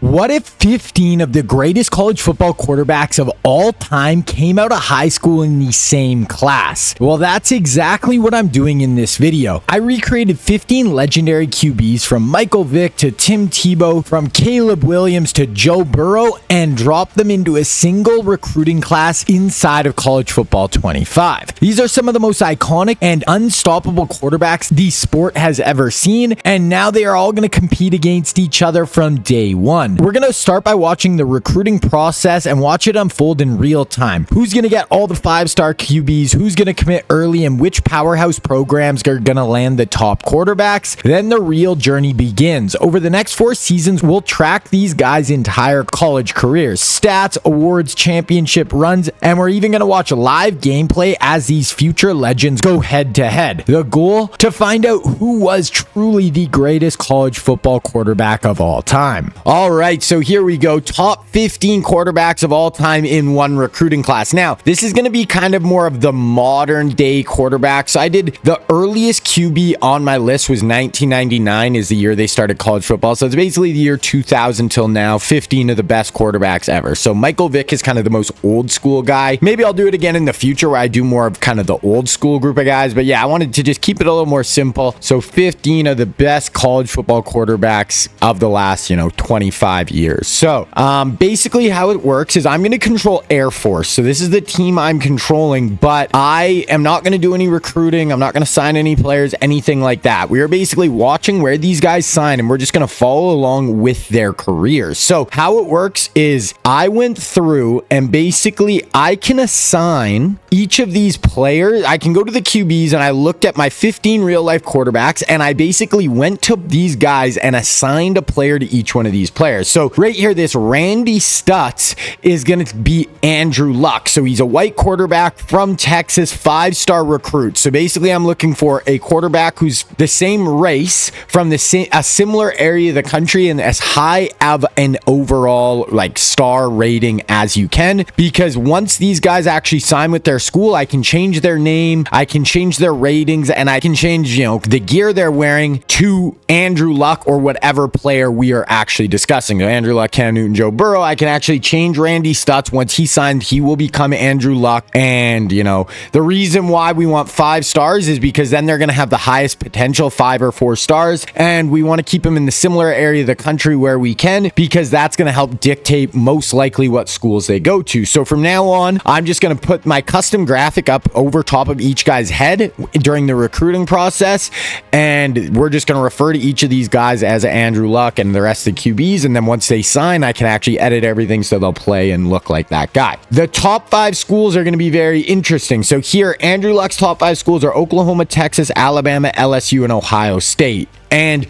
What if 15 of the greatest college football quarterbacks of all time came out of high school in the same class? Well, that's exactly what I'm doing in this video. I recreated 15 legendary QBs from Michael Vick to Tim Tebow, from Caleb Williams to Joe Burrow, and dropped them into a single recruiting class inside of College Football 25. These are some of the most iconic and unstoppable quarterbacks the sport has ever seen, and now they are all going to compete against each other from day one. We're going to start by watching the recruiting process and watch it unfold in real time. Who's going to get all the 5-star QBs, who's going to commit early, and which powerhouse programs are going to land the top quarterbacks. Then the real journey begins. Over the next 4 seasons, we'll track these guys' entire college careers, stats, awards, championship runs, and we're even going to watch live gameplay as these future legends go head to head. The goal? To find out who was truly the greatest college football quarterback of all time. All right, so here we go. Top 15 quarterbacks of all time in one recruiting class. Now, this is going to be kind of more of the modern day quarterbacks. So I did the earliest QB on my list was 1999 is the year they started college football. So it's basically the year 2000 till now, 15 of the best quarterbacks ever. So Michael Vick is kind of the most old school guy. Maybe I'll do it again in the future where I do more of kind of the old school group of guys. But yeah, I wanted to just keep it a little more simple. So 15 of the best college football quarterbacks of the last, 25 years. So basically how it works is I'm going to control Air Force. So this is the team I'm controlling, but I am not going to do any recruiting. I'm not going to sign any players, anything like that. We are basically watching where these guys sign, and we're just going to follow along with their careers. So how it works is I went through and basically I can assign each of these players. I can go to the QBs and I looked at my 15 real life quarterbacks, and I basically went to these guys and assigned a player to each one of these players. So right here, this Randy Stutz is going to be Andrew Luck. So he's a white quarterback from Texas, 5-star recruit. So basically I'm looking for a quarterback who's the same race from a similar area of the country and as high of an overall star rating as you can, because once these guys actually sign with their school, I can change their name, I can change their ratings, and I can change, the gear they're wearing to Andrew Luck or whatever player we are actually discussing. So Andrew Luck, Cam Newton, Joe Burrow. I can actually change Randy Stutz. Once he signed, he will become Andrew Luck. And, the reason why we want 5 stars is because then they're going to have the highest potential, 5 or 4 stars. And we want to keep them in the similar area of the country where we can, because that's going to help dictate most likely what schools they go to. So from now on, I'm just going to put my custom graphic up over top of each guy's head during the recruiting process. And we're just going to refer to each of these guys as Andrew Luck and the rest of the QBs. And then once they sign, I can actually edit everything so they'll play and look like that guy. The top 5 schools are going to be very interesting. So here, Andrew Luck's top 5 schools are Oklahoma, Texas, Alabama, LSU, and Ohio State. And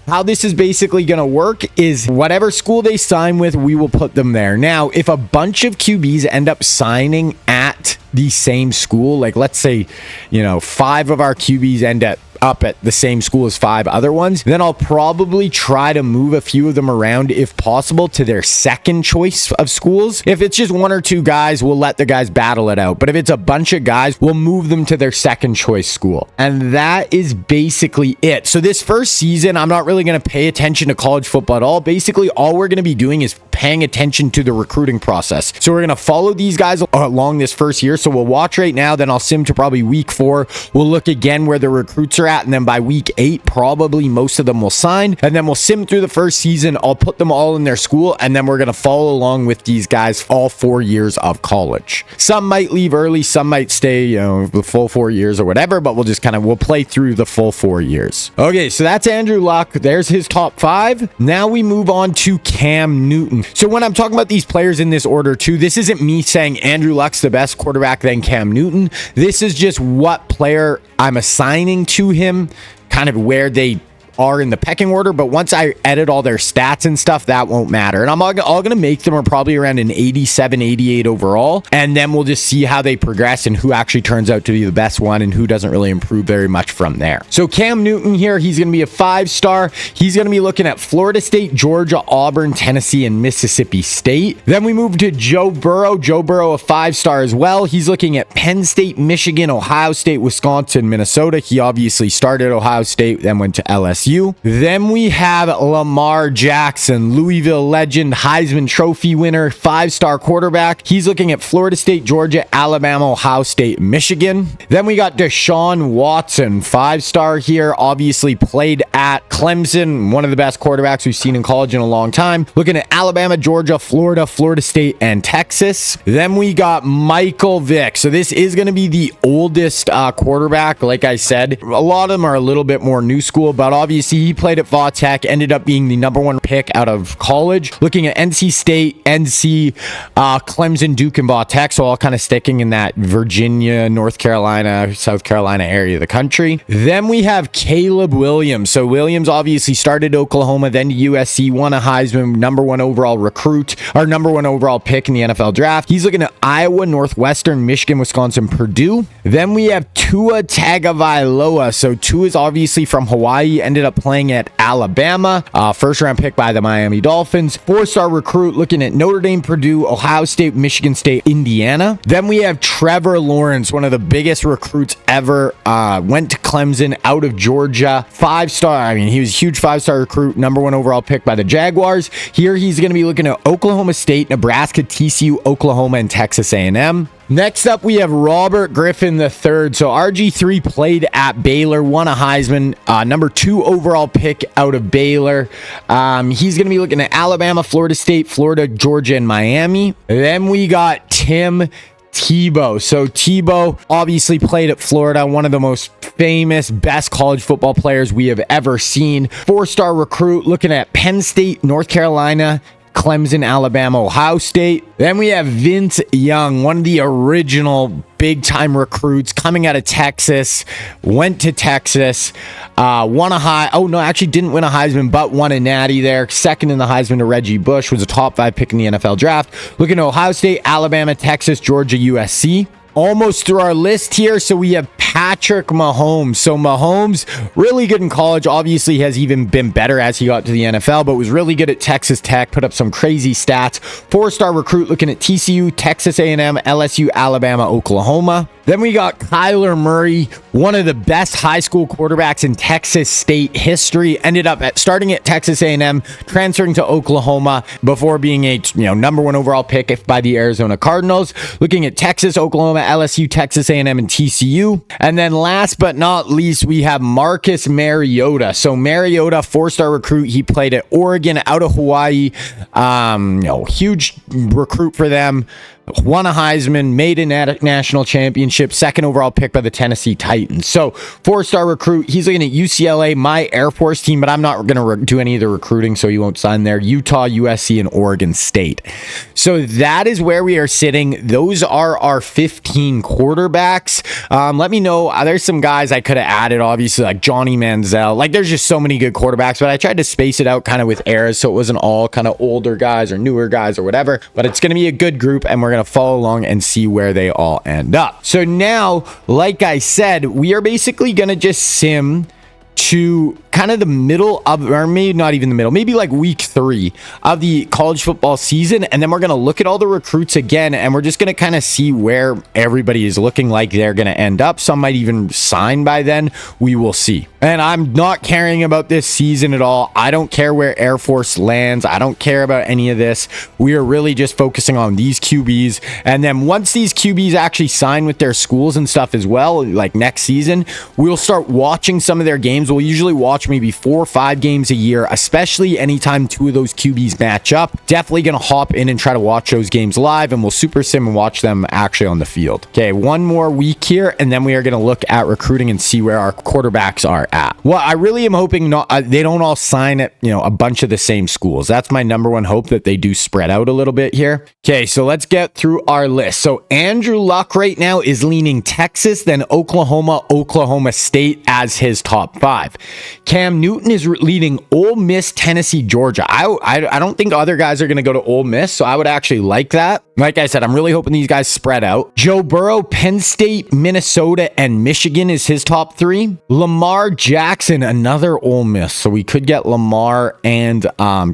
how this is basically going to work is whatever school they sign with, we will put them there. Now, if a bunch of QBs end up signing at the same school, let's say, 5 of our QBs end up at the same school as 5 other ones, then I'll probably try to move a few of them around if possible to their second choice of schools. If it's just 1 or 2 guys, we'll let the guys battle it out. But if it's a bunch of guys, we'll move them to their second choice school. And that is basically it. So this first season, I'm not really going to pay attention to college football at all. Basically, all we're going to be doing is paying attention to the recruiting process. So we're going to follow these guys along this first year. So we'll watch right now, then I'll sim to probably week 4. We'll look again where the recruits are at, and then by week 8 probably most of them will sign, and then we'll sim through the first season. I'll put them all in their school, and then we're going to follow along with these guys all 4 years of college. Some might leave early, some might stay the full 4 years or whatever, but we'll play through the full 4 years. Okay, so that's Andrew Luck. There's his top 5. Now we move on to Cam Newton. So when I'm talking about these players in this order too, this isn't me saying Andrew Luck's the best quarterback than Cam Newton. This is just what player I'm assigning to him, kind of where they are in the pecking order. But once I edit all their stats and stuff, that won't matter. And I'm all going to make them are probably around an 87, 88 overall. And then we'll just see how they progress and who actually turns out to be the best one and who doesn't really improve very much from there. So Cam Newton here, he's going to be a 5-star. He's going to be looking at Florida State, Georgia, Auburn, Tennessee, and Mississippi State. Then we move to Joe Burrow. Joe Burrow, a 5-star as well. He's looking at Penn State, Michigan, Ohio State, Wisconsin, Minnesota. He obviously started Ohio State, then went to LSU. LSU. Then we have Lamar Jackson, Louisville legend, Heisman Trophy winner, 5-star quarterback. He's looking at Florida State, Georgia, Alabama, Ohio State, Michigan. Then we got Deshaun Watson, 5-star here, obviously played at Clemson, one of the best quarterbacks we've seen in college in a long time. Looking at Alabama, Georgia, Florida, Florida State, and Texas. Then we got Michael Vick. So this is going to be the oldest quarterback. Like I said, a lot of them are a little bit more new school, but obviously he played at Vautech, ended up being the #1 pick out of college. Looking at NC State, NC, Clemson, Duke, and Vautech. So all kind of sticking in that Virginia, North Carolina, South Carolina area of the country. Then we have Caleb Williams. So Williams obviously started Oklahoma, then to USC, won a Heisman, #1 overall recruit, or #1 overall pick in the NFL draft. He's looking at Iowa, Northwestern, Michigan, Wisconsin, Purdue. Then we have Tua Tagovailoa. So Tua is obviously from Hawaii, ended up playing at Alabama, first round pick by the Miami Dolphins. 4-star recruit, looking at Notre Dame, Purdue, Ohio State, Michigan State, Indiana. Then we have Trevor Lawrence, one of the biggest recruits ever, went to Clemson out of Georgia, 5-star. I mean, he was a huge 5-star recruit, #1 overall pick by the Jaguars. Here he's going to be looking at Oklahoma State, Nebraska, TCU, Oklahoma, and Texas A&M. Next up, we have Robert Griffin III. So RG3 played at Baylor, won a Heisman, #2 overall pick out of Baylor. He's going to be looking at Alabama, Florida State, Florida, Georgia, and Miami. Then we got Tim Tebow. So Tebow obviously played at Florida, one of the most famous, best college football players we have ever seen. 4-star recruit, looking at Penn State, North Carolina, Clemson, Alabama, Ohio State. Then we have Vince Young, one of the original big-time recruits coming out of Texas, went to Texas, won a actually didn't win a Heisman, but won a Natty there. Second in the Heisman to Reggie Bush, was a top 5 pick in the NFL draft. Looking at Ohio State, Alabama, Texas, Georgia, USC. Almost through our list here. So we have Patrick Mahomes. So Mahomes, really good in college, obviously has even been better as he got to the NFL, but was really good at Texas Tech, put up some crazy stats. 4-star recruit, looking at TCU, Texas A&M, LSU, Alabama, Oklahoma. Then we got Kyler Murray, one of the best high school quarterbacks in Texas State history. Ended up starting at Texas A&M, transferring to Oklahoma before being a #1 overall pick by the Arizona Cardinals. Looking at Texas, Oklahoma, LSU, Texas A&M, and TCU. And then last but not least, we have Marcus Mariota. So Mariota, 4-star recruit. He played at Oregon, out of Hawaii. Huge recruit for them. Won a Heisman, made a national championship, 2nd overall pick by the Tennessee Titans. So 4-star recruit. He's looking at UCLA, my Air Force team, but I'm not going to do any of the recruiting, so he won't sign there. Utah, USC, and Oregon State. So that is where we are sitting. Those are our 15 quarterbacks. Let me know. There's some guys I could have added, obviously, like Johnny Manziel. Like, there's just so many good quarterbacks, but I tried to space it out kind of with eras, so it wasn't all kind of older guys or newer guys or whatever. But it's going to be a good group, and we're going to follow along and see where they all end up. So now, like I said, we are basically going to just sim to kind of the middle of, or maybe not even the middle, maybe like week 3 of the college football season. And then we're going to look at all the recruits again, and we're just going to kind of see where everybody is looking like they're going to end up. Some might even sign by then. We will see. And I'm not caring about this season at all. I don't care where Air Force lands. I don't care about any of this. We are really just focusing on these QBs. And then once these QBs actually sign with their schools and stuff as well, like next season, we'll start watching some of their games. We'll usually watch maybe 4 or 5 games a year, especially anytime 2 of those QBs match up. Definitely going to hop in and try to watch those games live, and we'll super sim and watch them actually on the field. Okay, one more week here, and then we are going to look at recruiting and see where our quarterbacks are at. Well, I really am hoping they don't all sign at a bunch of the same schools. That's my #1 hope, that they do spread out a little bit here. Okay, so let's get through our list. So Andrew Luck right now is leaning Texas, then Oklahoma, Oklahoma State as his top 5. Cam Newton is leading Ole Miss, Tennessee, Georgia. I don't think other guys are going to go to Ole Miss, so I would actually like that. Like I said, I'm really hoping these guys spread out. Joe Burrow, Penn State, Minnesota, and Michigan is his top 3. Lamar Jackson, another Ole Miss. So we could get Lamar and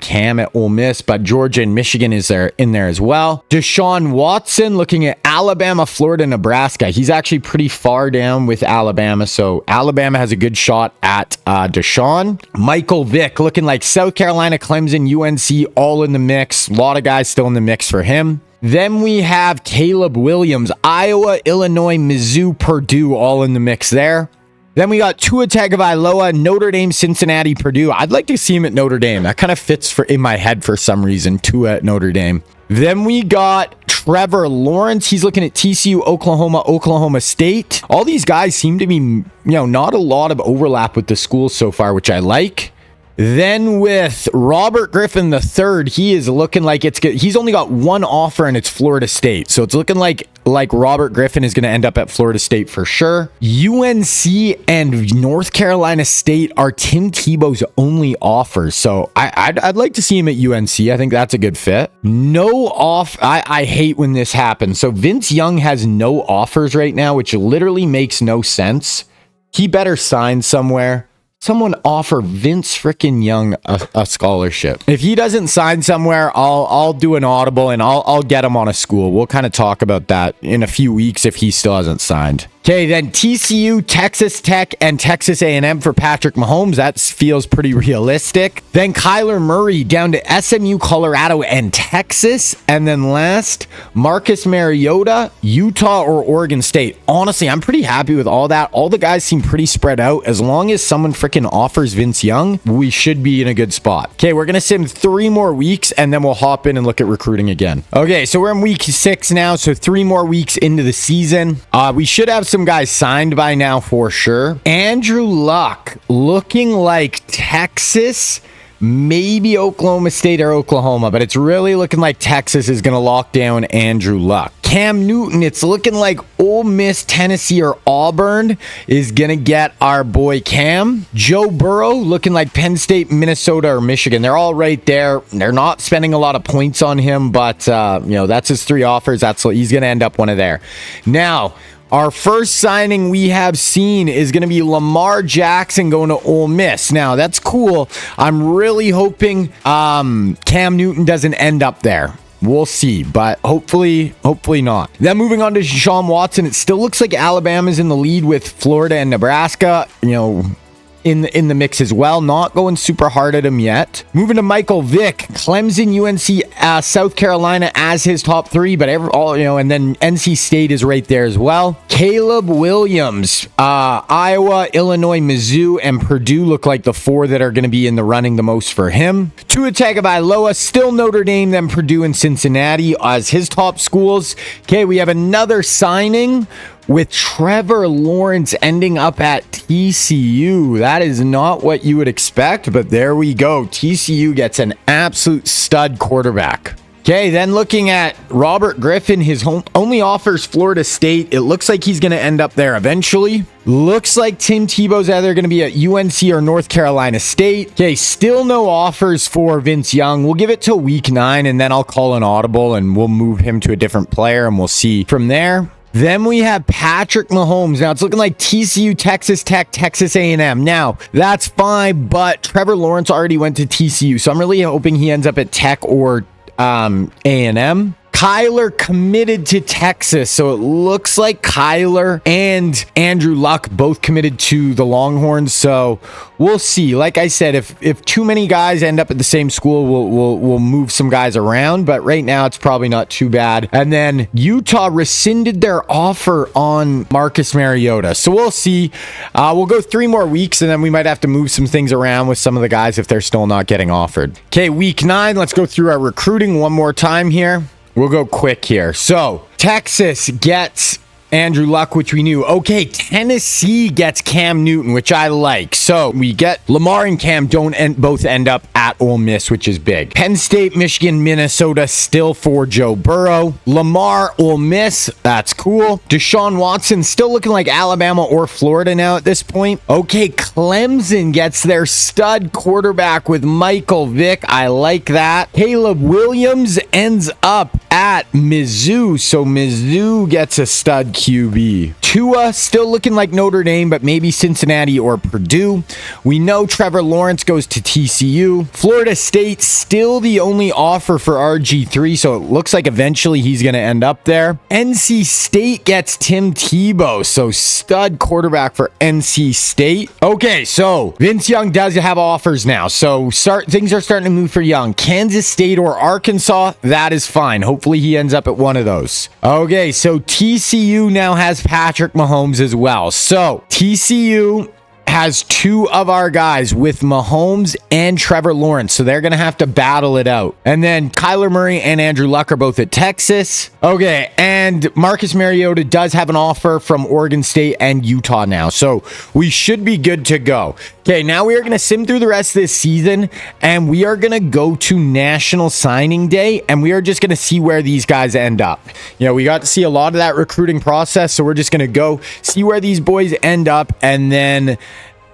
Cam at Ole Miss, but Georgia and Michigan is in there as well. Deshaun Watson, looking at Alabama, Florida, Nebraska. He's actually pretty far down with Alabama, so Alabama has a good shot at Deshaun Deshaun. Michael Vick looking like South Carolina, Clemson, UNC, all in the mix. A lot of guys still in the mix for him. Then we have Caleb Williams, Iowa, Illinois, Mizzou, Purdue, all in the mix there. Then we got Tua Tagovailoa, Notre Dame, Cincinnati, Purdue. I'd like to see him at Notre Dame. That kind of fits in my head for some reason, Tua at Notre Dame. Then we got Trevor Lawrence. He's looking at TCU, Oklahoma, Oklahoma State. All these guys seem to be, not a lot of overlap with the schools so far, which I like. Then with Robert Griffin III, he is looking like it's good. He's only got one offer and it's Florida State. So it's looking like Robert Griffin is going to end up at Florida State for sure. UNC and North Carolina State are Tim Tebow's only offers. So I'd like to see him at UNC. I think that's a good fit. No off. I hate when this happens. So Vince Young has no offers right now, which literally makes no sense. He better sign somewhere. Someone offer Vince freaking Young a scholarship. If he doesn't sign somewhere, I'll do an audible and I'll get him on a school. We'll kind of talk about that in a few weeks if he still hasn't signed. Okay, then TCU, Texas Tech, and Texas A&M for Patrick Mahomes. That feels pretty realistic. Then Kyler Murray down to SMU, Colorado, and Texas. And then last, Marcus Mariota, Utah or Oregon State. Honestly, I'm pretty happy with all that. All the guys seem pretty spread out. As long as someone freaking offers Vince Young, we should be in a good spot. Okay, we're going to sim 3 more weeks, and then we'll hop in and look at recruiting again. Okay, so we're in week 6 now, so 3 more weeks into the season. We should have some guys signed by now for sure. Andrew Luck looking like Texas, maybe Oklahoma State or Oklahoma, but it's really looking like Texas is going to lock down Andrew Luck. Cam Newton, it's looking like Ole Miss, Tennessee, or Auburn is going to get our boy Cam. Joe Burrow looking like Penn State, Minnesota, or Michigan. They're all right there. They're not spending a lot of points on him, but that's his 3 offers. He's going to end up one of there. Now, our first signing we have seen is going to be Lamar Jackson going to Ole Miss. Now, that's cool. I'm really hoping Cam Newton doesn't end up there. We'll see, but hopefully not. Then moving on to Deshaun Watson, it still looks like Alabama's in the lead with Florida and Nebraska, in the mix as well. Not going super hard at him yet. Moving to Michael Vick, Clemson, UNC, South Carolina as his top 3, but and then NC State is right there as well. Caleb Williams, Iowa, Illinois, Mizzou, and Purdue look like the 4 that are going to be in the running the most for him. Tua Tagovailoa, still Notre Dame, then Purdue and Cincinnati as his top schools. Okay, we have another signing with Trevor Lawrence ending up at TCU. That is not what you would expect, but there we go. TCU gets an absolute stud quarterback. Okay, then looking at Robert Griffin, his only offers Florida State. It looks like he's going to end up there eventually. Looks like Tim Tebow's either going to be at UNC or North Carolina State. Okay, still no offers for Vince Young. We'll give it till week 9, and then I'll call an audible, and we'll move him to a different player, and we'll see from there. Then we have Patrick Mahomes. Now, it's looking like TCU, Texas Tech, Texas A&M. Now, that's fine, but Trevor Lawrence already went to TCU, so I'm really hoping he ends up at Tech or A&M. Kyler committed to Texas, so it looks like Kyler and Andrew Luck both committed to the Longhorns, so we'll see. Like I said, if too many guys end up at the same school, we'll move some guys around, but right now it's probably not too bad. And then Utah rescinded their offer on Marcus Mariota, so we'll see. We'll go 3 more weeks, and then we might have to move some things around with some of the guys if they're still not getting offered. Okay, week 9, let's go through our recruiting one more time here. We'll go quick here. So, Texas gets Andrew Luck, which we knew. Okay, Tennessee gets Cam Newton, which I like. So, we get Lamar and Cam both end up at Ole Miss, which is big. Penn State, Michigan, Minnesota still for Joe Burrow. Lamar, Ole Miss, that's cool. Deshaun Watson still looking like Alabama or Florida now at this point. Okay, Clemson gets their stud quarterback with Michael Vick. I like that. Caleb Williams ends up at at Mizzou. So Mizzou gets a stud QB. Tua still looking like Notre Dame, but maybe Cincinnati or Purdue. We know Trevor Lawrence goes to TCU. Florida State still the only offer for RG3, so it looks like eventually he's going to end up there. NC State gets Tim Tebow, so stud quarterback for NC State. Okay, so Vince Young does have offers now, so things are starting to move for Young. Kansas State or Arkansas, that is fine. Hopefully he ends up at one of those. Okay, so TCU now has Patrick Mahomes as well. So TCU has two of our guys with Mahomes and Trevor Lawrence, so they're going to have to battle it out. And then Kyler Murray and Andrew Luck are both at Texas. Okay, and Marcus Mariota does have an offer from Oregon State and Utah now, so we should be good to go. Okay, now we are going to sim through the rest of this season, and we are going to go to National Signing Day, and we are just going to see where these guys end up. You know, we got to see a lot of that recruiting process, so we're just going to go see where these boys end up, and then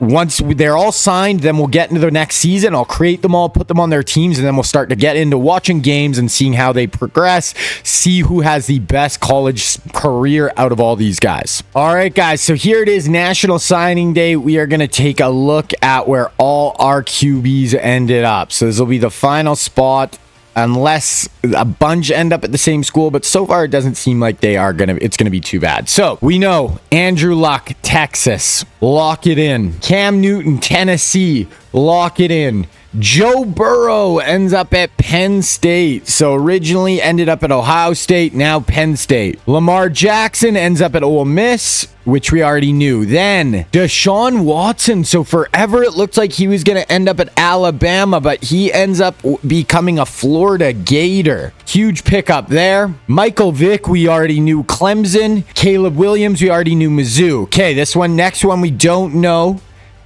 once they're all signed, then we'll get into the next season. I'll create them all, put them on their teams, and then we'll start to get into watching games and seeing how they progress, see who has the best college career out of all these guys. All right, guys, so here it is, National Signing Day. We are going to take a look at where all our QBs ended up. So this will be the final spot, unless a bunch end up at the same school, but so far it doesn't seem like it's gonna be too bad. So we know Andrew Luck, Texas, lock it in. Cam Newton, Tennessee, lock it in. Joe Burrow ends up at Penn State. So originally ended up at Ohio State, now Penn State. Lamar Jackson ends up at Ole Miss, which we already knew. Then Deshaun Watson. So forever it looked like he was going to end up at Alabama, but he ends up becoming a Florida Gator. Huge pickup there. Michael Vick, we already knew Clemson. Caleb Williams, we already knew Mizzou. Okay, next one we don't know.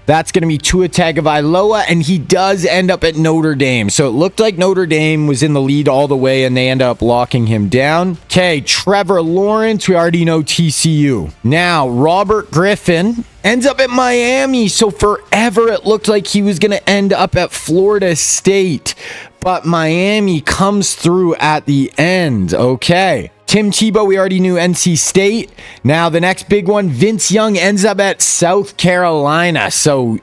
That's going to be Tua Tagovailoa, and he does end up at Notre Dame. So it looked like Notre Dame was in the lead all the way, and they end up locking him down. Okay, Trevor Lawrence, we already know TCU. Now, Robert Griffin ends up at Miami. So forever it looked like he was going to end up at Florida State, but Miami comes through at the end. Okay. Tim Tebow, we already knew NC State. Now, the next big one, Vince Young ends up at South Carolina. So,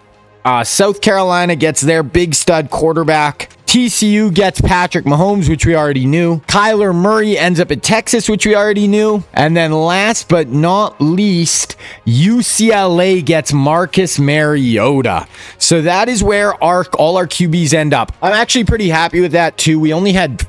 South Carolina gets their big stud quarterback. TCU gets Patrick Mahomes, which we already knew. Kyler Murray ends up at Texas, which we already knew. And then last but not least, UCLA gets Marcus Mariota. So that is where all our QBs end up. I'm actually pretty happy with that too. We only had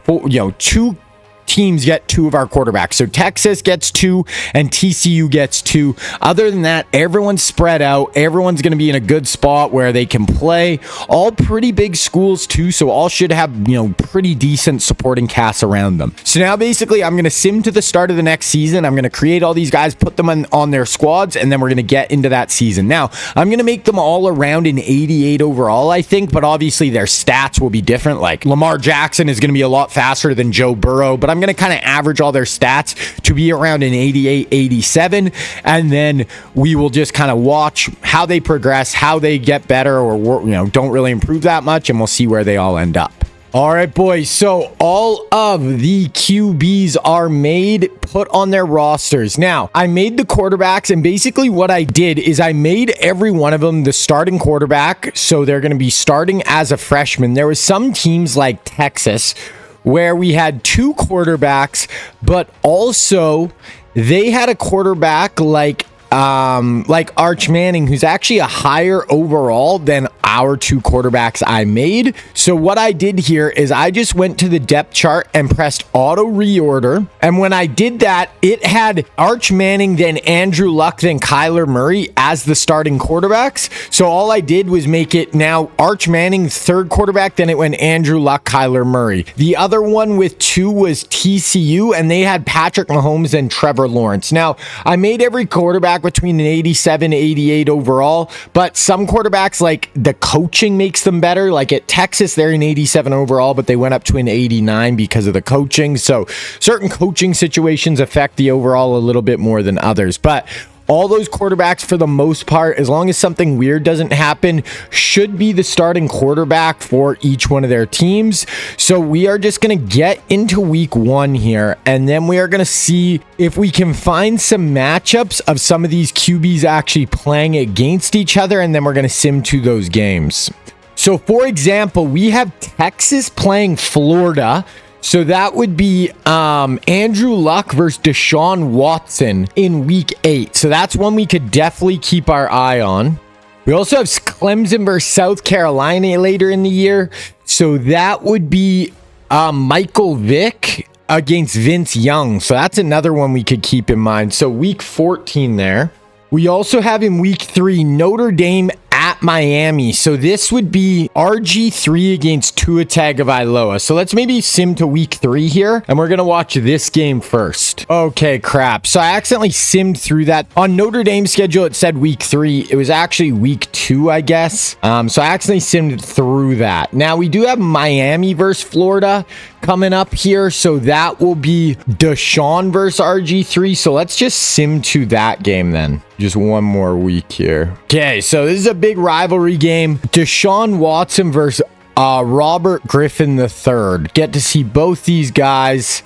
two teams get two of our quarterbacks. So Texas gets two and TCU gets two. Other than that, everyone's spread out. Everyone's going to be in a good spot where they can play. All pretty big schools too, so all should have, pretty decent supporting casts around them. So now basically I'm going to sim to the start of the next season. I'm going to create all these guys, put them on their squads, and then we're going to get into that season. Now, I'm going to make them all around an 88 overall, I think, but obviously their stats will be different. Like Lamar Jackson is going to be a lot faster than Joe Burrow, but I'm going to kind of average all their stats to be around an 88, 87, and then we will just kind of watch how they progress, how they get better or don't really improve that much, and we'll see where they all end up. All right, boys, so all of the QBs are put on their rosters. Now, I made the quarterbacks, and basically what I did is I made every one of them the starting quarterback, so they're going to be starting as a freshman. There was some teams like Texas where we had two quarterbacks, but also they had a quarterback like Arch Manning, who's actually a higher overall than our two quarterbacks I made. So what I did here is I just went to the depth chart and pressed auto reorder. And when I did that, it had Arch Manning, then Andrew Luck, then Kyler Murray as the starting quarterbacks. So all I did was make it now Arch Manning, third quarterback, then it went Andrew Luck, Kyler Murray. The other one with two was TCU, and they had Patrick Mahomes and Trevor Lawrence. Now, I made every quarterback between an 87, 88 overall, but some quarterbacks, like the coaching makes them better. Like at Texas, they're an 87 overall, but they went up to an 89 because of the coaching. So certain coaching situations affect the overall a little bit more than others. But all those quarterbacks, for the most part, as long as something weird doesn't happen, should be the starting quarterback for each one of their teams. So we are just going to get into week 1 here, and then we are going to see if we can find some matchups of some of these QBs actually playing against each other, and then we're going to sim to those games. So for example, we have Texas playing Florida. So that would be Andrew Luck versus Deshaun Watson in week 8. So that's one we could definitely keep our eye on. We also have Clemson versus South Carolina later in the year. So that would be Michael Vick against Vince Young. So that's another one we could keep in mind. So week 14 there. We also have in week 3 Notre Dame at Miami. So this would be RG3 against Tua Tagovailoa. So let's maybe sim to week 3 here, and we're going to watch this game first. Okay, crap. So I accidentally simmed through that. On Notre Dame's schedule, it said week 3. It was actually week 2, I guess. So I accidentally simmed through that. Now, we do have Miami versus Florida coming up here. So that will be Deshaun versus RG3. So let's just sim to that game then. Just one more week here. Okay, so this is a big rivalry game. Deshaun Watson versus Robert Griffin III. Get to see both these guys.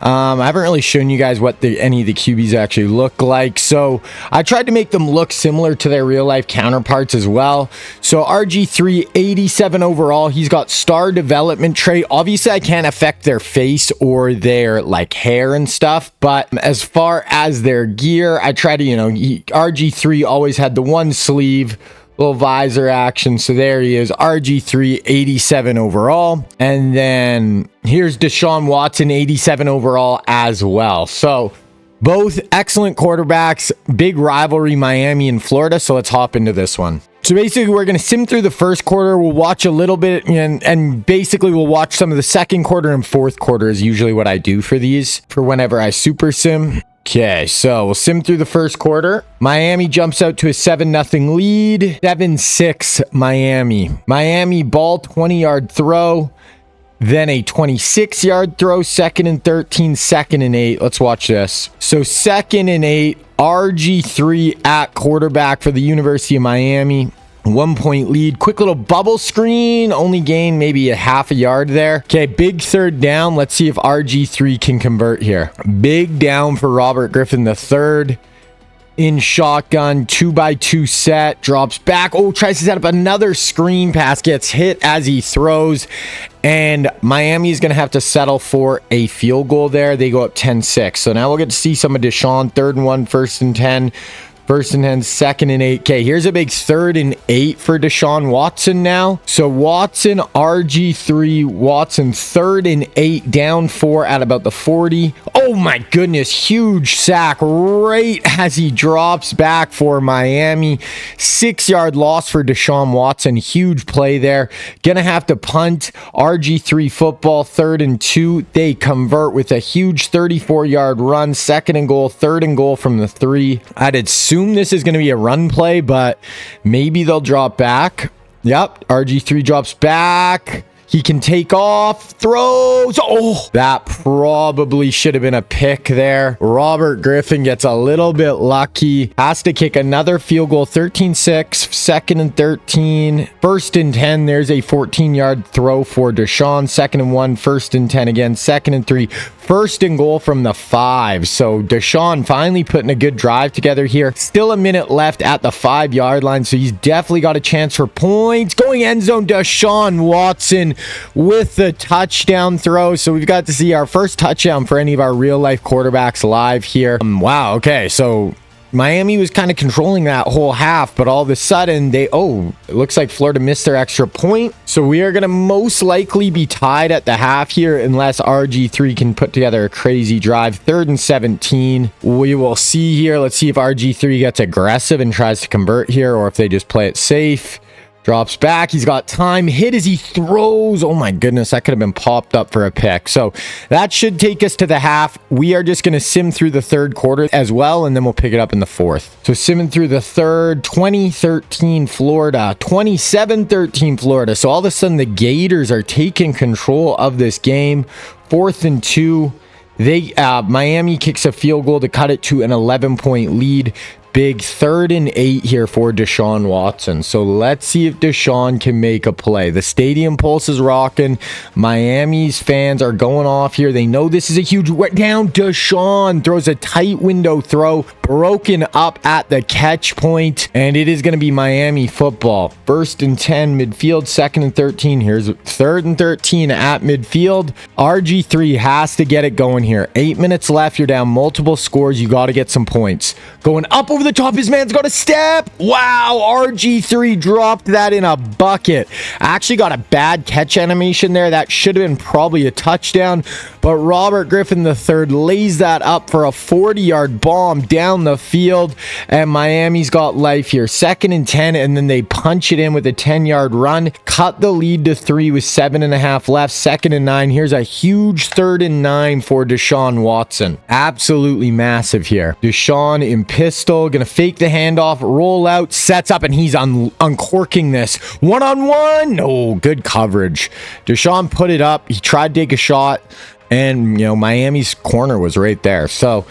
I haven't really shown you guys what any of the QBs actually look like. So I tried to make them look similar to their real life counterparts as well. So RG3, 87 overall. He's got star development trait. Obviously, I can't affect their face or their like hair and stuff. But as far as their gear, I try to, RG3 always had the one sleeve, little visor action. So there he is, RG3, 87 overall. And then here's Deshaun Watson, 87 overall as well. So both excellent quarterbacks, big rivalry, Miami and Florida. So let's hop into this one. So basically, we're going to sim through the first quarter. We'll watch a little bit, and basically we'll watch some of the second quarter and fourth quarter is usually what I do for these, for whenever I super sim. Okay, so we'll sim through the first quarter. Miami jumps out to a 7-0 lead. 7-6 Miami. Miami ball, 20-yard throw. Then a 26-yard throw. 2nd and 13, 2nd and 8. Let's watch this. So 2nd and 8, RG3 at quarterback for the University of Miami. 1-point lead. Quick little bubble screen. Only gain maybe a half a yard there. Okay, big third down. Let's see if RG3 can convert here. Big down for Robert Griffin III. In shotgun, 2x2 set. Drops back. Oh, tries to set up another screen pass. Gets hit as he throws. And Miami is going to have to settle for a field goal there. They go up 10-6. So now we'll get to see some of Deshaun. 3rd and 1, 1st and 10. 1st and 10, 2nd and 8. Okay, here's a big 3rd and 8 for Deshaun Watson now. So Watson, RG3, Watson, 3rd and 8, down 4 at about the 40. Oh my goodness, huge sack right as he drops back for Miami. 6-yard loss for Deshaun Watson. Huge play there. Gonna have to punt. RG3 football, 3rd and 2. They convert with a huge 34-yard run. 2nd and goal, 3rd and goal from the 3. I'd assume this is going to be a run play, but maybe they'll drop back. Yep, RG3 drops back. He can take off, throws. Oh, that probably should have been a pick there. Robert Griffin gets a little bit lucky. Has to kick another field goal. 13-6, 2nd and 13. 1st and 10. There's a 14-yard throw for Deshaun. 2nd and 1, 1st and 10 again. 2nd and 3. 1st and goal from the 5. So Deshaun finally putting a good drive together here. Still a minute left at the 5-yard line. So he's definitely got a chance for points. Going end zone, Deshaun Watson with the touchdown throw. So we've got to see our first touchdown for any of our real life quarterbacks live here. Wow. Okay. So Miami was kind of controlling that whole half, but all of a sudden it looks like Florida missed their extra point. So we are going to most likely be tied at the half here unless RG3 can put together a crazy drive. 3rd and 17. We will see here. Let's see if RG3 gets aggressive and tries to convert here, or if they just play it safe. Drops back. He's got time. Hit as he throws. Oh my goodness. That could have been popped up for a pick. So that should take us to the half. We are just going to sim through the 3rd quarter as well, and then we'll pick it up in the 4th. So simming through the 3rd, 20-13 Florida, 27-13 Florida. So all of a sudden the Gators are taking control of this game. 4th and 2. Miami kicks a field goal to cut it to an 11-point lead. Big 3rd and 8 here for Deshaun Watson. So let's see if Deshaun can make a play. The stadium pulse is rocking. Miami's fans are going off here. They know this is a huge wet down. Deshaun throws a tight window throw, broken up at the catch point, and it is going to be Miami football. 1st and 10 midfield, 2nd and 13. Here's 3rd and 13 at midfield. RG3 has to get it going here. 8 minutes left. You're down multiple scores. You got to get some points. Going up over the top. His man's got a step. Wow. RG3 dropped that in a bucket. Actually got a bad catch animation there. That should have been probably a touchdown, but Robert Griffin III lays that up for a 40-yard bomb down the field, and Miami's got life here. 2nd and 10, and then they punch it in with a 10-yard run. Cut the lead to 3 with 7.5 left. 2nd and 9. Here's a huge 3rd and 9 for Deshaun Watson. Absolutely massive here. Deshaun in pistol, gonna fake the handoff, roll out, sets up, and he's uncorking this. One-on-one. No, good coverage. Deshaun put it up. He tried to take a shot, and Miami's corner was right there. So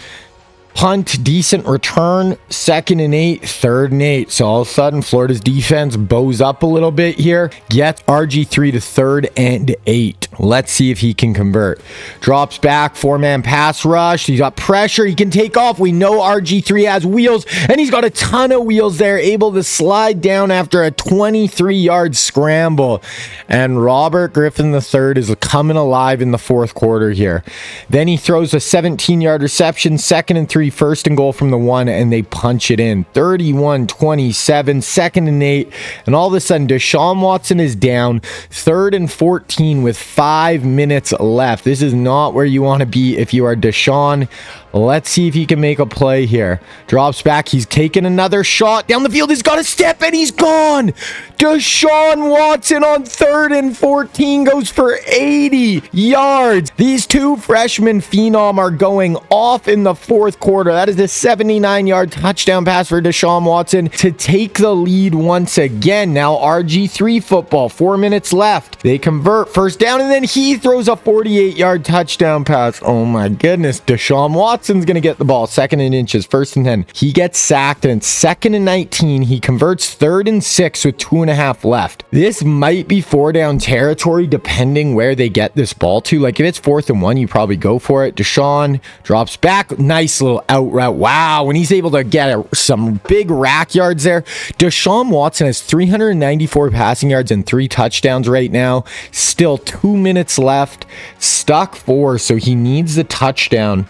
punt, decent return, 2nd and 8, 3rd and 8. So all of a sudden, Florida's defense bows up a little bit here. Gets RG3 to 3rd and 8. Let's see if he can convert. Drops back, 4-man pass rush. He's got pressure. He can take off. We know RG3 has wheels, and he's got a ton of wheels there, able to slide down after a 23-yard scramble. And Robert Griffin III is coming alive in the 4th quarter here. Then he throws a 17-yard reception, 2nd and 3, 1st and goal from the 1, and they punch it in. 31-27, 2nd and 8, and all of a sudden Deshaun Watson is down. 3rd and 14 with 5 minutes left. This is not where you want to be if you are Deshaun. Let's see if he can make a play here. Drops back. He's taking another shot down the field. He's got a step, and he's gone. Deshaun Watson on 3rd and 14 goes for 80 yards. These two freshmen phenom are going off in the 4th quarter. That is a 79-yard touchdown pass for Deshaun Watson to take the lead once again. Now RG3 football. 4 minutes left. They convert, 1st down, and then he throws a 48-yard touchdown pass. Oh my goodness. Deshaun Watson's going to get the ball. 2nd and inches, 1st and 10. He gets sacked, and it's 2nd and 19. He converts 3rd and 6 with 2.5 left. This might be 4-down territory depending where they get this ball to. Like if it's 4th and 1, you probably go for it. Deshaun drops back. Nice little out route. Wow. When he's able to get some big rack yards there. Deshaun Watson has 394 passing yards and 3 touchdowns right now. Still 2 minutes left. Stuck 4, so he needs the touchdown.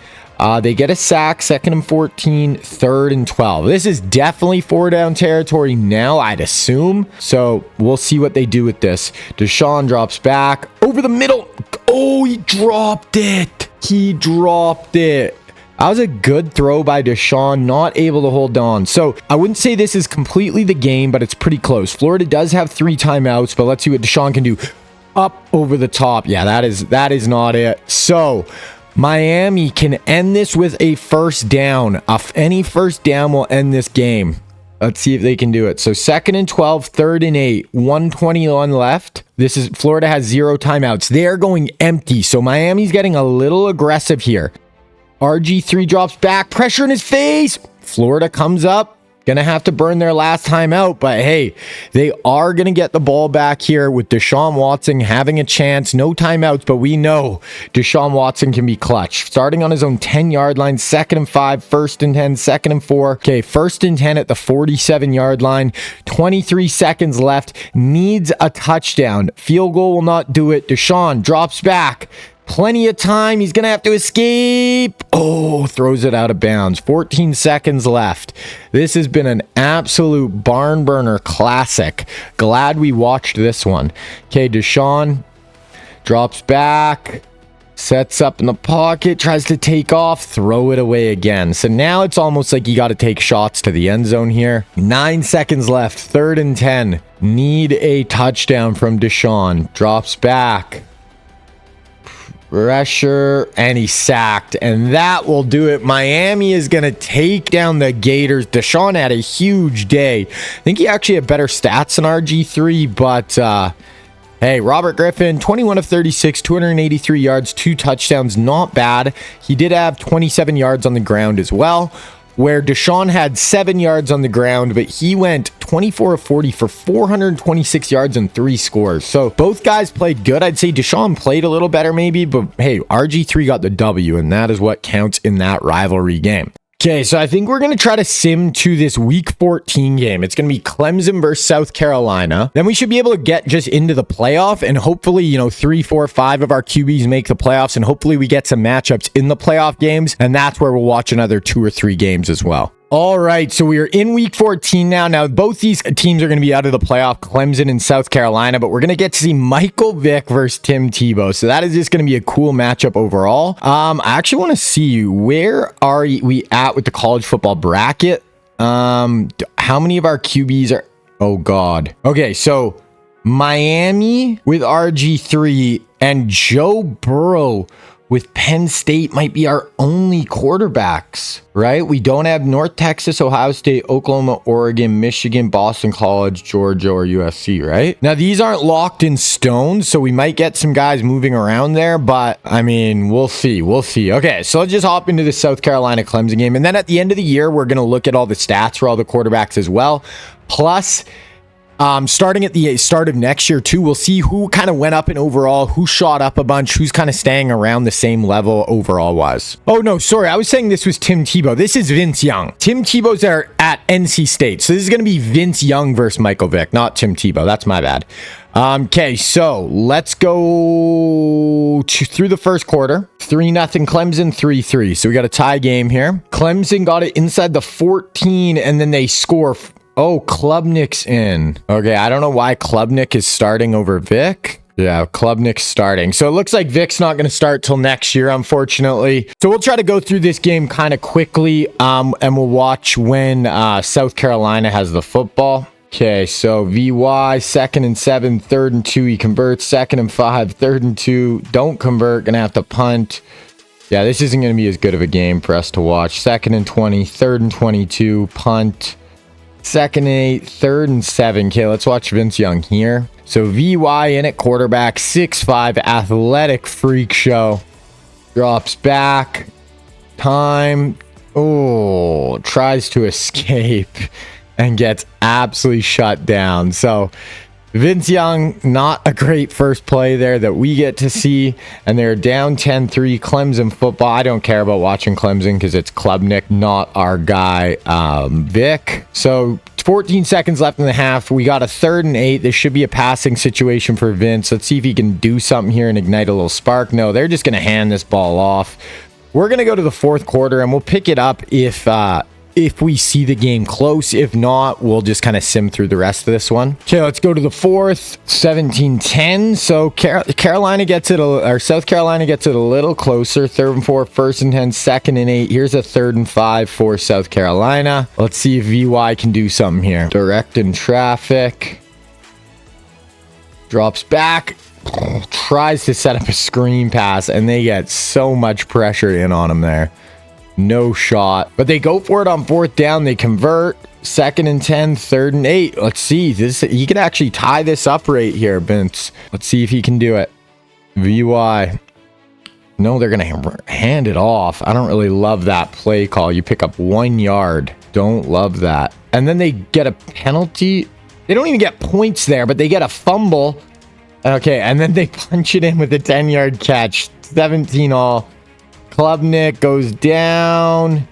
They get a sack, 2nd and 14, 3rd and 12. This is definitely 4-down territory now, I'd assume. So we'll see what they do with this. Deshaun drops back over the middle. Oh, he dropped it. He dropped it. That was a good throw by Deshaun, not able to hold on. So I wouldn't say this is completely the game, but it's pretty close. Florida does have 3 timeouts, but let's see what Deshaun can do. Up over the top. Yeah, that is not it. So Miami can end this with a 1st down. Any 1st down will end this game. Let's see if they can do it. So 2nd and 12, 3rd and 8, 121 left. This is Florida has 0 timeouts. They're going empty. So Miami's getting a little aggressive here. RG3 drops back, pressure in his face. Florida comes up. Gonna have to burn their last time out, but hey, they are gonna get the ball back here with Deshaun Watson having a chance. No timeouts, but we know Deshaun Watson can be clutch. Starting on his own 10-yard line, 2nd and 5, 1st and 10, 2nd and 4. Okay, 1st and 10 at the 47-yard line. 23 seconds left. Needs a touchdown. Field goal will not do it. Deshaun drops back. Plenty of time. He's going to have to escape. Oh, throws it out of bounds. 14 seconds left. This has been an absolute barn burner classic. Glad we watched this one. Okay, Deshaun drops back. Sets up in the pocket. Tries to take off. Throw it away again. So now it's almost like you got to take shots to the end zone here. 9 seconds left. 3rd and 10. Need a touchdown from Deshaun. Drops back. Pressure, and he's sacked, and that will do it. Miami is going to take down the Gators. Deshaun had a huge day. I think he actually had better stats than RG3, but hey, Robert Griffin, 21 of 36, 283 yards, 2 touchdowns, not bad. He did have 27 yards on the ground as well. where Deshaun had 7 yards on the ground, but he went 24 of 40 for 426 yards and 3 scores. So both guys played good. I'd say Deshaun played a little better maybe, but hey, RG3 got the W, and that is what counts in that rivalry game. Okay, so I think we're going to try to sim to this week 14 game. It's going to be Clemson versus South Carolina. Then we should be able to get just into the playoff, and hopefully, 3, 4, 5 of our QBs make the playoffs, and hopefully we get some matchups in the playoff games, and that's where we'll watch another 2 or 3 games as well. All right, so we are in week 14 now. Now, both these teams are going to be out of the playoff, Clemson and South Carolina, but we're going to get to see Michael Vick versus Tim Tebow. So that is just going to be a cool matchup overall. I actually want to see, where are we at with the college football bracket? How many of our QBs are... Oh, God. Okay, so Miami with RG3 and Joe Burrow with Penn State might be our only quarterbacks, right? We don't have North Texas, Ohio State, Oklahoma, Oregon, Michigan, Boston College, Georgia, or USC, right? Now, these aren't locked in stone, so we might get some guys moving around there, but I mean, we'll see. We'll see. Okay, so let's just hop into the South Carolina Clemson game. And then at the end of the year, we're going to look at all the stats for all the quarterbacks as well. Plus, starting at the start of next year too, we'll see who kind of went up in overall, who shot up a bunch, who's kind of staying around the same level overall wise. Oh no, sorry, I was saying this was Tim Tebow. This is Vince Young. Tim Tebow's there at NC State, so this is going to be Vince Young versus Michael Vick, not Tim Tebow. That's my bad. Okay, so let's go through the first quarter. 3-0 Clemson, 3-3. So we got a tie game here. Clemson got it inside the 14, and then they score. Oh, Klubnik's in. Okay, I don't know why Klubnik is starting over Vic. Yeah, Klubnik's starting. So it looks like Vic's not going to start till next year, unfortunately. So we'll try to go through this game kind of quickly, and we'll watch when South Carolina has the football. Okay, so VY, 2nd and 7, 3rd and 2. He converts. 2nd and 5, 3rd and 2. Don't convert. Going to have to punt. Yeah, this isn't going to be as good of a game for us to watch. 2nd and 20, 3rd and 22. Punt. 2nd and 8, 3rd and 7. Okay, let's watch Vince Young here. So VY in at quarterback, 6'5", athletic freak show. Drops back. Time. Oh, tries to escape and gets absolutely shut down. So Vince Young, not a great first play there that we get to see. And they're down 10-3. Clemson football. I don't care about watching Clemson because it's Klubnik, not our guy, Vic. So 14 seconds left in the half. We got a 3rd and 8. This should be a passing situation for Vince. Let's see if he can do something here and ignite a little spark. No, they're just going to hand this ball off. We're going to go to the fourth quarter, and we'll pick it up if we see the game close. If not, we'll just kind of sim through the rest of this one. Okay, let's go to the fourth. 17-10. So Carolina gets it, or South Carolina gets it a little closer. 3rd and 4, 1st and 10, 2nd and 8. Here's a 3rd and 5 for South Carolina. Let's see if VY can do something here. Direct in traffic. Drops back. Tries to set up a screen pass, and they get so much pressure in on him there. No shot, but they go for it on 4th down. They convert. 2nd and 10, 3rd and 8. Let's see this. He could actually tie this up right here, Vince. Let's see if he can do it. VY. No, they're gonna hand it off. I don't really love that play call. You pick up 1 yard. Don't love that. And then they get a penalty. They don't even get points there, but they get a fumble. Okay, and then they punch it in with a 10-yard catch. 17-all. Klubnik goes down.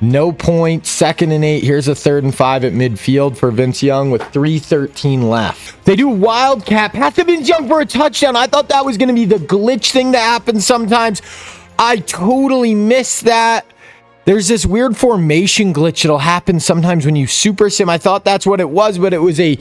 No points. 2nd and 8. Here's a 3rd and 5 at midfield for Vince Young with 3:13 left. They do wildcat pass to Vince Young for a touchdown. I thought that was going to be the glitch thing that happens sometimes. I totally missed that. There's this weird formation glitch that'll happen sometimes when you super sim. I thought that's what it was, but it was a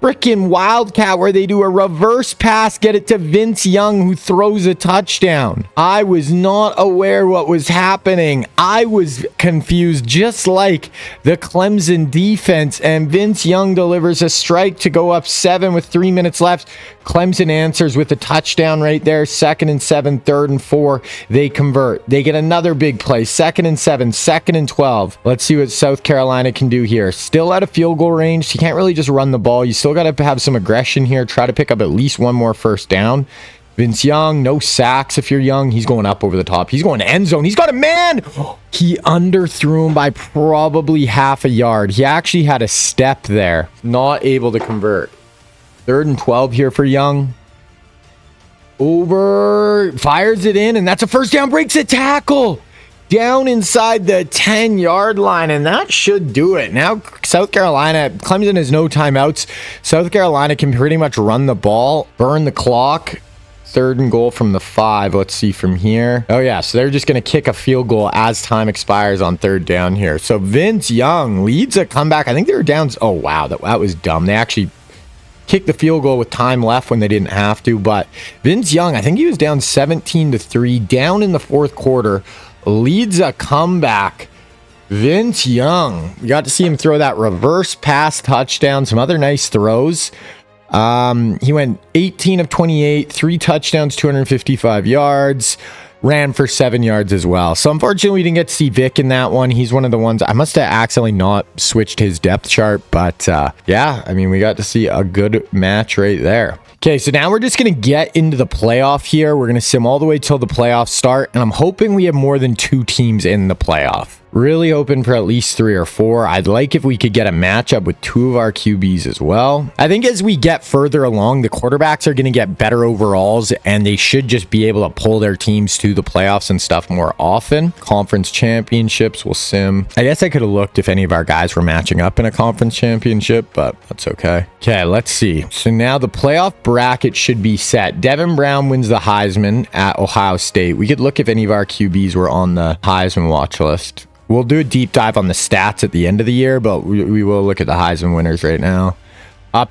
freaking wildcat where they do a reverse pass, get it to Vince Young, who throws a touchdown. I was not aware what was happening. I was confused, just like the Clemson defense, and Vince Young delivers a strike to go up 7 with 3 minutes left. Clemson answers with a touchdown right there. 2nd and 7, 3rd and 4. They convert. They get another big play. 2nd and 7, 2nd and 12. Let's see what South Carolina can do here. Still out of field goal range. You can't really just run the ball. You still got to have some aggression here. Try to pick up at least one more 1st down. Vince Young, no sacks if you're Young. He's going up over the top. He's going to end zone. He's got a man. He underthrew him by probably half a yard. He actually had a step there. Not able to convert. 3rd and 12 here for Young. Over. Fires it in, and that's a first down. Breaks a tackle. Down inside the 10-yard line, and that should do it. Now, South Carolina, Clemson has no timeouts. South Carolina can pretty much run the ball, burn the clock. 3rd and goal from the 5. Let's see from here. Oh, yeah, so they're just going to kick a field goal as time expires on 3rd down here. So Vince Young leads a comeback. I think they were down. Oh, wow, that was dumb. They actually kicked the field goal with time left when they didn't have to. But Vince Young, I think he was down 17-3, down in the 4th quarter. Leads a comeback. Vince Young. We got to see him throw that reverse pass touchdown. Some other nice throws. He went 18 of 28, 3 touchdowns, 255 yards. Ran for 7 yards as well. So unfortunately, we didn't get to see Vic in that one. He's one of the ones. I must have accidentally not switched his depth chart. But yeah, I mean, we got to see a good match right there. Okay, so now we're just going to get into the playoff here. We're going to sim all the way till the playoffs start, and I'm hoping we have more than 2 teams in the playoff. Really hoping for at least 3 or 4. I'd like if we could get a matchup with 2 of our QBs as well. I think as we get further along, the quarterbacks are going to get better overalls, and they should just be able to pull their teams to the playoffs and stuff more often. Conference championships will sim. I guess I could have looked if any of our guys were matching up in a conference championship, but that's okay. Okay, let's see. So now the playoff bracket should be set. Devin Brown wins the Heisman at Ohio State. We could look if any of our QBs were on the Heisman watch list. We'll do a deep dive on the stats at the end of the year, but we will look at the Heisman winners right now.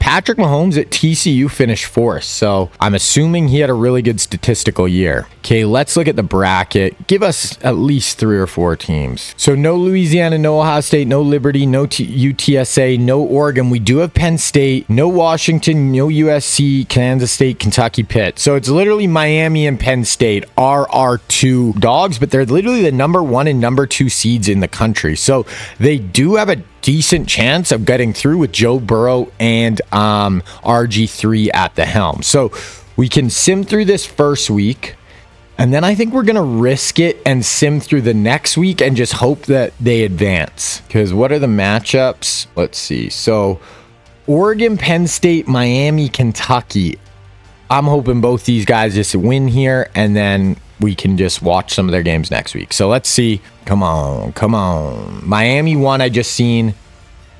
Patrick Mahomes at TCU finished 4th, so I'm assuming he had a really good statistical year. Okay, let's look at the bracket. Give us at least 3 or 4 teams. So no Louisiana, no Ohio State, no Liberty, no UTSA, no Oregon. We do have Penn State, no Washington, no USC, Kansas State, Kentucky, Pitt. So it's literally Miami and Penn State are our 2 dogs, but they're literally the number 1 and number 2 seeds in the country. So they do have a decent chance of getting through with Joe Burrow and RG3 at the helm. So we can sim through this first week, and then I think we're going to risk it and sim through the next week and just hope that they advance. Because what are the matchups? Let's see. So Oregon, Penn State, Miami, Kentucky. I'm hoping both these guys just win here, and then we can just watch some of their games next week. So let's see. Come on. Come on. Miami won. I just seen.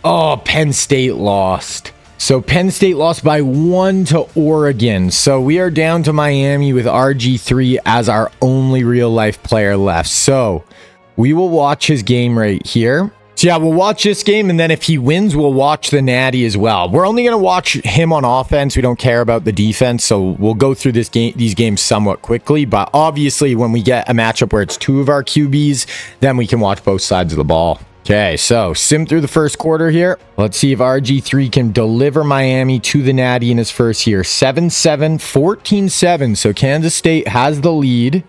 Oh, Penn State lost. So Penn State lost by 1 to Oregon. So we are down to Miami with RG3 as our only real life player left. So we will watch his game right here. So yeah, we'll watch this game, and then if he wins, we'll watch the Natty as well. We're only going to watch him on offense. We don't care about the defense, so we'll go through these games somewhat quickly. But obviously, when we get a matchup where it's 2 of our QBs, then we can watch both sides of the ball. Okay, so sim through the first quarter here. Let's see if RG3 can deliver Miami to the Natty in his first year. 7-7, 14-7. So Kansas State has the lead.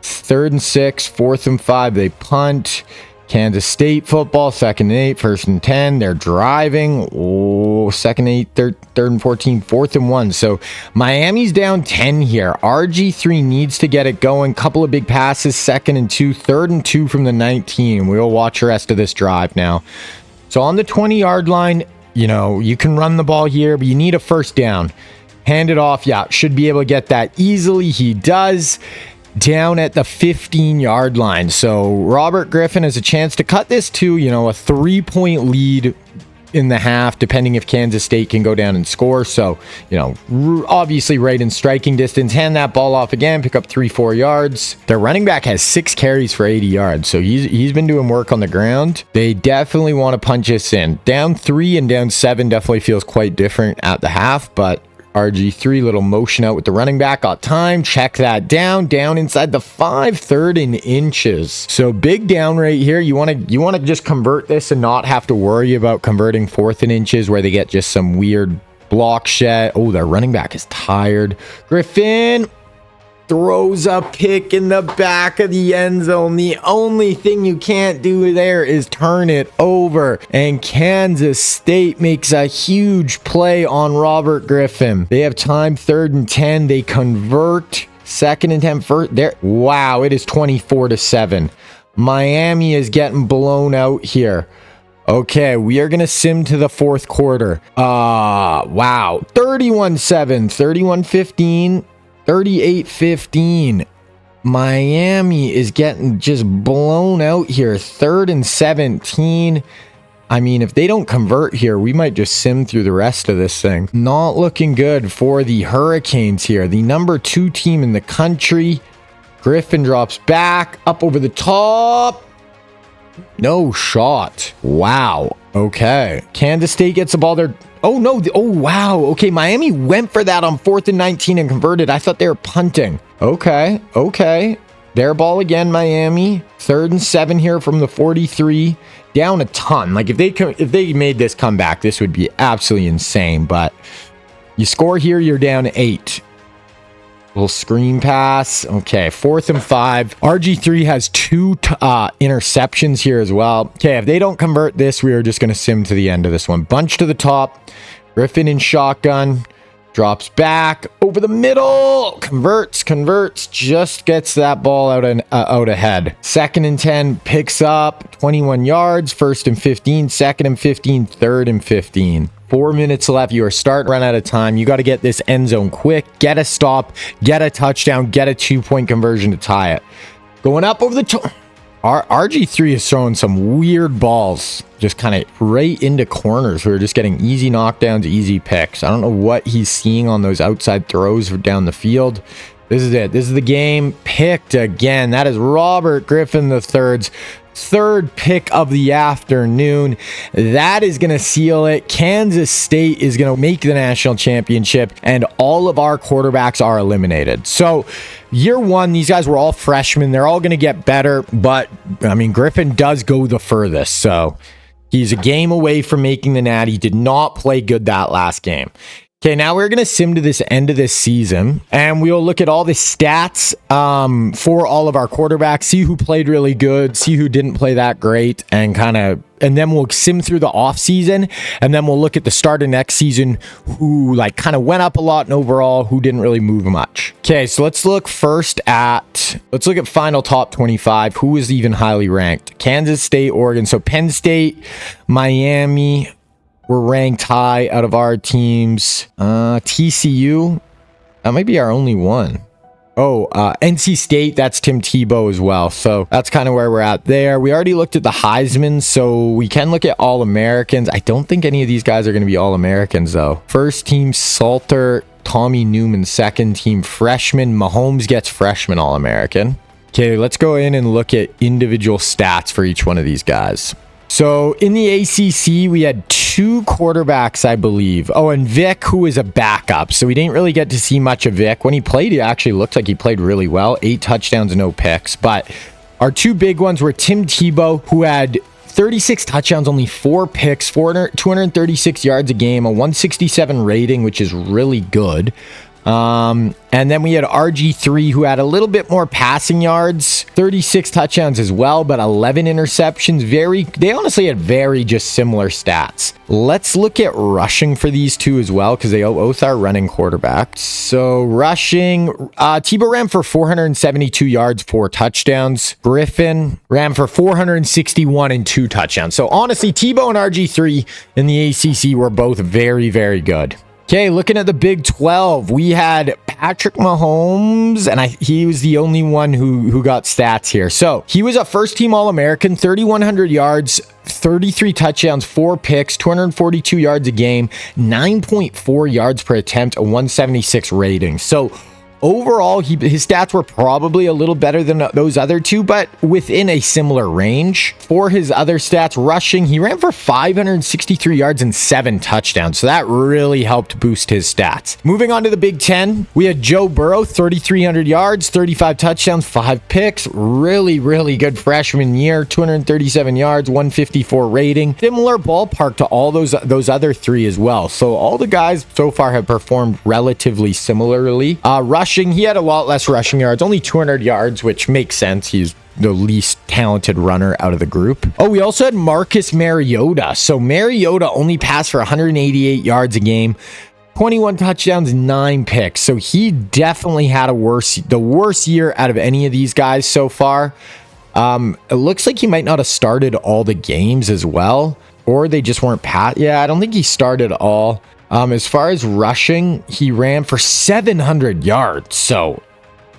3rd and 6, 4th and 5. They punt. Kansas State football, 2nd and 8, 1st and 10. They're driving. Oh, 2nd and 8, 3rd and 14, 4th and 1. So Miami's down 10 here. RG3 needs to get it going. Couple of big passes, 2nd and 2, 3rd and 2 from the 19. We'll watch the rest of this drive now. So on the 20-yard line, you know, you can run the ball here, but you need a first down. Hand it off. Yeah, should be able to get that easily. He does. Down at the 15-yard line. So Robert Griffin has a chance to cut this to, you know, a 3-point lead in the half, depending if Kansas State can go down and score. So, you know, obviously right in striking distance. Hand that ball off again, pick up 3-4 yards. Their running back has 6 carries for 80 yards. So he's been doing work on the ground. They definitely want to punch us in. Down 3 and down 7 definitely feels quite different at the half, but RG3, little motion out with the running back, got time, check that down inside the 5, 3rd and inches. So big down right here. You want to just convert this and not have to worry about converting 4th and inches where they get just some weird block shed. Oh, their running back is tired. Griffin. throws a pick in the back of the end zone. The only thing you can't do there is turn it over. And Kansas State makes a huge play on Robert Griffin. They have time, 3rd and 10. They convert. 2nd and 10 first. There. Wow, it is 24-7. Miami is getting blown out here. Okay, we are going to sim to the 4th quarter. Wow. 31-7, 31-15, 38-15. Miami is getting just blown out here. 3rd and 17. I mean, if they don't convert here, we might just sim through the rest of this thing. Not looking good for the Hurricanes here. The number 2 team in the country. Griffin drops back, up over the top. No shot. Wow. Okay. Kansas State gets the ball there. Oh, no. Oh, wow. Okay, Miami went for that on 4th and 19 and converted. I thought they were punting. Okay. Okay. Their ball again, Miami. 3rd and 7 here from the 43. Down a ton. Like, if they made this comeback, this would be absolutely insane. But you score here, you're down 8. Little screen pass. Okay, 4th and 5. RG3 has 2 interceptions here as well. Okay, if they don't convert this, we are just going to sim to the end of this one. Bunch to the top. Griffin in shotgun. Drops back. Over the middle. Converts. Just gets that ball out ahead. 2nd and 10. Picks up 21 yards. 1st and 15. 2nd and 15. 3rd and 15. 4 minutes left. You are starting to run out of time. You got to get this end zone quick. Get a stop. Get a touchdown. Get a 2-point conversion to tie it. Going up over the top. RG3 is throwing some weird balls. Just kind of right into corners. We're just getting easy knockdowns, easy picks. I don't know what he's seeing on those outside throws down the field. This is it. This is the game. Picked again. That is Robert Griffin III's 3rd pick of the afternoon. That is going to seal it. Kansas State is going to make the national championship, and all of our quarterbacks are eliminated. So year 1, these guys were all freshmen. They're all going to get better, but I mean, Griffin does go the furthest. So he's a game away from making the Natty. He did not play good that last game. Okay, now we're going to sim to this end of this season, and we'll look at all the stats for all of our quarterbacks, see who played really good, see who didn't play that great, and then we'll sim through the off season, and then we'll look at the start of next season, who kind of went up a lot, and overall who didn't really move much. Okay, so let's look at final top 25. Who is even highly ranked? Kansas State, Oregon. So Penn State, Miami. We're ranked high out of our teams. TCU, that might be our only one. Oh, NC State, that's Tim Tebow as well. So that's kind of where we're at there. We already looked at the Heisman, so we can look at All-Americans. I don't think any of these guys are going to be All-Americans, though. First team, Salter, Tommy Newman. Second team, freshman. Mahomes gets freshman All-American. Okay, let's go in and look at individual stats for each one of these guys. So in the ACC, we had 2 quarterbacks, I believe. Oh, and Vic, who is a backup. So we didn't really get to see much of Vic. When he played, it actually looked like he played really well. 8 touchdowns, no picks. But our 2 big ones were Tim Tebow, who had 36 touchdowns, only 4 picks, 236 yards a game, a 167 rating, which is really good. And then we had RG3, who had a little bit more passing yards, 36 touchdowns as well, but 11 interceptions. They honestly had very just similar stats. Let's look at rushing for these 2 as well, because they both are running quarterbacks. So rushing, Tebow ran for 472 yards, 4 touchdowns. Griffin ran for 461 and 2 touchdowns. So honestly, Tebow and RG3 in the ACC were both very, very good. Okay, looking at the Big 12, we had Patrick Mahomes, and he was the only one who got stats here. So he was a first-team All-American, 3,100 yards, 33 touchdowns, 4 picks, 242 yards a game, 9.4 yards per attempt, a 176 rating. So overall, his stats were probably a little better than those other 2, but within a similar range. For his other stats, rushing, he ran for 563 yards and 7 touchdowns, so that really helped boost his stats. Moving on to the Big 10, we had Joe Burrow, 3,300 yards, 35 touchdowns, 5 picks. Really, really good freshman year, 237 yards, 154 rating. Similar ballpark to all those other 3 as well. So all the guys so far have performed relatively similarly. Rushing rushing, he had a lot less rushing yards, only 200 yards, which makes sense. He's the least talented runner out of the group. Oh, we also had Marcus Mariota. So Mariota only passed for 188 yards a game, 21 touchdowns, 9 picks. So he definitely had the worst year out of any of these guys so far. It looks like he might not have started all the games as well, or they just weren't Yeah, I don't think he started all. As far as rushing, he ran for 700 yards. So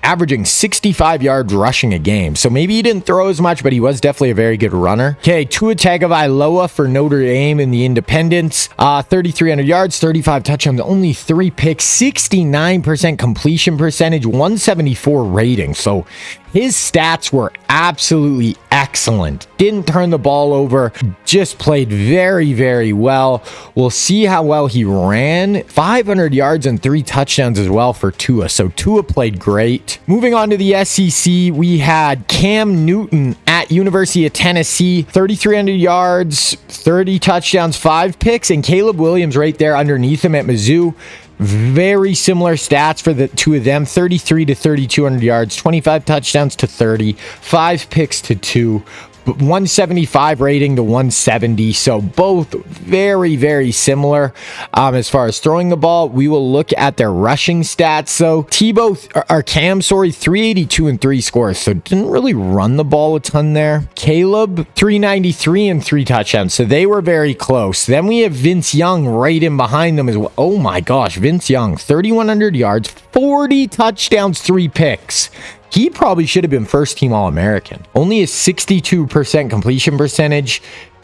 averaging 65 yards rushing a game. So maybe he didn't throw as much, but he was definitely a very good runner. Okay, Tua Tagovailoa for Notre Dame in the Independents. 3,300 yards, 35 touchdowns, only 3 picks, 69% completion percentage, 174 rating. So his stats were absolutely excellent. Didn't turn the ball over, just played very, very well. We'll see how well he ran. 500 yards and 3 touchdowns as well for Tua. So Tua played great. Moving on to the SEC, we had Cam Newton at University of Tennessee. 3,300 yards, 30 touchdowns, 5 picks, and Caleb Williams right there underneath him at Mizzou. Very similar stats for the two of them, 33 to 3,200 yards, 25 touchdowns to 30, 5 picks to 2, 175 rating to 170. So both very, very similar. As far as throwing the ball, we will look at their rushing stats. So Cam, 382 and 3 scores. So didn't really run the ball a ton there. Caleb, 393 and 3 touchdowns. So they were very close. Then we have Vince Young right in behind them as well. Oh my gosh, Vince Young, 3,100 yards, 40 touchdowns, 3 picks. He probably should have been first team All-American. Only a 62% completion percentage.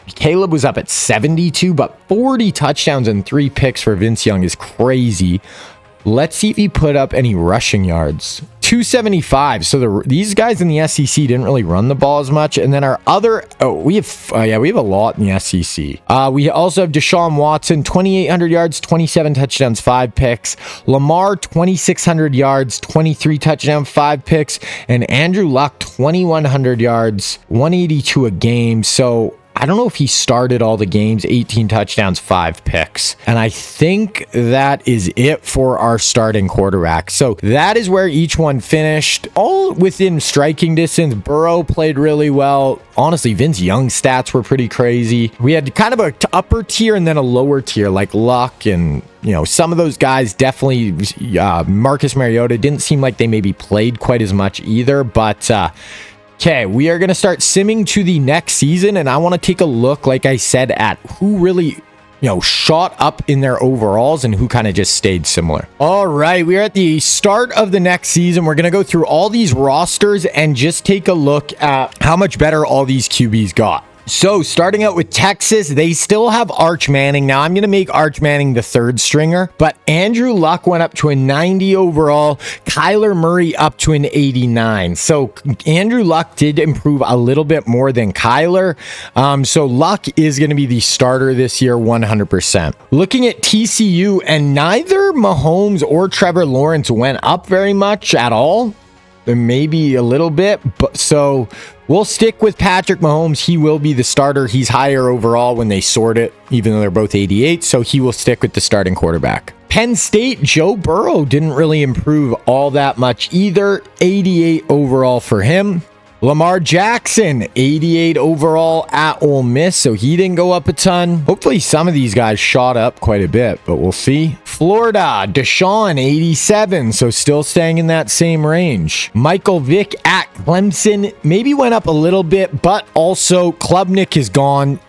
Caleb was up at 72, but 40 touchdowns and 3 picks for Vince Young is crazy. Let's see if he put up any rushing yards. 275. So these guys in the SEC didn't really run the ball as much. And then our other, we have a lot in the SEC. We also have Deshaun Watson, 2,800 yards, 27 touchdowns, 5 picks. Lamar, 2,600 yards, 23 touchdowns, 5 picks. And Andrew Luck, 2,100 yards, 182 a game. So I don't know if he started all the games, 18 touchdowns, 5 picks. And I think that is it for our starting quarterback. So that is where each one finished, all within striking distance. Burrow played really well. Honestly, Vince Young's stats were pretty crazy. We had kind of an upper tier and then a lower tier, like Luck and, some of those guys definitely, Marcus Mariota didn't seem like they maybe played quite as much either, but okay, we are going to start simming to the next season, and I want to take a look, like I said, at who really, shot up in their overalls and who kind of just stayed similar. All right, we are at the start of the next season. We're going to go through all these rosters and just take a look at how much better all these QBs got. So starting out with Texas, they still have Arch Manning. Now I'm going to make Arch Manning the 3rd stringer, but Andrew Luck went up to a 90 overall, Kyler Murray up to an 89. So Andrew Luck did improve a little bit more than Kyler. So Luck is going to be the starter this year, 100%. Looking at TCU, and neither Mahomes or Trevor Lawrence went up very much at all. Maybe a little bit, but so we'll stick with Patrick Mahomes. He will be the starter. He's higher overall when they sort it, even though they're both 88. So he will stick with the starting quarterback. Penn State, Joe Burrow didn't really improve all that much either. 88 overall for him. Lamar Jackson, 88 overall at Ole Miss, so he didn't go up a ton. Hopefully some of these guys shot up quite a bit, but we'll see. Florida, Deshaun, 87, so still staying in that same range. Michael Vick at Clemson, maybe went up a little bit, but also Klubnik is gone.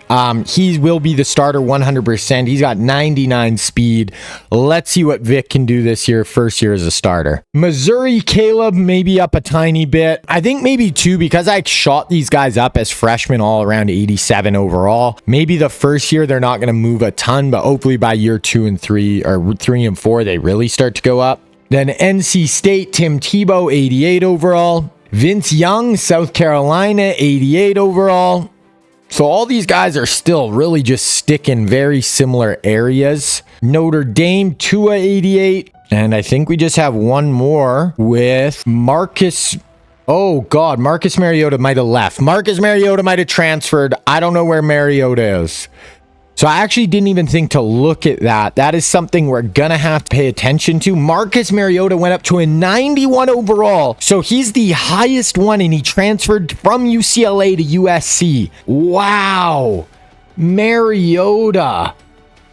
He will be the starter 100%. He's got 99 speed. Let's see what Vic can do this year, first year as a starter. Missouri, Caleb, maybe up a tiny bit. I think maybe 2 because I shot these guys up as freshmen all around 87 overall. Maybe the first year they're not going to move a ton, but hopefully by year 2 and 3 or 3 and 4, they really start to go up. Then NC State, Tim Tebow, 88 overall. Vince Young, South Carolina, 88 overall. So all these guys are still really just sticking very similar areas. Notre Dame, Tua, 88. And I think we just have one more with Marcus. Oh, God. Marcus Mariota might have left. Marcus Mariota might have transferred. I don't know where Mariota is. So I actually didn't even think to look at that. That is something we're going to have to pay attention to. Marcus Mariota went up to a 91 overall. So he's the highest one, and he transferred from UCLA to USC. Wow. Mariota.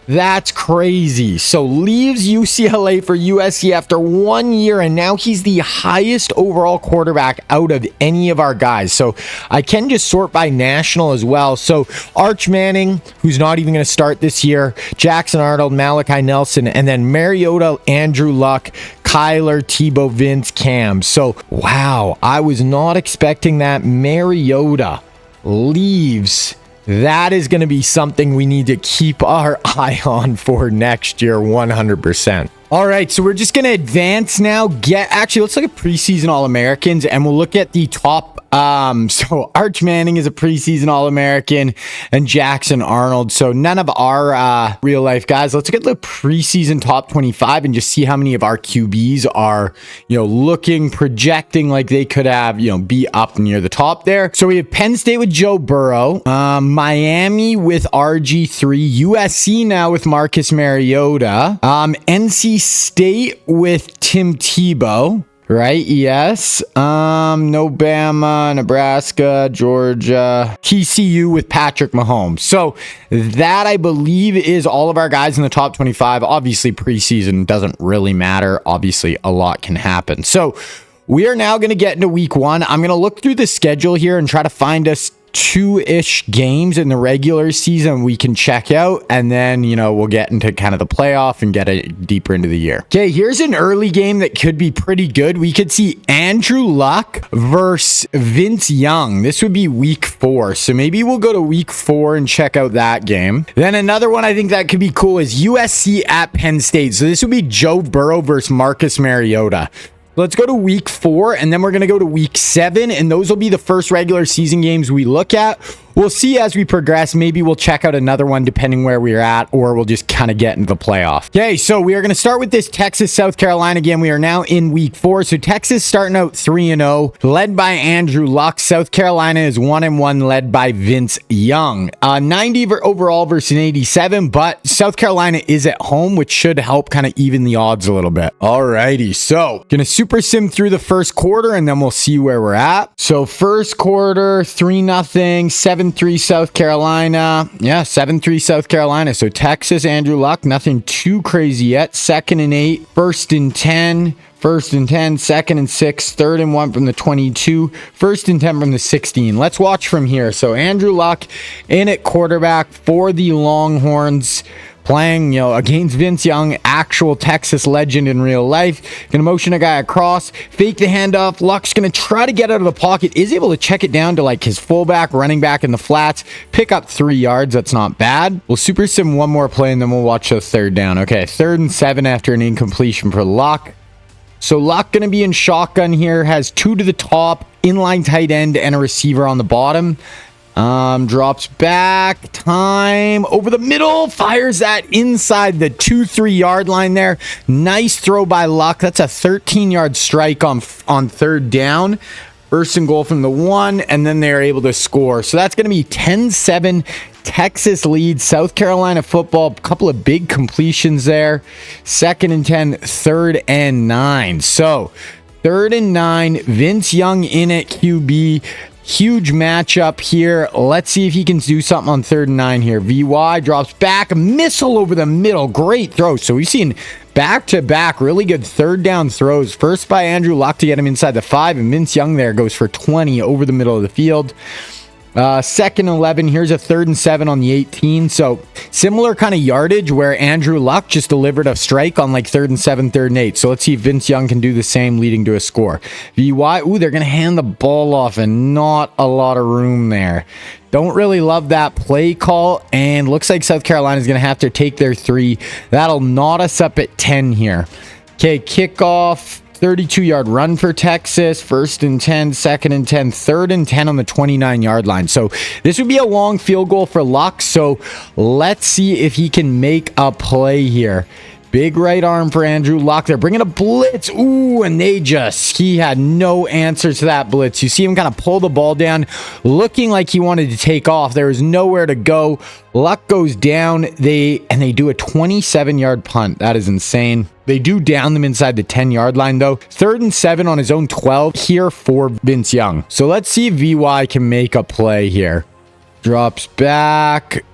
That's crazy. So leaves UCLA for USC after 1 year, and now he's the highest overall quarterback out of any of our guys. So I can just sort by national as well. So Arch Manning, who's not even going to start this year, Jackson Arnold, Malachi Nelson, and then Mariota, Andrew Luck, Kyler, Tebow, Vince, Cam. So wow, I was not expecting that. Mariota leaves. That is going to be something we need to keep our eye on for next year, 100%. All right, so we're just going to advance now. Actually, let's look at preseason All-Americans, and we'll look at the top. So Arch Manning is a preseason All-American, and Jackson Arnold. So none of our real life guys. Let's look at the preseason top 25 and just see how many of our QBs are, looking, projecting like they could have, be up near the top there. So we have Penn State with Joe Burrow, Miami with RG3, USC now with Marcus Mariota, NC State with Tim Tebow. Right? Yes. Alabama, Nebraska, Georgia, TCU with Patrick Mahomes. So that, I believe, is all of our guys in the top 25. Obviously, preseason doesn't really matter. Obviously, a lot can happen. So we are now going to get into week 1. I'm going to look through the schedule here and try to find us 2-ish games in the regular season we can check out, and then we'll get into kind of the playoff and get it deeper into the year. Okay, here's an early game that could be pretty good. We could see Andrew Luck versus Vince Young. This would be week 4, so maybe we'll go to week 4 and check out that game. Then another one I think that could be cool is USC at Penn State. So this would be Joe Burrow versus Marcus Mariota. Let's go to week 4, and then we're going to go to week 7, and those will be the first regular season games we look at. We'll see as we progress. Maybe we'll check out another one depending where we're at, or we'll just kind of get into the playoff. Okay, so we are going to start with this Texas-South Carolina game. We are now in week 4. So Texas starting out 3-0, led by Andrew Luck. South Carolina is 1-1, led by Vince Young. 90 overall versus an 87, but South Carolina is at home, which should help kind of even the odds a little bit. Alrighty, so going to super sim through the first quarter, and then we'll see where we're at. So first quarter, 3-0, 7-3 South Carolina. Yeah, 7-3 South Carolina. So Texas, Andrew Luck, nothing too crazy yet. 2nd and 8, 1st and 10. 1st and 10, 2nd and 6, 3rd and 1 from the 22, 1st and 10 from the 16. Let's watch from here. So Andrew Luck in at quarterback for the Longhorns, playing, against Vince Young, actual Texas legend in real life. Gonna motion a guy across, fake the handoff. Luck's gonna try to get out of the pocket, is able to check it down to like his fullback, running back in the flats, pick up 3 yards. That's not bad. We'll super sim one more play, and then we'll watch the 3rd down. Okay, 3rd and 7 after an incompletion for Luck. So Luck going to be in shotgun here, has 2 to the top, inline tight end, and a receiver on the bottom. Drops back, time, over the middle, fires that inside the 2-3 yard line there. Nice throw by Luck. That's a 13-yard strike on 3rd down. 1st and goal from the 1, and then they're able to score. So that's going to be 10-7. Texas leads South Carolina football. A couple of big completions there. 2nd and 10, 3rd and 9. So 3rd and 9, Vince Young in at QB. Huge matchup here. Let's see if he can do something on 3rd and 9 here. VY drops back, a missile over the middle. Great throw. So we've seen back-to-back really good 3rd down throws. First by Andrew Luck to get him inside the 5, and Vince Young there goes for 20 over the middle of the field. 2nd and 11. Here's a 3rd and 7 on the 18. So similar kind of yardage where Andrew Luck just delivered a strike on like 3rd and 7, 3rd and 8. So let's see if Vince Young can do the same, leading to a score. VY, ooh, they're going to hand the ball off, and not a lot of room there. Don't really love that play call, and looks like South Carolina is going to have to take their 3. That'll knot us up at 10 here. Okay, kickoff. 32-yard run for Texas, 1st and 10, 2nd and 10, 3rd and 10 on the 29-yard line. So this would be a long field goal for Luck. So let's see if he can make a play here. Big right arm for Andrew Luck. They're bringing a blitz. Ooh, and he had no answer to that blitz. You see him kind of pull the ball down, looking like he wanted to take off. There was nowhere to go. Luck goes down. They do a 27-yard punt. That is insane. They do down them inside the 10-yard line, though. 3rd and 7 on his own 12 here for Vince Young. So let's see if VY can make a play here. Drops back.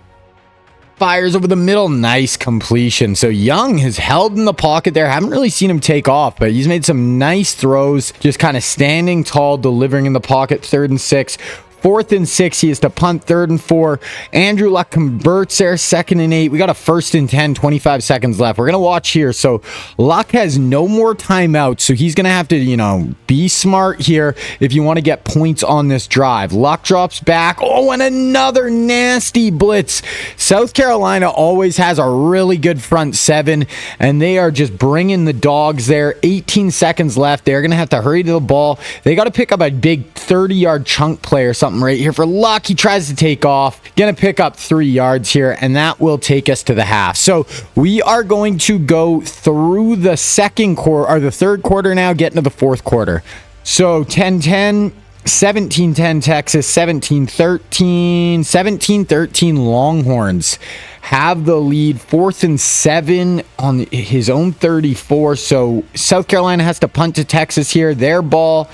Fires over the middle. Nice completion. So Young has held in the pocket there. Haven't really seen him take off, but he's made some nice throws. Just kind of standing tall, delivering in the pocket. 3rd and 6. 4th and 6, he has to punt. 3rd and 4. Andrew Luck converts there. 2nd and 8. We got a 1st and 10, 25 seconds left. We're going to watch here. So Luck has no more timeouts. So he's going to have to, be smart here if you want to get points on this drive. Luck drops back. Oh, and another nasty blitz. South Carolina always has a really good front 7, and they are just bringing the dogs there. 18 seconds left. They're going to have to hurry to the ball. They got to pick up a big 30-yard chunk play or something right here for Luck. He tries to take off, gonna pick up 3 yards here, and that will take us to the half. So we are going to go through the second quarter, or the third quarter now, get into the fourth quarter. So 10-10, 17-10 Texas, 17-13 Longhorns have the lead. 4th and 7 on his own 34. So South Carolina has to punt to Texas here. Their ball.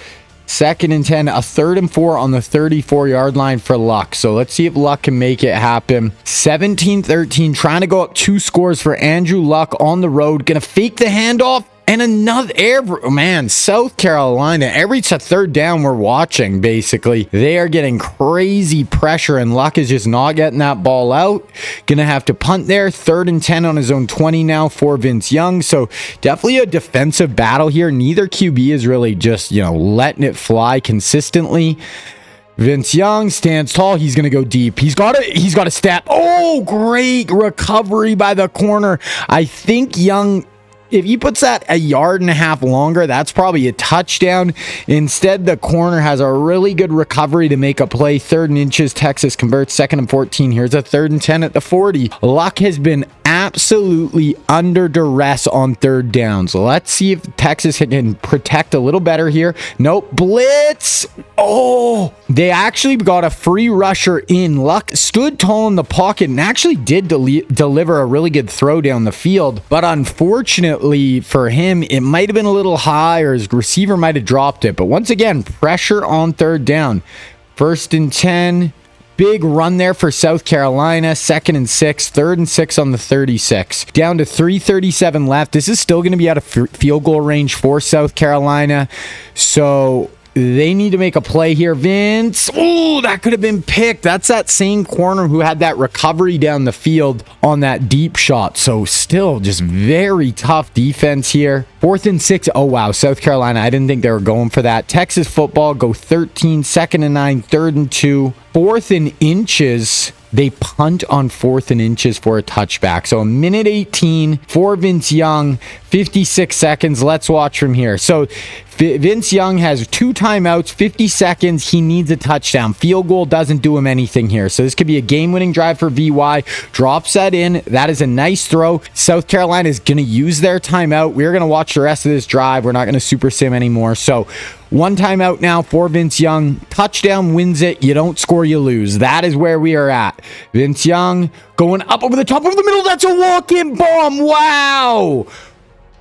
2nd and 10, a 3rd and 4 on the 34-yard line for Luck. So let's see if Luck can make it happen. 17-13, trying to go up 2 scores for Andrew Luck on the road. Gonna fake the handoff. And another South Carolina, every 3rd down we're watching, basically, they are getting crazy pressure, and Luck is just not getting that ball out. Gonna have to punt there. 3rd and 10 on his own 20 now for Vince Young. So definitely a defensive battle here. Neither QB is really just, letting it fly consistently. Vince Young stands tall. He's going to go deep. He's got a step. Oh, great recovery by the corner. I think Young, if he puts that a 1.5 yards longer, that's probably a touchdown. Instead, the corner has a really good recovery to make a play. 3rd and inches, Texas converts. 2nd and 14. Here's a 3rd and 10 at the 40. Luck has been absolutely under duress on 3rd down. So let's see if Texas can protect a little better here. Nope. Blitz. Oh, they actually got a free rusher in. Luck stood tall in the pocket and actually did deliver a really good throw down the field. But unfortunately for him, it might have been a little high, or his receiver might have dropped it. But once again, pressure on 3rd down. 1st and 10. Big run there for South Carolina. 2nd and 6. 3rd and 6 on the 36. Down to 3:37 left. This is still going to be out of field goal range for South Carolina. So they need to make a play here. Vince. Oh, that could have been picked. That's that same corner who had that recovery down the field on that deep shot. So still just very tough defense here. 4th and 6. Oh, wow. South Carolina, I didn't think they were going for that. Texas football go 13. 2nd and 9. 3rd and 2. 4th and inches. They punt on 4th and inches for a touchback. So 1:18 for Vince Young. 56 seconds. Let's watch from here. So Vince Young has 2 timeouts, 50 seconds. He needs a touchdown. Field goal doesn't do him anything here. So this could be a game-winning drive for VY. Drops that in. That is a nice throw. South Carolina is going to use their timeout. We're going to watch the rest of this drive. We're not going to super sim anymore. So 1 timeout now for Vince Young. Touchdown wins it. You don't score, you lose. That is where we are at. Vince Young going up over the top, over the middle. That's a walk-in bomb. Wow.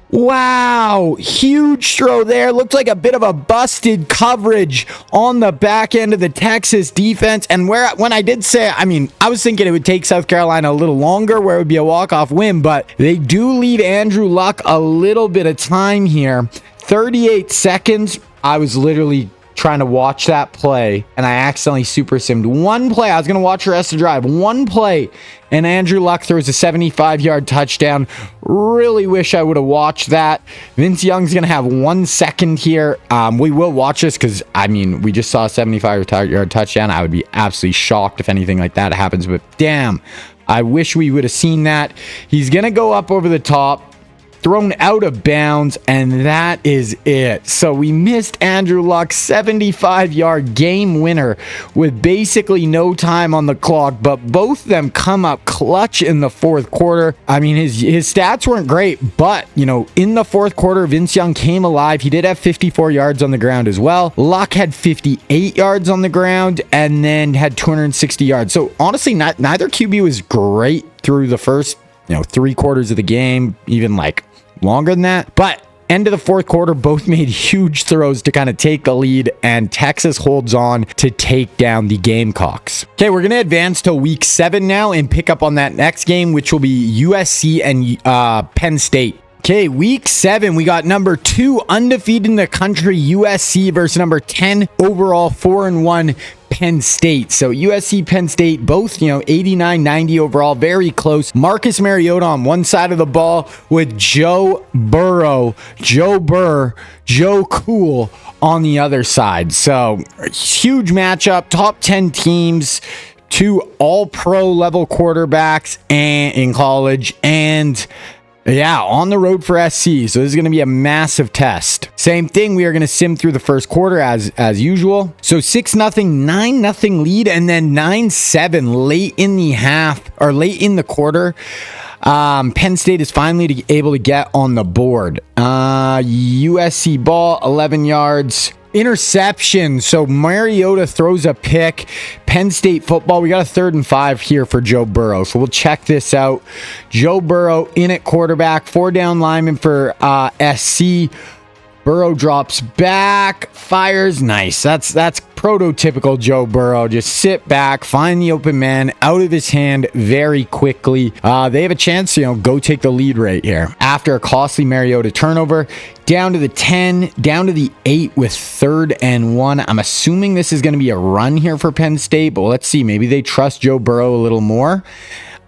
Wow, huge throw there. Looked like a bit of a busted coverage on the back end of the Texas defense. And when I did say, I was thinking it would take South Carolina a little longer, where it would be a walk-off win, but they do leave Andrew Luck a little bit of time here. 38 seconds. I was literally trying to watch that play, and I accidentally super simmed one play. I was going to watch the rest of the drive. One play, and Andrew Luck throws a 75-yard touchdown. Really wish I would have watched that. Vince Young's going to have 1 second here. We will watch this because, we just saw a 75-yard touchdown. I would be absolutely shocked if anything like that happens, but damn, I wish we would have seen that. He's going to go up over the top. thrown out of bounds, and that is it. So we missed Andrew Luck's 75-yard game winner with basically no time on the clock, but both of them come up clutch in the fourth quarter. I mean, his stats weren't great, but, you know, in the fourth quarter, Vince Young came alive. He did have 54 yards on the ground as well. Luck had 58 yards on the ground and then had 260 yards. So honestly, neither QB was great through the first, you know, 3 quarters of the game, even like longer than that. But end of the fourth quarter, both made huge throws to kind of take the lead, and Texas holds on to take down the Gamecocks. Okay, we're going to advance to week 7 now and pick up on that next game, which will be USC and Penn State. Okay, week 7, we got number 2 undefeated in the country, USC, versus number 10 overall 4-1 Penn State. So USC, Penn State, both, you know, 89-90 overall, very close. Marcus Mariota on one side of the ball with Joe Burrow, Joe Cool on the other side. So huge matchup, top 10 teams, 2 all-pro level quarterbacks in college, and yeah, on the road for SC. So this is going to be a massive test. Same thing. We are going to sim through the first quarter as usual. So 6-0, 9-0 lead, and then 9-7 late in the half, or late in the quarter. Penn State is finally able to get on the board. USC ball, 11 yards. Interception. So Mariota throws a pick. Penn State football. We got a 3rd and 5 here for Joe Burrow. So we'll check this out. Joe Burrow in at quarterback. 4 down lineman for SC. Burrow drops back, fires. Nice. That's prototypical Joe Burrow. Just sit back, find the open man out of his hand very quickly. They have a chance to, go take the lead right here. After a costly Mariota turnover, down to the 10, down to the 8 with 3rd and 1. I'm assuming this is going to be a run here for Penn State, but let's see. Maybe they trust Joe Burrow a little more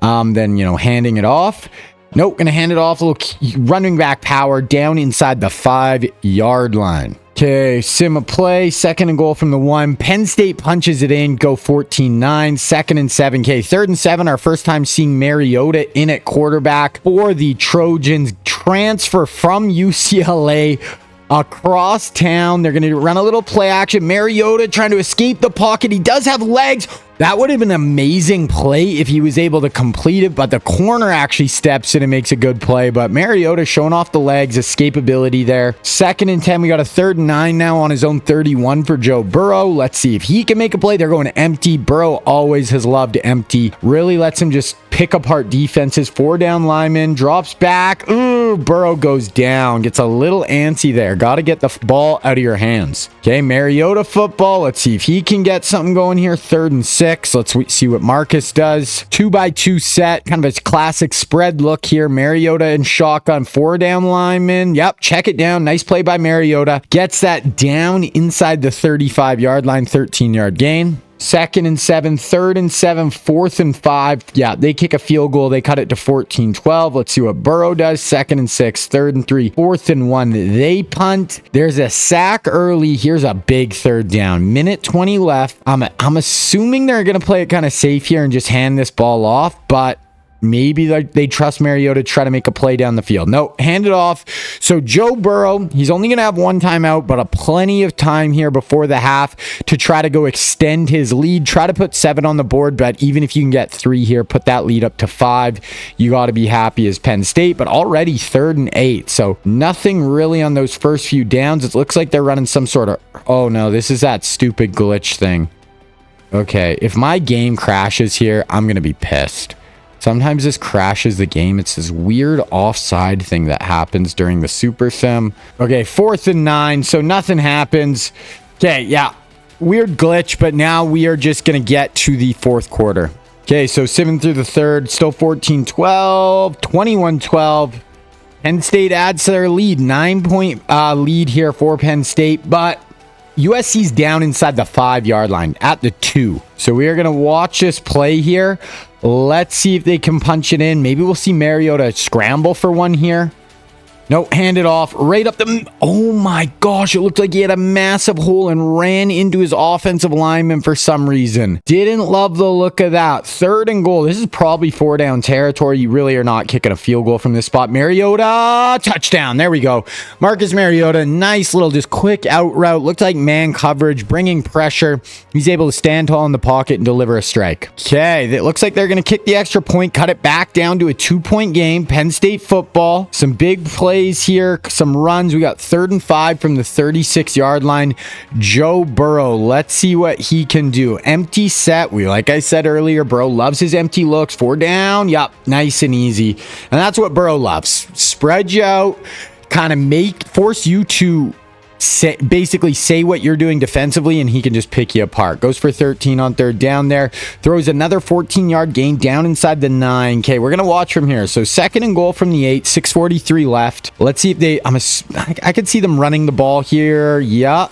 than, handing it off. Nope, gonna hand it off. A little running back power down inside the 5-yard line. Okay, sim a play, 2nd and goal from the 1. Penn State punches it in, go 14-9, 2nd and 7. Okay, 3rd and 7, our first time seeing Mariota in at quarterback for the Trojans. Transfer from UCLA across town. They're going to run a little play action. Mariota trying to escape the pocket. He does have legs. That would have been an amazing play if he was able to complete it, but the corner actually steps in and makes a good play. But Mariota showing off the legs, escapability there. 2nd and 10. We got a 3rd and 9 now on his own 31 for Joe Burrow. Let's see if he can make a play. They're going empty. Burrow always has loved empty. Really lets him just pick apart defenses. 4 down lineman, drops back. Ooh, Burrow goes down. Gets a little antsy there. Got to get the ball out of your hands. Okay, Mariota football. Let's see if he can get something going here. 3rd and 6. Let's see what Marcus does. 2x2 set, kind of a classic spread look here. Mariota and shotgun, 4 down lineman. Yep, check it down. Nice play by Mariota. Gets that down inside the 35-yard line, 13-yard gain. 2nd and 7, 3rd and 7, 4th and 5. Yeah, they kick a field goal. They cut it to 14-12. Let's see what Burrow does. 2nd and 6, 3rd and 3, 4th and 1. They punt. There's a sack early. Here's a big 3rd down. Minute 20 left. I'm assuming they're going to play it kind of safe here and just hand this ball off, but maybe they trust Mariota to try to make a play down the field. No, hand it off. So Joe Burrow, he's only going to have 1 timeout, but plenty of time here before the half to try to go extend his lead. Try to put 7 on the board, but even if you can get 3 here, put that lead up to 5. You got to be happy as Penn State, but already 3rd and 8. So nothing really on those first few downs. It looks like they're running some sort of, oh no, this is that stupid glitch thing. Okay, if my game crashes here, I'm going to be pissed. Sometimes this crashes the game. It's this weird offside thing that happens during the Super Sim. Okay, 4th and 9, so nothing happens. Okay, yeah, weird glitch, but now we are just going to get to the 4th quarter. Okay, so simming through the 3rd, still 14-12, 21-12. Penn State adds to their lead, 9-point lead here for Penn State, but USC's down inside the 5-yard line at the 2. So we are going to watch this play here. Let's see if they can punch it in. Maybe we'll see Mariota scramble for one here. No, hand it off right up the... Oh my gosh, it looked like he had a massive hole and ran into his offensive lineman for some reason. Didn't love the look of that. 3rd and goal. This is probably 4-down territory. You really are not kicking a field goal from this spot. Mariota, touchdown. There we go. Marcus Mariota, nice little just quick out route. Looked like man coverage, bringing pressure. He's able to stand tall in the pocket and deliver a strike. Okay, it looks like they're going to kick the extra point, cut it back down to a 2-point game. Penn State football. Some big plays here, some runs. We got 3rd and 5 from the 36-yard line. Joe Burrow, let's see what he can do. Empty set. Like I said earlier, Burrow loves his empty looks. 4 down. Yup, nice and easy. And that's what Burrow loves. Spread you out, kind of force you to basically say what you're doing defensively, and he can just pick you apart. Goes for 13 on 3rd down there. Throws another 14-yard gain down inside the 9. Okay, we're going to watch from here. So 2nd and goal from the 8, 6:43 left. Let's see if they... I could see them running the ball here. Yeah.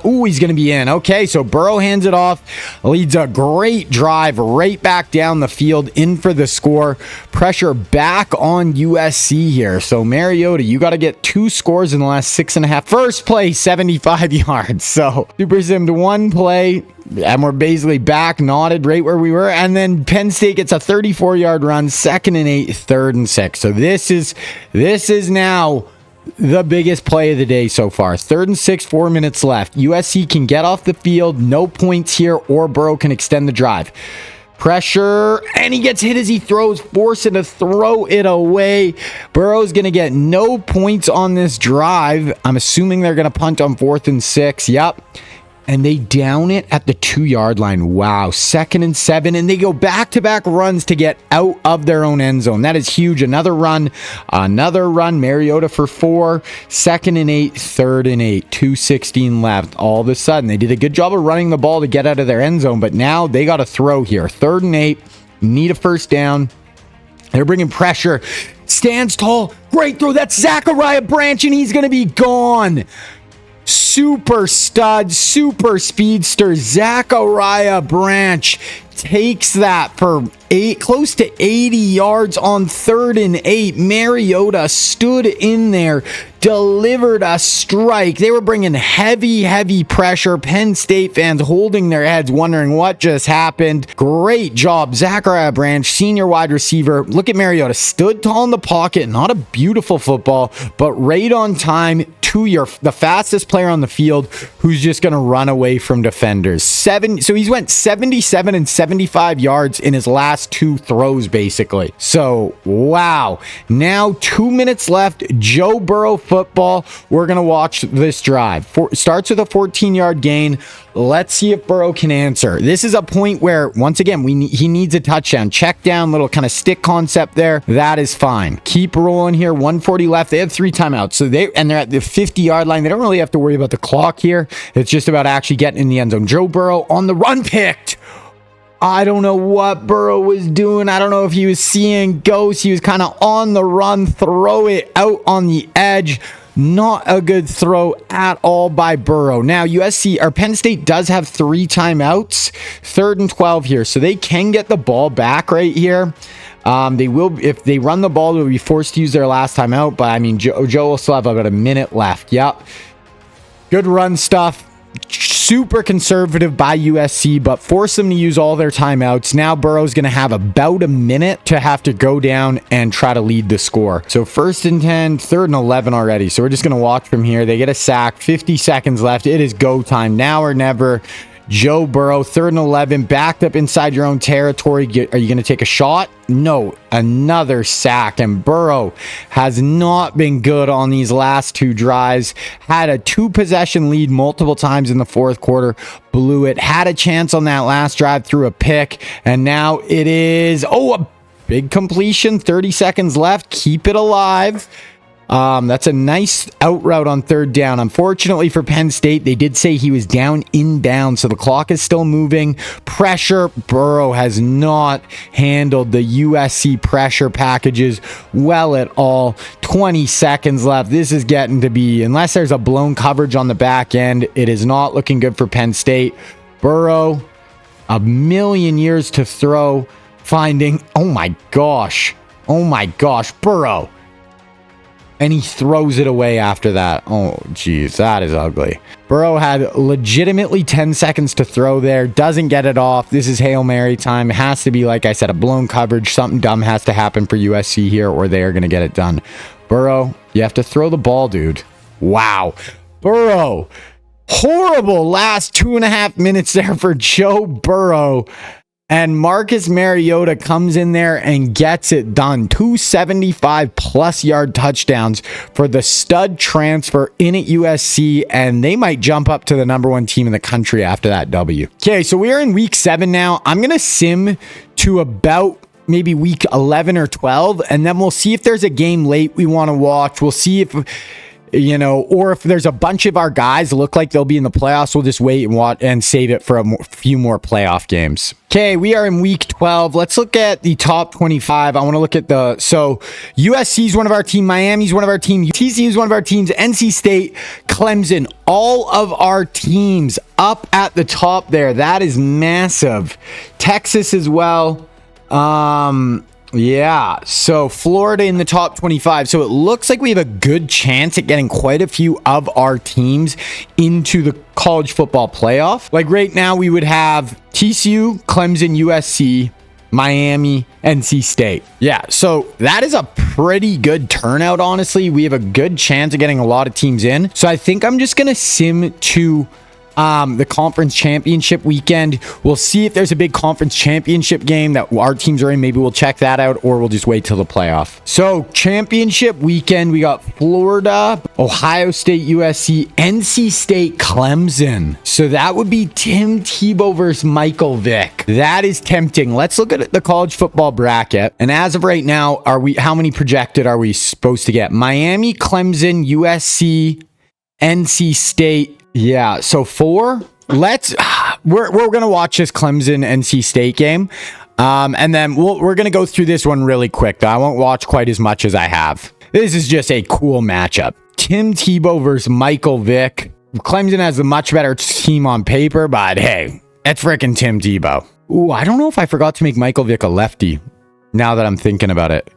Ooh, he's going to be in. Okay, so Burrow hands it off. Leads a great drive right back down the field, in for the score. Pressure back on USC here. So Mariota, you got to get 2 scores in the last 6.5. First play, 75 yards. So super simmed 1 play, and we're basically back knotted right where we were. And then Penn State gets a 34-yard run, 2nd and 8, 3rd and 6. So this is now the biggest play of the day so far. 3rd and 6, 4 minutes left. USC can get off the field, no points here, or Burrow can extend the drive. Pressure, and he gets hit as he throws, forcing to throw it away. Burrow's going to get no points on this drive. I'm assuming they're going to punt on 4th and 6. Yep. And they down it at the 2-yard line. Wow. 2nd and 7. And they go back-to-back runs to get out of their own end zone. That is huge. Another run. Mariota for 4. 2nd and 8. 3rd and 8. 2:16 left. All of a sudden, they did a good job of running the ball to get out of their end zone. But now they got to throw here. 3rd and 8. Need a 1st down. They're bringing pressure. Stands tall. Great throw. That's Zachariah Branch, and he's going to be gone. Super stud, super speedster Zachariah Branch takes that for close to 80 yards on 3rd and 8. Mariota stood in there, delivered a strike. They were bringing heavy pressure. Penn State fans holding their heads, wondering what just happened. Great job, Zachariah Branch, senior wide receiver. Look at Mariota, stood tall in the pocket. Not a beautiful football, but right on time to the fastest player on the field, who's just going to run away from defenders. So he's went 77 and 75 yards in his last 2 throws, basically. So, wow. Now, 2 minutes left. Joe Burrow football. We're going to watch this drive. Starts with a 14-yard gain. Let's see if Burrow can answer. This is a point where, once again, he needs a touchdown. Check down, little kind of stick concept there. That is fine. Keep rolling here. 140 left. They have 3 timeouts. So they're at the 50-yard line. They don't really have to worry about the clock here. It's just about actually getting in the end zone. Joe Burrow on the run, picked. I don't know what Burrow was doing. I don't know if he was seeing ghosts. He was kind of on the run, throw it out on the edge. Not a good throw at all by Burrow. Now, Penn State does have 3 timeouts. 3rd and 12 here, so they can get the ball back right here. They will, if they run the ball, they'll be forced to use their last timeout. But I mean, Joe will still have about a minute left. Yep. Good run stuff. Super conservative by USC, but force them to use all their timeouts. Now Burrow's going to have about a minute to have to go down and try to lead the score. So 1st and 10, 3rd and 11 already. So we're just going to watch from here. They get a sack, 50 seconds left. It is go time, now or never. Joe Burrow, 3rd and 11, backed up inside your own territory. Are you going to take a shot? No, another sack. And Burrow has not been good on these last 2 drives. Had a 2-possession lead multiple times in the 4th quarter. Blew it. Had a chance on that last drive, threw a pick. And now it is, a big completion. 30 seconds left. Keep it alive. That's a nice out route on 3rd down. Unfortunately for Penn State, they did say he was down inbound, so the clock is still moving. Pressure. Burrow has not handled the USC pressure packages well at all. 20 seconds left. This is getting to be, unless there's a blown coverage on the back end, it is not looking good for Penn State. Burrow, a million years to throw, finding, oh my gosh, Burrow. and he throws it away after that. Oh, geez, that is ugly. Burrow had legitimately 10 seconds to throw there. Doesn't get it off. This is Hail Mary time. It has to be, like I said, a blown coverage. Something dumb has to happen for USC here, or they are going to get it done. Burrow, you have to throw the ball, dude. Wow. Burrow. Horrible last 2.5 minutes there for Joe Burrow. And Marcus Mariota comes in there and gets it done. 275 plus yard touchdowns for the stud transfer in at USC. And they might jump up to the #1 team in the country after that W. Okay, so we are in week 7 now. I'm going to sim to about maybe week 11 or 12. And then we'll see if there's a game late we want to watch. We'll see if, you know, or if there's a bunch of our guys look like they'll be in the playoffs, we'll just wait and watch and save it for a few more playoff games. Okay, we are in week 12. Let's look at the top 25. I want to look at so USC is one of our team, Miami's one of our team, TCU is one of our teams, NC State, Clemson, all of our teams up at the top there. That is massive. Texas as well. Yeah, so Florida in the top 25. So it looks like we have a good chance at getting quite a few of our teams into the college football playoff. Like right now, we would have TCU, Clemson, USC, Miami, NC State. Yeah, so that is a pretty good turnout, honestly. We have a good chance of getting a lot of teams in. So I think I'm just going to sim to the conference championship weekend. We'll see if there's a big conference championship game that our teams are in. Maybe we'll check that out, or we'll just wait till the playoff. So championship weekend, we got Florida, Ohio State, USC, NC State, Clemson. So that would be Tim Tebow versus Michael Vick. That is tempting. Let's look at the college football bracket. And as of right now, how many projected are we supposed to get? Miami, Clemson, USC, NC State. Yeah, so 4. We're gonna watch this Clemson NC State game, and then we're gonna go through this one really quick. Though I won't watch quite as much as I have. This is just a cool matchup. Tim Tebow versus Michael Vick. Clemson has a much better team on paper, but hey, it's freaking Tim Tebow. Ooh, I don't know if I forgot to make Michael Vick a lefty. Now that I'm thinking about it.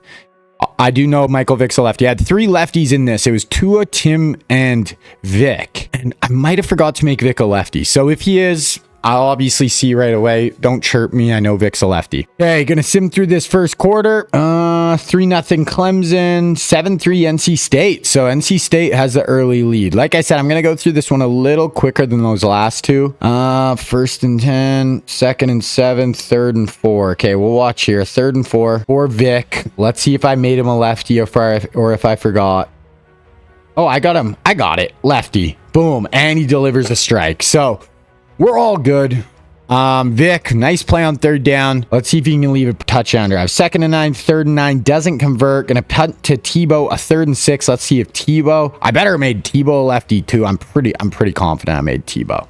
I do know Michael Vick's a lefty. I had 3 lefties in this. It was Tua, Tim, and Vic. And I might have forgot to make Vic a lefty. So if he is, I'll obviously see right away. Don't chirp me. I know Vic's a lefty. Okay, gonna sim through this first quarter. 3-0 Clemson, 7-3 NC State. So NC State has the early lead. Like I said, I'm gonna go through this one a little quicker than those last 2. 1st and 10, 2nd and 7, 3rd and 4. Okay, we'll watch here. 3rd and 4 for Vic. Let's see if I made him a lefty or if I forgot. Oh, I got him. I got it. Lefty. Boom. And he delivers a strike. So we're all good. Vic, nice play on 3rd down. Let's see if he can leave a touchdown drive. 2nd and 9, 3rd and 9, doesn't convert. Gonna punt to Tebow, a 3rd and 6. Let's see if Tebow. I better made Tebow a lefty too. I'm pretty confident I made Tebow.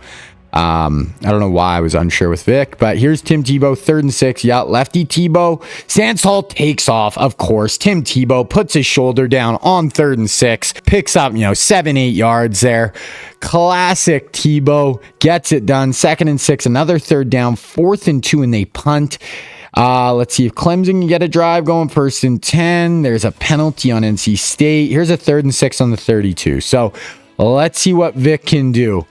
I don't know why I was unsure with Vic, but here's Tim Tebow, 3rd and 6. Yeah, lefty Tebow. Sandstall takes off, of course. Tim Tebow puts his shoulder down on 3rd and 6, picks up, 7-8 yards there. Classic Tebow, gets it done. 2nd and 6, another 3rd down, 4th and 2, and they punt. Let's see if Clemson can get a drive going. 1st and 10. There's a penalty on NC State. Here's a 3rd and 6 on the 32. So let's see what Vic can do.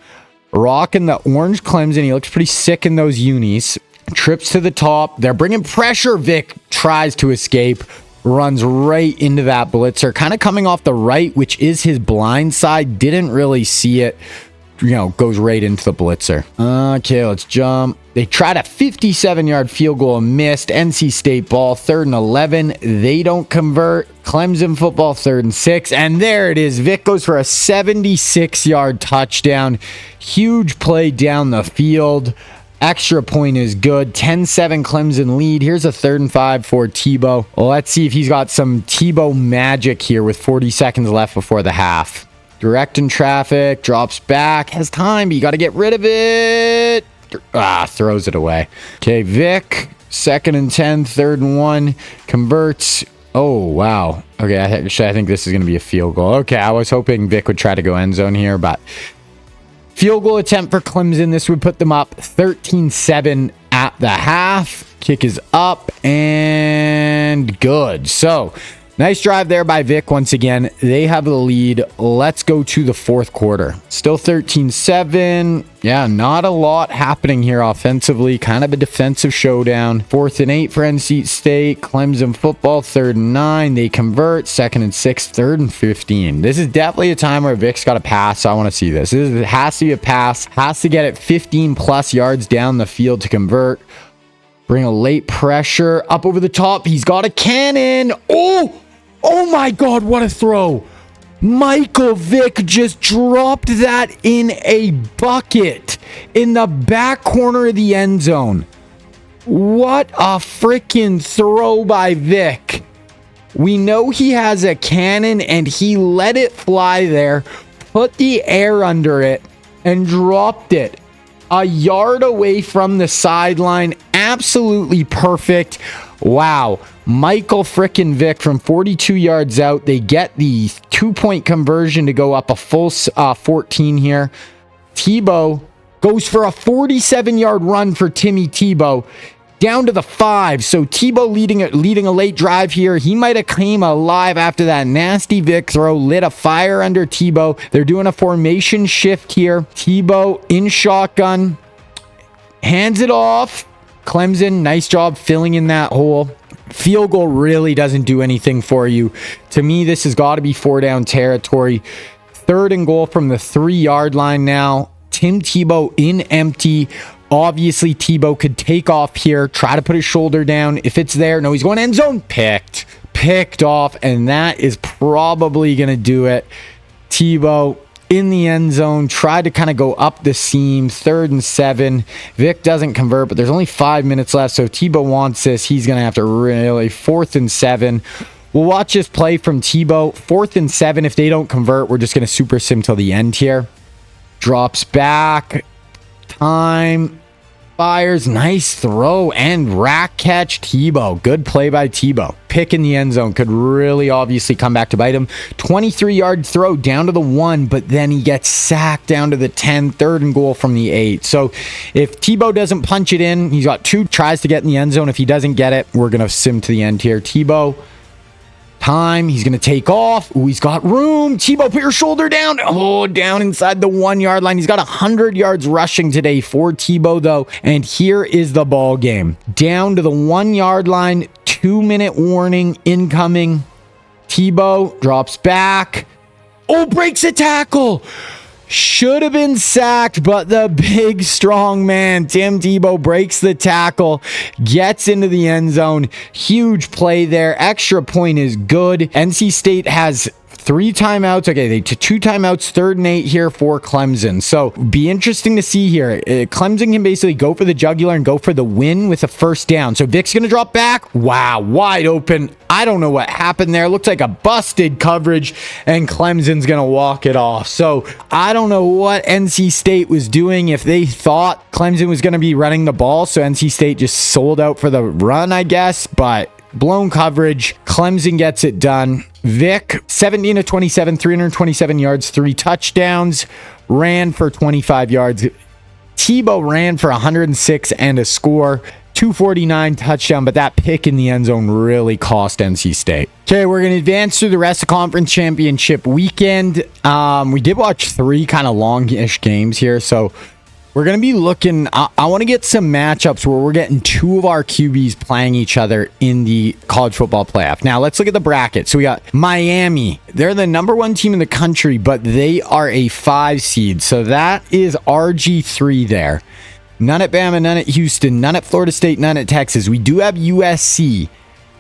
Rocking the orange Clemson. He looks pretty sick in those unis. Trips to the top. They're bringing pressure. Vic tries to escape. Runs right into that blitzer. Kind of coming off the right, which is his blind side. Didn't really see it. Goes right into the blitzer. Okay, let's jump. They tried a 57-yard field goal and missed. NC State ball, 3rd and 11. They don't convert. Clemson football, 3rd and 6. And there it is. Vic goes for a 76-yard touchdown. Huge play down the field. Extra point is good. 10-7 Clemson lead. Here's a 3rd and 5 for Tebow. Well, let's see if he's got some Tebow magic here with 40 seconds left before the half. Directing traffic, drops back, has time, but you got to get rid of it. Throws it away. Okay, Vic, 2nd and 10, 3rd and 1, converts. Oh, wow. Okay, I think this is going to be a field goal. Okay, I was hoping Vic would try to go end zone here, but field goal attempt for Clemson. This would put them up 13-7 at the half. Kick is up and good. So Nice drive there by Vic once again. They have the lead. Let's go to the fourth quarter. Still 13-7. Yeah, not a lot happening here offensively. Kind of a defensive showdown. 4th and 8 for NC State. Clemson football, 3rd and 9. They convert. 2nd and 6. 3rd and 15. This is definitely a time where Vic's got to pass. So I want to see this. It has to be a pass. Has to get it 15 plus yards down the field to convert. Bring a late pressure up over the top. He's got a cannon. Oh my God, what a throw. Michael Vick just dropped that in a bucket in the back corner of the end zone. What a freaking throw by Vic. We know he has a cannon and he let it fly there, put the air under it, and dropped it a yard away from the sideline. Absolutely perfect. Wow. Michael frickin' Vick from 42 yards out. They get the 2-point conversion to go up a full 14 here. Tebow goes for a 47-yard run for Timmy Tebow down to the 5. So Tebow leading a late drive here. He might have came alive after that nasty Vic throw. Lit a fire under Tebow. They're doing a formation shift here. Tebow in shotgun. Hands it off. Clemson, nice job filling in that hole. Field goal really doesn't do anything for you. To me, this has got to be 4-down territory. 3rd and goal from the 3-yard line now. Tim Tebow in empty. Obviously, Tebow could take off here, try to put his shoulder down. If it's there, no, he's going end zone. Picked off, and that is probably going to do it. Tebow in the end zone, tried to kind of go up the seam. 3rd and 7. Vic doesn't convert, but there's only 5 minutes left, so if Tebow wants this, he's going to have to really. 4th and 7. We'll watch this play from Tebow. 4th and 7. If they don't convert, we're just going to super sim till the end here. Drops back. Time. Fires. Nice throw and rack catch. Tebow. Good play by Tebow. Pick in the end zone. Could really obviously come back to bite him. 23-yard throw down to the 1, but then he gets sacked down to the 10. 3rd and goal from the 8. So if Tebow doesn't punch it in, he's got 2 tries to get in the end zone. If he doesn't get it, we're going to sim to the end here. Tebow. Time. He's going to take off. Ooh, he's got room. Tebow, put your shoulder down. Oh, down inside the 1-yard line. He's got 100 yards rushing today for Tebow, though. And here is the ball game. Down to the 1-yard line. 2-minute warning incoming. Tebow drops back. Oh, breaks a tackle. Should have been sacked, but the big, strong man, Tim Tebow, breaks the tackle, gets into the end zone. Huge play there. Extra point is good. NC State has 3 timeouts. Okay, they took 2 timeouts, 3rd and 8 here for Clemson. So be interesting to see here. Clemson can basically go for the jugular and go for the win with a 1st down. So Vic's going to drop back. Wow, wide open. I don't know what happened there. Looks like a busted coverage, and Clemson's going to walk it off. So I don't know what NC State was doing, if they thought Clemson was going to be running the ball. So NC State just sold out for the run, I guess, but blown coverage. Clemson gets it done. Vic, 17 of 27, 327 yards, 3 touchdowns, ran for 25 yards. Tebow ran for 106 and a score. 249 touchdown, but that pick in the end zone really cost NC State. Okay, we're going to advance through the rest of conference championship weekend. We did watch 3 kind of long-ish games here, so we're going to be looking. I want to get some matchups where we're getting 2 of our QBs playing each other in the college football playoff. Now, let's look at the bracket. So we got Miami. They're the number 1 team in the country, but they are a 5 seed. So that is RG3 there. None at Bama, none at Houston, none at Florida State, none at Texas. We do have USC.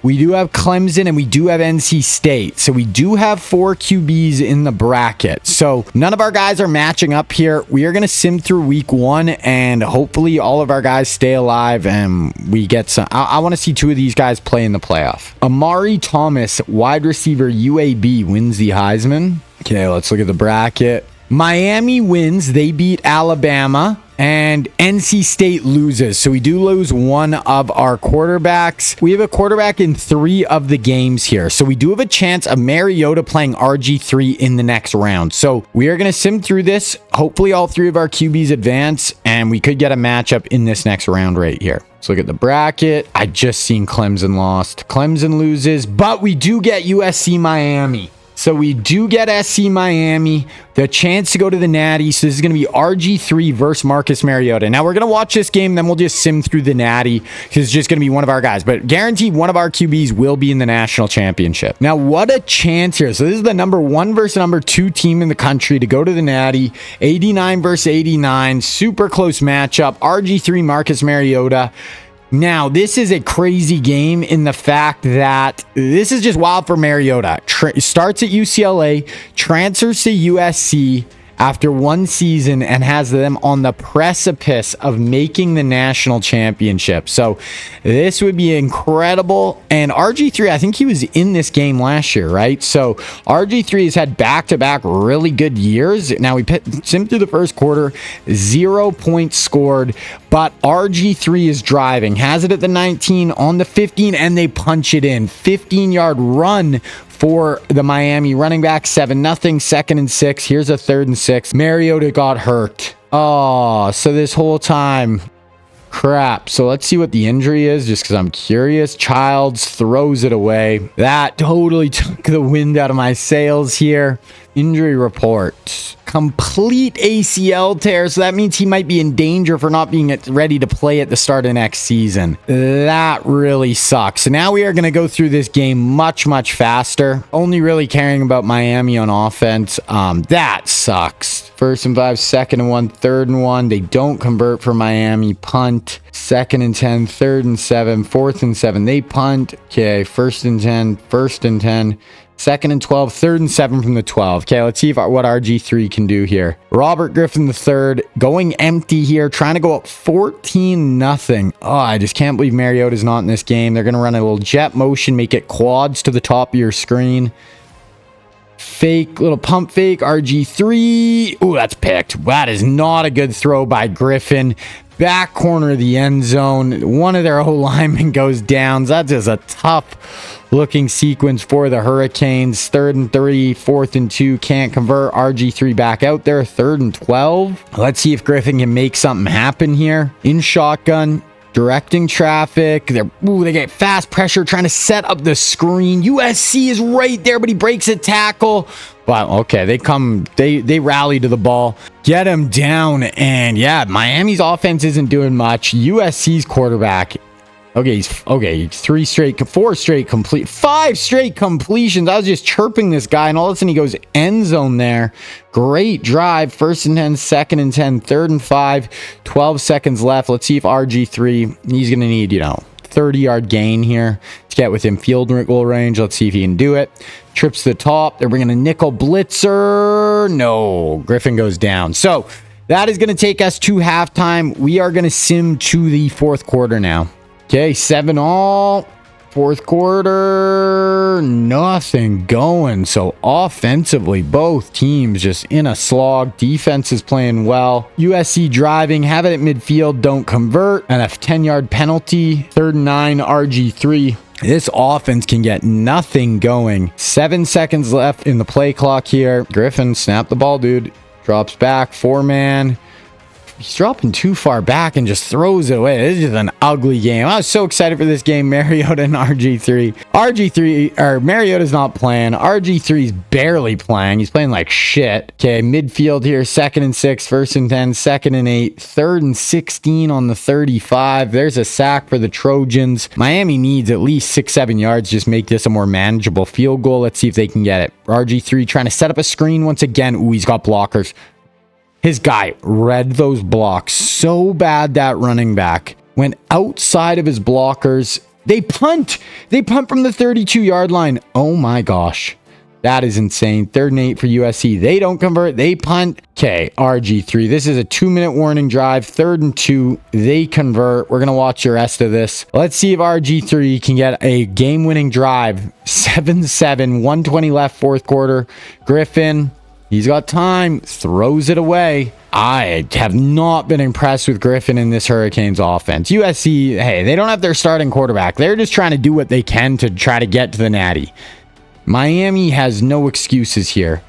We do have Clemson, and we do have NC State. So we do have 4 QBs in the bracket. So none of our guys are matching up here. We are going to sim through week 1, and hopefully all of our guys stay alive and we get some. I want to see 2 of these guys play in the playoff. Amari Thomas, wide receiver UAB, wins the Heisman. Okay, let's look at the bracket. Miami wins. They beat Alabama. and NC State loses. So we do lose one of our quarterbacks. We have a quarterback in 3 of the games here. So we do have a chance of Mariota playing RG3 in the next round. So we are going to sim through this. Hopefully all 3 of our QBs advance, and we could get a matchup in this next round right here. Let's look at the bracket. I just seen Clemson lost. Clemson loses, but we do get USC Miami. So we do get SC Miami, the chance to go to the Natty. So this is going to be RG3 versus Marcus Mariota. Now we're going to watch this game, then we'll just sim through the Natty because it's just going to be one of our guys. But guaranteed one of our QBs will be in the national championship. Now what a chance here. So this is the number 1 versus number 2 team in the country to go to the Natty. 89 versus 89. Super close matchup. RG3 Marcus Mariota. Now, this is a crazy game in the fact that this is just wild for Mariota. Starts at UCLA, transfers to USC after 1 season, and has them on the precipice of making the national championship. So this would be incredible. And RG3, I think he was in this game last year, right? So RG3 has had back-to-back really good years. Now we sim through the first quarter, 0 points scored, but RG3 is driving, has it at the 19, on the 15, and they punch it in. 15-yard run for the Miami running back. 7-0, 2nd and 6. Here's a 3rd and 6. Mariota got hurt. Oh, so this whole time, crap. So let's see what the injury is, just because I'm curious. Childs throws it away. That totally took the wind out of my sails here. Injury report. Complete ACL tear, so that means he might be in danger for not being ready to play at the start of next season. That really sucks. So now we are going to go through this game much faster. Only really caring about Miami on offense. That sucks. 1st and 5, 2nd and 1, 3rd and 1. They don't convert for Miami. Punt. 2nd and 10, 3rd and 7, 4th and 7. They punt. Okay, 1st and 10, 1st and 10. 2nd and 12, 3rd and 7 from the 12. Okay, let's see what RG3 can do here. Robert Griffin III going empty here, trying to go up 14-0. Oh, I just can't believe Mariota's not in this game. They're going to run a little jet motion, make it quads to the top of your screen. Fake, little pump fake, RG3. Ooh, that's picked. That is not a good throw by Griffin. Back corner of the end zone. One of their O-linemen goes down. That's just a tough looking sequence for the Hurricanes. 3rd and 3, 4th and 2. Can't convert. RG3 back out there. 3rd and 12. Let's see if Griffin can make something happen here. In shotgun. Directing traffic. They get fast pressure trying to set up the screen. USC is right there, but he breaks a tackle. But okay, they rally to the ball, get him down, and yeah, Miami's offense isn't doing much. USC's quarterback, he's 4 straight complete, 5 straight completions. I was just chirping this guy, and all of a sudden he goes end zone there. Great drive. 1st and 10, 2nd and 10, 3rd and 5, 12 seconds left. Let's see if RG3, he's gonna need 30-yard gain here to get within field goal range. Let's see if he can do it. Trips to the top. They're bringing a nickel blitzer. No, Griffin goes down. So that is going to take us to halftime. We are going to sim to the 4th quarter now. Okay, 7-all. 4th quarter, nothing going. So offensively, both teams just in a slog. Defense is playing well. USC driving, have it at midfield, don't convert, and a 10-yard penalty. 3rd and 9, RG3. This offense can get nothing going. 7 seconds left in the play clock here. Griffin, snap the ball, dude. Drops back, 4-man. He's dropping too far back and just throws it away. This is just an ugly game. I was so excited for this game. Mariota and RG3. Mariota's not playing. RG3's barely playing. He's playing like shit. Okay, midfield here. 2nd and 6, 1st and 10, 2nd and 8, 3rd and 16 on the 35. There's a sack for the Trojans. Miami needs at least 6-7 yards. Just make this a more manageable field goal. Let's see if they can get it. RG3 trying to set up a screen once again. Ooh, he's got blockers. His guy read those blocks so bad. That running back went outside of his blockers. They punt. They punt from the 32-yard line. Oh my gosh. That is insane. 3rd and 8 for USC. They don't convert. They punt. Okay, RG3. This is a 2-minute warning drive. 3rd and 2. They convert. We're going to watch the rest of this. Let's see if RG3 can get a game-winning drive. 7-7. 120 left, 4th quarter. Griffin. He's got time, throws it away. I have not been impressed with Griffin in this Hurricanes offense. USC, hey, they don't have their starting quarterback. They're just trying to do what they can to try to get to the Natty. Miami has no excuses here.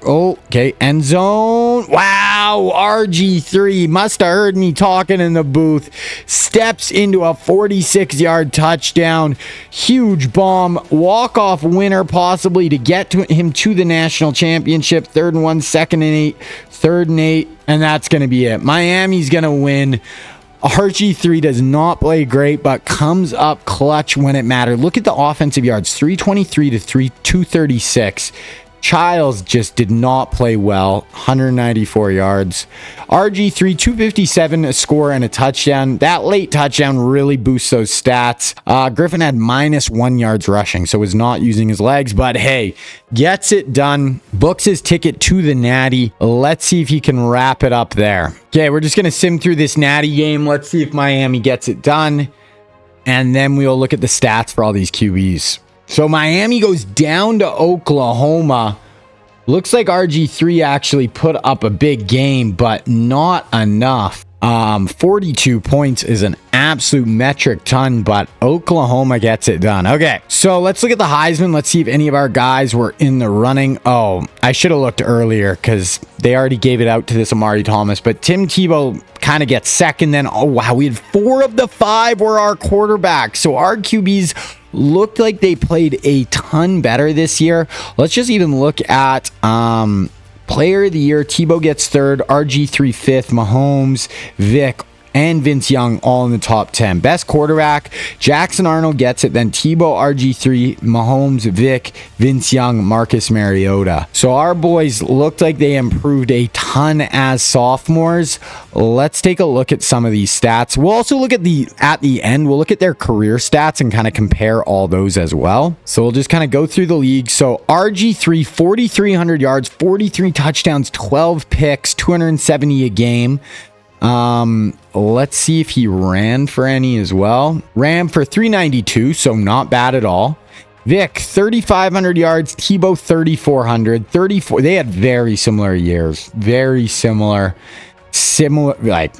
Oh, okay, end zone. Wow, RG3 must have heard me talking in the booth. Steps into a 46-yard touchdown. Huge bomb. Walk-off winner possibly to get him to the national championship. 3rd and 1, 2nd and 8, 3rd and 8, and that's going to be it. Miami's going to win. RG3 does not play great, but comes up clutch when it mattered. Look at the offensive yards, 323 to 236. Childs just did not play well. 194 yards. RG3, 257, a score and a touchdown. That late touchdown really boosts those stats. Griffin had -1 yards rushing, so was not using his legs. But hey, gets it done. Books his ticket to the Natty. Let's see if he can wrap it up there. Okay, we're just going to sim through this Natty game. Let's see if Miami gets it done. And then we'll look at the stats for all these QBs. So Miami goes down to Oklahoma. Looks like RG3 actually put up a big game, but not enough. 42 points is an absolute metric ton, but Oklahoma gets it done. Okay, so let's look at the Heisman. Let's see if any of our guys were in the running. Oh, I should have looked earlier because they already gave it out to this Amari Thomas, but Tim Tebow kind of gets second. Then, oh wow, we had 4 of the 5 were our quarterbacks. So our QBs looked like they played a ton better this year. Let's just even look at Player of the Year. Tebow gets 3rd, RG3 5th, Mahomes, Vic, and Vince Young all in the top 10. Best quarterback, Jackson Arnold gets it, then Tebow, RG3, Mahomes, Vic, Vince Young, Marcus Mariota. So our boys looked like they improved a ton as sophomores. Let's take a look at some of these stats. We'll also look at the end, we'll look at their career stats and kind of compare all those as well. So we'll just kind of go through the league. So RG3, 4,300 yards, 43 touchdowns, 12 picks, 270 a game. Let's see if he ran for any as well. Ran for 392, so not bad at all. Vic, 3,500 yards. Tebow, 3,400. 34. They had very similar years. Very similar, like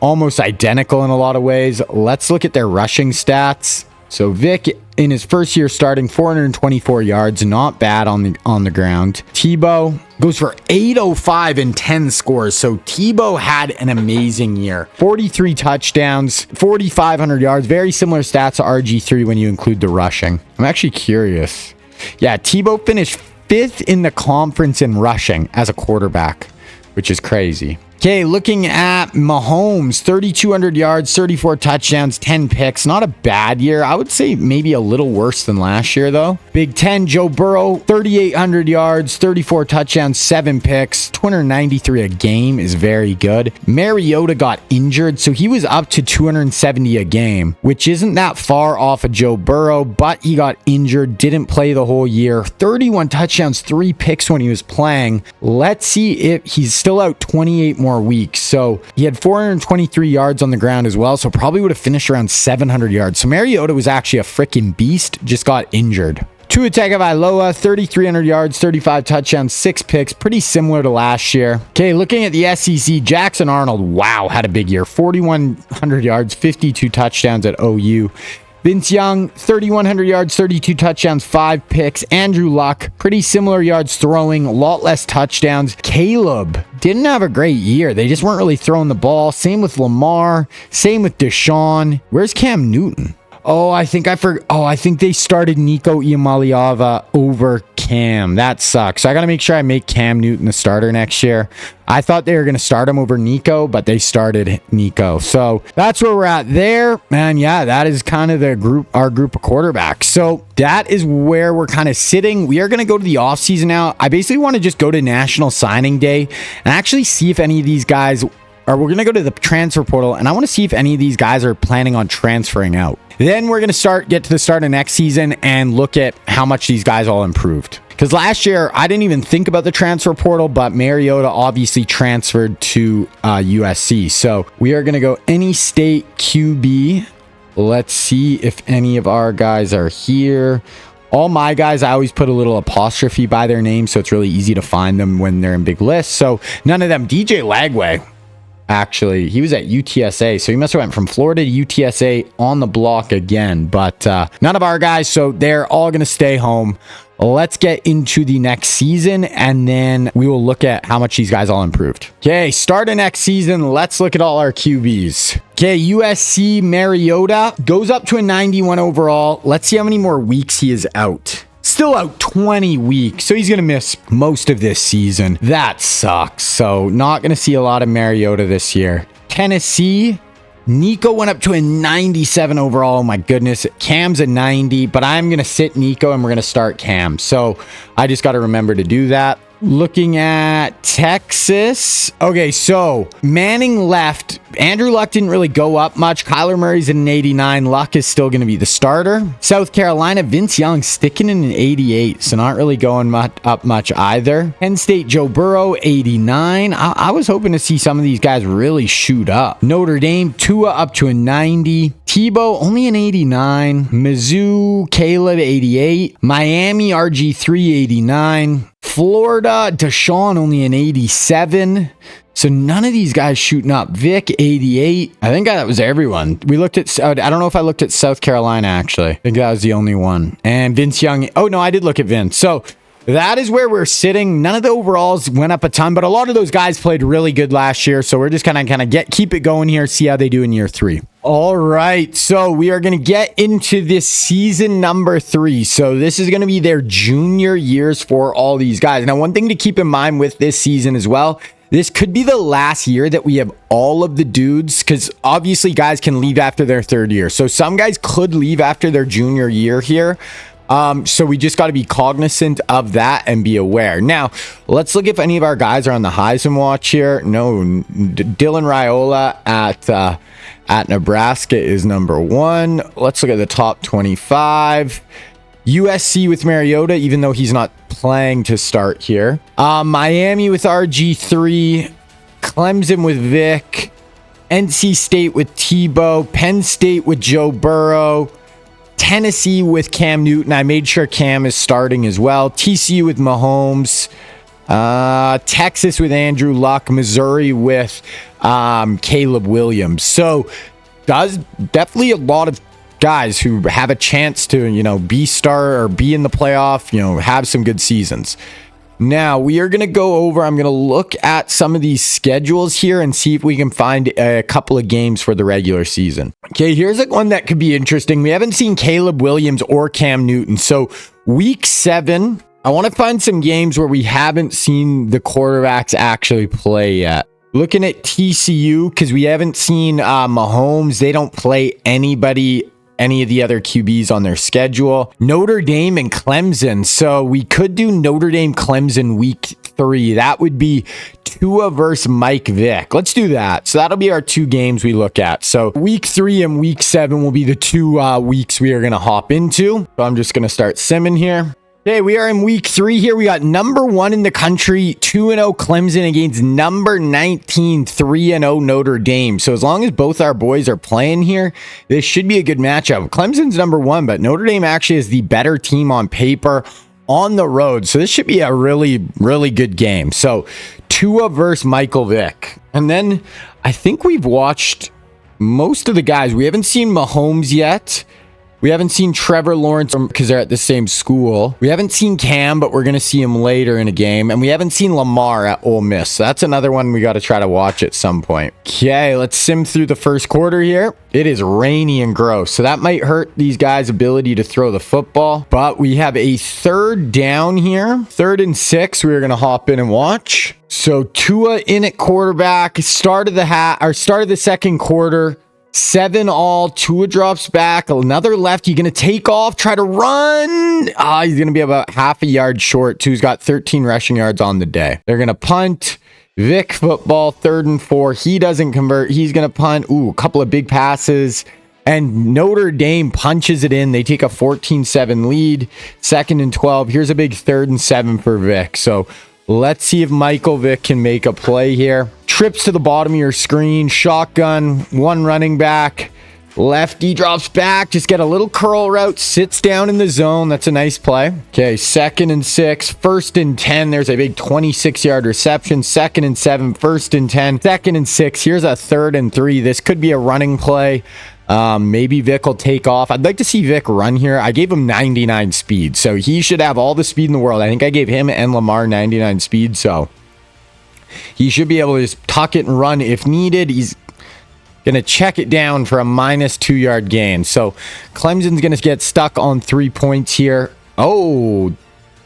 almost identical in a lot of ways. Let's look at their rushing stats. So Vic, in his first year starting, 424 yards, not bad on the ground. Tebow goes for 805 and 10 scores. So Tebow had an amazing year. 43 touchdowns, 4,500 yards, very similar stats to RG3 when you include the rushing. I'm actually curious. Yeah, Tebow finished 5th in the conference in rushing as a quarterback, which is crazy. Okay, looking at Mahomes, 3,200 yards, 34 touchdowns, 10 picks. Not a bad year. I would say maybe a little worse than last year, though. Big Ten, Joe Burrow, 3,800 yards, 34 touchdowns, 7 picks. 293 a game is very good. Mariota got injured, so he was up to 270 a game, which isn't that far off of Joe Burrow, but he got injured, didn't play the whole year. 31 touchdowns, 3 picks when he was playing. Let's see if he's still out 28 more weeks. So he had 423 yards on the ground as well, so probably would have finished around 700 yards. So Mariota was actually a freaking beast, just got injured. Tua Tagovailoa, 3,300 yards, 35 touchdowns, 6 picks, pretty similar to last year. Okay, looking at the SEC, Jackson Arnold, wow, had a big year. 4,100 yards, 52 touchdowns at OU. Vince Young, 3,100 yards, 32 touchdowns, 5 picks. Andrew Luck, pretty similar yards throwing, a lot less touchdowns. Caleb didn't have a great year. They just weren't really throwing the ball. Same with Lamar. Same with Deshaun. Where's Cam Newton? Oh, I think they started Nico Iamaleava over Cam. That sucks. So I got to make sure I make Cam Newton the starter next year. I thought they were going to start him over Nico, but they started Nico. So that's where we're at there. And yeah, that is kind of our group of quarterbacks. So that is where we're kind of sitting. We are going to go to the offseason now. I basically want to just go to National Signing Day and actually see if any of these guys we're going to go to the transfer portal, and I want to see if any of these guys are planning on transferring out. Then we're going to get to the start of next season and look at how much these guys all improved. Because last year, I didn't even think about the transfer portal, but Mariota obviously transferred to USC. So we are going to go any state QB. Let's see if any of our guys are here. All my guys, I always put a little apostrophe by their name, so it's really easy to find them when they're in big lists. So none of them. DJ Lagway, actually, he was at UTSA, so he must have went from Florida to UTSA on the block again. But none of our guys, so they're all going to stay home. Let's get into the next season, and then we will look at how much these guys all improved. Okay, start of next season. Let's look at all our QBs. Okay, USC Mariota goes up to a 91 overall. Let's see how many more weeks he is out. Still out 20 weeks, so he's going to miss most of this season. That sucks. So not going to see a lot of Mariota this year. Tennessee, Ncaa went up to a 97 overall. Oh my goodness. Cam's a 90, but I'm going to sit Ncaa and we're going to start Cam. So I just got to remember to do that. Looking at Texas. Okay, so Manning left. Andrew Luck didn't really go up much. Kyler Murray's at an 89. Luck is still going to be the starter. South Carolina, Vince Young sticking in an 88, so not really going up much either. Penn State, Joe Burrow, 89. I was hoping to see some of these guys really shoot up. Notre Dame, Tua up to a 90. Tebow, only an 89. Mizzou, Caleb, 88. Miami, RG3, 89. Florida, Deshaun, only an 87. So none of these guys shooting up. Vic, 88. I think that was everyone. We looked at, I don't know if I looked at South Carolina, actually. I think that was the only one. And Vince Young. Oh, no, I did look at Vince. So that is where we're sitting. None of the overalls went up a ton, but a lot of those guys played really good last year. So we're just kind of keep it going here, see how they do in year 3. All right, so we are going to get into this season number 3. So this is going to be their junior years for all these guys. Now, one thing to keep in mind with this season as well, this could be the last year that we have all of the dudes, because obviously guys can leave after their 3rd year. So some guys could leave after their junior year here. So we just got to be cognizant of that and be aware. Now, let's look if any of our guys are on the Heisman watch here. No, Dylan Raiola at Nebraska is number 1. Let's look at the top 25. USC with Mariota, even though he's not playing to start here. Miami with RG3. Clemson with Vic. NC State with Tebow. Penn State with Joe Burrow. Tennessee with Cam Newton. I made sure Cam is starting as well. TCU with Mahomes. Texas with Andrew Luck. Missouri with Caleb Williams. So does definitely a lot of guys who have a chance to, be star or be in the playoff, have some good seasons. Now we are going to go over, I'm going to look at some of these schedules here and see if we can find a couple of games for the regular season. Okay, here's one that could be interesting. We haven't seen Caleb Williams or Cam Newton. So week 7, I want to find some games where we haven't seen the quarterbacks actually play yet. Looking at TCU, because we haven't seen Mahomes. They don't play any of the other QBs on their schedule. Notre Dame and Clemson. So we could do Notre Dame Clemson week 3. That would be Tua versus Mike Vick. Let's do that. So that'll be our 2 games we look at. So week 3 and week 7 will be the 2 weeks we are going to hop into. So I'm just going to start simming here. Okay, we are in week 3 here. We got number 1 in the country, 2-0 Clemson against number 19, 3-0 Notre Dame. So as long as both our boys are playing here, this should be a good matchup. Clemson's number 1, but Notre Dame actually is the better team on paper on the road. So this should be a really, really good game. So Tua versus Michael Vick. And then I think we've watched most of the guys. We haven't seen Mahomes yet. We haven't seen Trevor Lawrence because they're at the same school. We haven't seen Cam, but we're going to see him later in a game. And we haven't seen Lamar at Ole Miss. So that's another one we got to try to watch at some point. Okay, let's sim through the first quarter here. It is rainy and gross, so that might hurt these guys' ability to throw the football. But we have a 3rd down here. 3rd and 6, we're going to hop in and watch. So Tua in at quarterback. Start of the second quarter. 7 all. Tua drops back. Another lefty going to take off, try to run. He's going to be about half a yard short. Tua's got 13 rushing yards on the day. They're going to punt. Vic football, 3rd and 4. He doesn't convert. He's going to punt. A couple of big passes. And Notre Dame punches it in. They take a 14-7 lead. 2nd and 12. Here's a big 3rd and 7 for Vic. So let's see if Michael Vick can make a play here. Trips to the bottom of your screen. Shotgun. 1 running back. Lefty drops back, just get a little curl route, sits down in the zone. That's a nice play. Okay, 2nd and 6, 1st and 10. There's a big 26-yard reception. 2nd and 7, 1st and 10, 2nd and 6. Here's a 3rd and 3. This could be a running play. Maybe Vic will take off. I'd like to see Vic run here. I gave him 99 speed, so he should have all the speed in the world. I think I gave him and Lamar 99 speed, so he should be able to just tuck it and run if needed. He's going to check it down for a -2 yard gain. So Clemson's going to get stuck on 3 points here. Oh,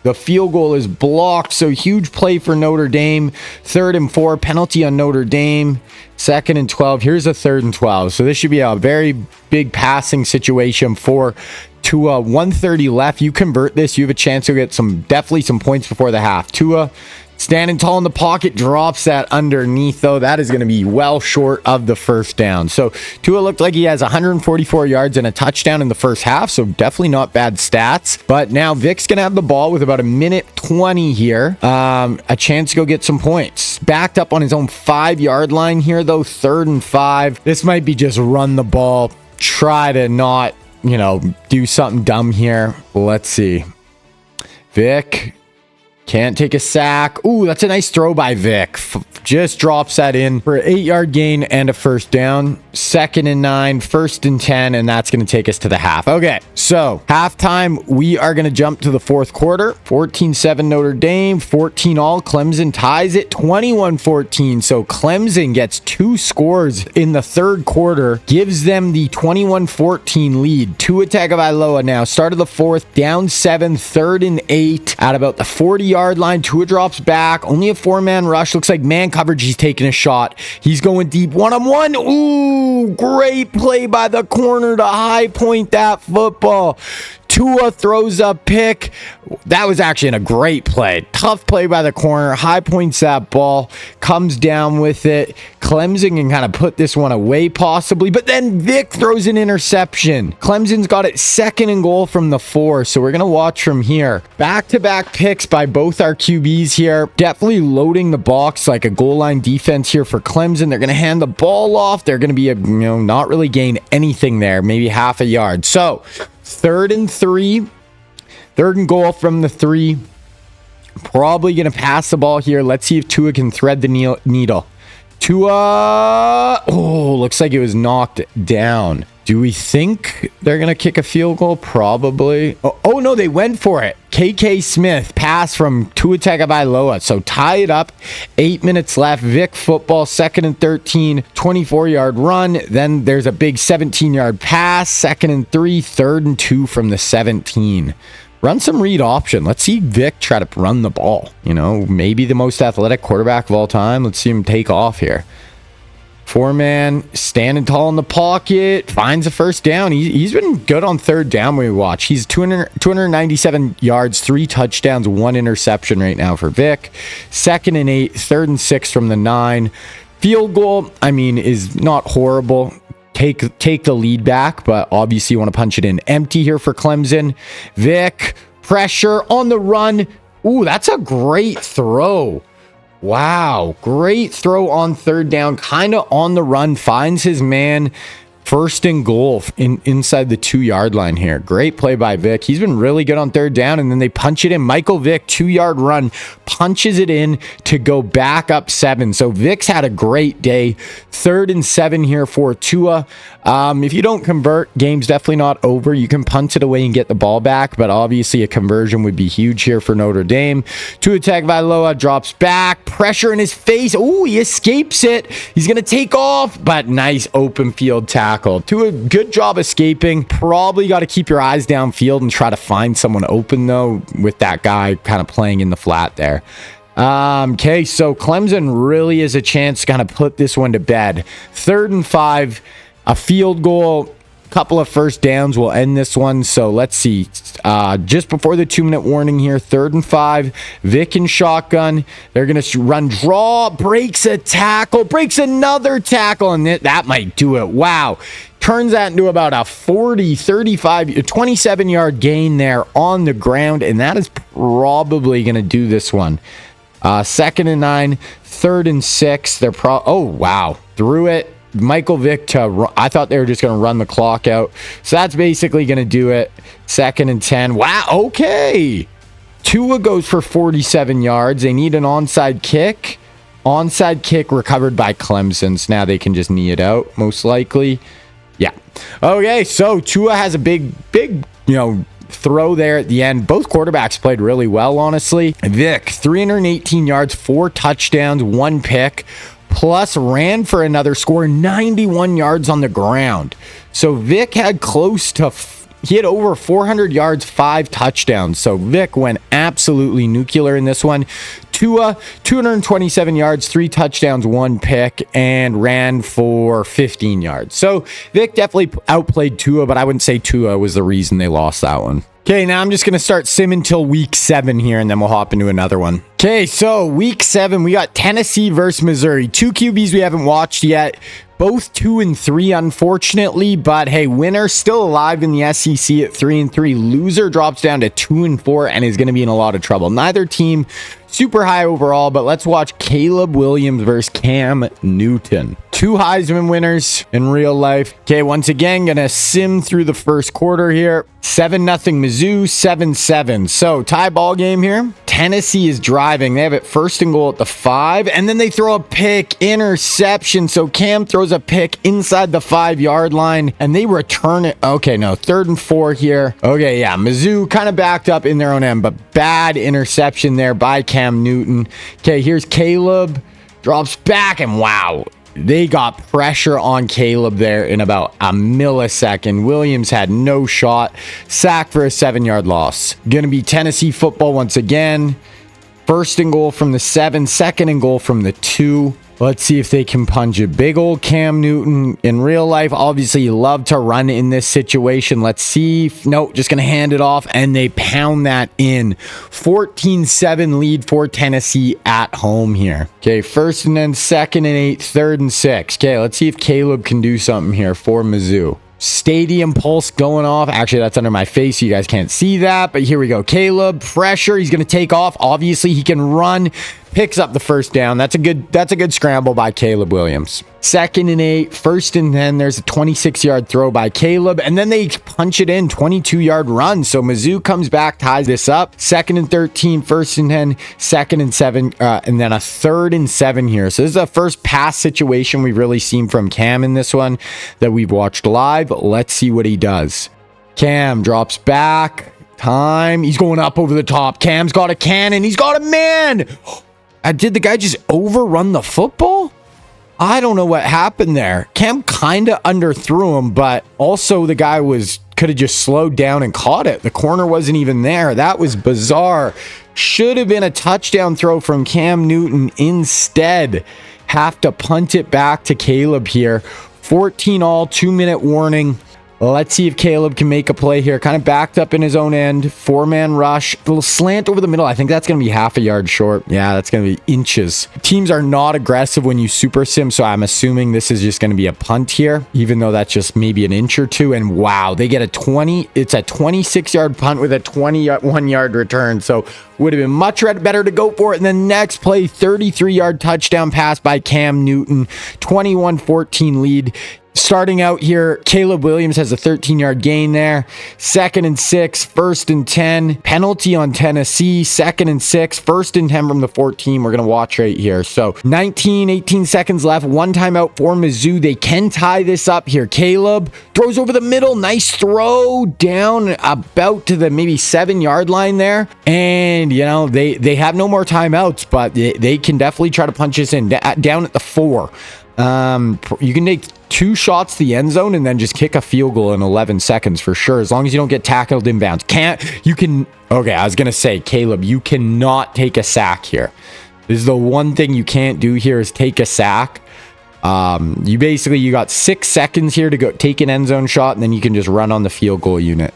the field goal is blocked. So huge play for Notre Dame. 3rd and 4, penalty on Notre Dame. 2nd and 12. Here's a 3rd and 12. So this should be a very big passing situation for Tua. 1:30 left. You convert this, you have a chance to get definitely some points before the half. Tua standing tall in the pocket, drops that underneath, though. That is going to be well short of the first down. So Tua looked like he has 144 yards and a touchdown in the first half, so definitely not bad stats. But now Vic's going to have the ball with about 1:20 here. A chance to go get some points. Backed up on his own 5-yard line here, though. 3rd and 5. This might be just run the ball. Try to not, do something dumb here. Let's see. Vic can't take a sack. Ooh, that's a nice throw by Vic. Just drops that in for an 8-yard gain and a first down. 2nd and 9, 1st and 10, and that's going to take us to the half. Okay, so halftime, we are going to jump to the 4th quarter. 14-7 Notre Dame, 14 all. Clemson ties it 21-14. So Clemson gets 2 scores in the 3rd quarter, gives them the 21-14 lead. Tua Tagovailoa now, start of the 4th, down 7, 3rd and 8 at about the 40-yard line. Tua drops back, only a 4-man rush. Looks like man coverage. He's taking a shot. He's going deep, one-on-one. Ooh, great play by the corner to high point that football. Tua throws a pick. That was actually a great play. Tough play by the corner. High points that ball. Comes down with it. Clemson can kind of put this one away possibly. But then Vic throws an interception. Clemson's got it 2nd and goal from the 4. So we're going to watch from here. Back-to-back picks by both our QBs here. Definitely loading the box like a goal line defense here for Clemson. They're going to hand the ball off. They're going to be, not really gain anything there. Maybe half a yard. So 3rd and 3. 3rd and goal from the 3. Probably going to pass the ball here. Let's see if Tua can thread the needle. Tua. Oh, looks like it was knocked down. Do we think they're going to kick a field goal? Probably. Oh, no, they went for it. KK Smith, pass from Tua Tagovailoa. So tie it up. 8 minutes left. Vic football, 2nd and 13, 24-yard run. Then there's a big 17-yard pass. 2nd and 3, 3rd and 2 from the 17. Run some read option. Let's see Vic try to run the ball. Maybe the most athletic quarterback of all time. Let's see him take off here. 4-man, standing tall in the pocket, finds a first down. He's been good on 3rd down when we watch. He's 297 yards, 3 touchdowns, 1 interception right now for Vic. 2nd and 8, 3rd and 6 from the 9. Field goal, is not horrible. Take the lead back, but obviously you want to punch it in empty here for Clemson. Vic, pressure on the run. Ooh, that's a great throw. Wow, great throw on 3rd down, kind of on the run, finds his man. 1st and goal inside the 2-yard line here. Great play by Vic. He's been really good on 3rd down, and then they punch it in. Michael Vick, 2-yard run, punches it in to go back up 7. So Vic's had a great day. 3rd and 7 here for Tua. If you don't convert, game's definitely not over. You can punt it away and get the ball back, but obviously a conversion would be huge here for Notre Dame. Tua Tagovailoa drops back, pressure in his face. Ooh, he escapes it. He's going to take off, but nice open field tackle. Tua, good job escaping. Probably got to keep your eyes downfield and try to find someone open, though, with that guy kind of playing in the flat there. Okay, so Clemson really is a chance to kind of put this one to bed. 3rd and 5, a field goal, couple of first downs will end this one. So let's see. Just before the 2-minute warning here, 3rd and 5, Vic and shotgun. They're going to run draw, breaks a tackle, breaks another tackle, and that might do it. Wow. Turns that into about a 40, 35, 27-yard gain there on the ground, and that is probably going to do this one. 2nd and 9, 3rd and 6. Oh, wow. Threw it. Michael Vick to I thought they were just going to run the clock out. So that's basically going to do it. 2nd and 10. Wow. Okay. Tua goes for 47 yards. They need an onside kick. Onside kick recovered by Clemson. So now they can just knee it out, most likely. Yeah. Okay. So Tua has a big, throw there at the end. Both quarterbacks played really well, honestly. Vic, 318 yards, 4 touchdowns, 1 pick, plus ran for another score, 91 yards on the ground. So Vic had close to he had over 400 yards, 5 touchdowns. So Vic went absolutely nuclear in this one. Tua, 227 yards, 3 touchdowns, 1 pick, and ran for 15 yards. So Vic definitely outplayed Tua, but I wouldn't say Tua was the reason they lost that one. Okay, now I'm just going to start simming till week 7 here, and then we'll hop into another one. Okay, so week 7, we got Tennessee versus Missouri. 2 QBs we haven't watched yet. Both 2 and 3, unfortunately, but hey, winner still alive in the SEC at 3 and 3. Loser drops down to 2 and 4 and is going to be in a lot of trouble. Neither team super high overall, but let's watch Caleb Williams versus Cam Newton. 2 Heisman winners in real life. Okay, once again, gonna sim through the first quarter here. 7-0 Mizzou, 7-7. So tie ball game here. Tennessee is driving. They have it 1st and goal at the 5, and then they throw a pick, interception. So Cam throws a pick inside the 5-yard line, and they return it. Okay, no, 3rd and 4 here. Okay, yeah, Mizzou kind of backed up in their own end, but bad interception there by Cam Newton. Okay, here's Caleb, drops back, and wow. They got pressure on Caleb there in about a millisecond. Williams had no shot. Sack for a 7-yard loss. Going to be Tennessee football once again. 1st and goal from the 7. 2nd and goal from the 2. Let's see if they can punch it. Big old Cam Newton in real life. Obviously, you love to run in this situation. Let's see. Nope, just going to hand it off, and they pound that in. 14-7 lead for Tennessee at home here. Okay, 1st and then 2nd and 8, 3rd and 6. Okay, let's see if Caleb can do something here for Mizzou. Stadium pulse going off. Actually, that's under my face, so you guys can't see that. But here we go. Caleb, pressure. He's going to take off. Obviously, he can run. Picks up the 1st down. That's a good scramble by Caleb Williams. 2nd and 8, 1st and 10. There's a 26-yard throw by Caleb, and then they punch it in, 22-yard run. So Mizzou comes back, ties this up. 2nd and 13, 1st and 10, 2nd and 7, and then a 3rd and 7 here. So this is the first pass situation we've really seen from Cam in this one that we've watched live. Let's see what he does. Cam drops back. Time. He's going up over the top. Cam's got a cannon. He's got a man. Did the guy just overrun the football? I don't know what happened there. Cam kind of underthrew him, but also the guy could have just slowed down and caught it. The corner wasn't even there. That was bizarre. Should have been a touchdown throw from Cam Newton. Instead, have to punt it back to Caleb here. 14 all, 2-minute warning. Let's see if Caleb can make a play here. Kind of backed up in his own end. 4-man rush. A little slant over the middle. I think that's going to be half a yard short. Yeah, that's going to be inches. Teams are not aggressive when you super sim, so I'm assuming this is just going to be a punt here, even though that's just maybe an inch or two. And wow, they get it's a 26-yard punt with a 21-yard return. So would have been much better to go for it. And then next play, 33-yard touchdown pass by Cam Newton. 21-14 lead. Starting out here, Caleb Williams has a 13-yard gain there. 2nd and 6, 1st and 10. Penalty on Tennessee. 2nd and 6, 1st and 10 from the 14. We're going to watch right here. So 18 seconds left. 1 timeout for Mizzou. They can tie this up here. Caleb throws over the middle. Nice throw down about to the maybe 7-yard line there. And, they have no more timeouts, but they can definitely try to punch this in. Down at the 4. You can take 2 shots to the end zone and then just kick a field goal in 11 seconds for sure, as long as you don't get tackled inbounds. Okay, I was going to say, Caleb, you cannot take a sack here. This is the one thing you can't do here is take a sack. You got 6 seconds here to go take an end zone shot, and then you can just run on the field goal unit.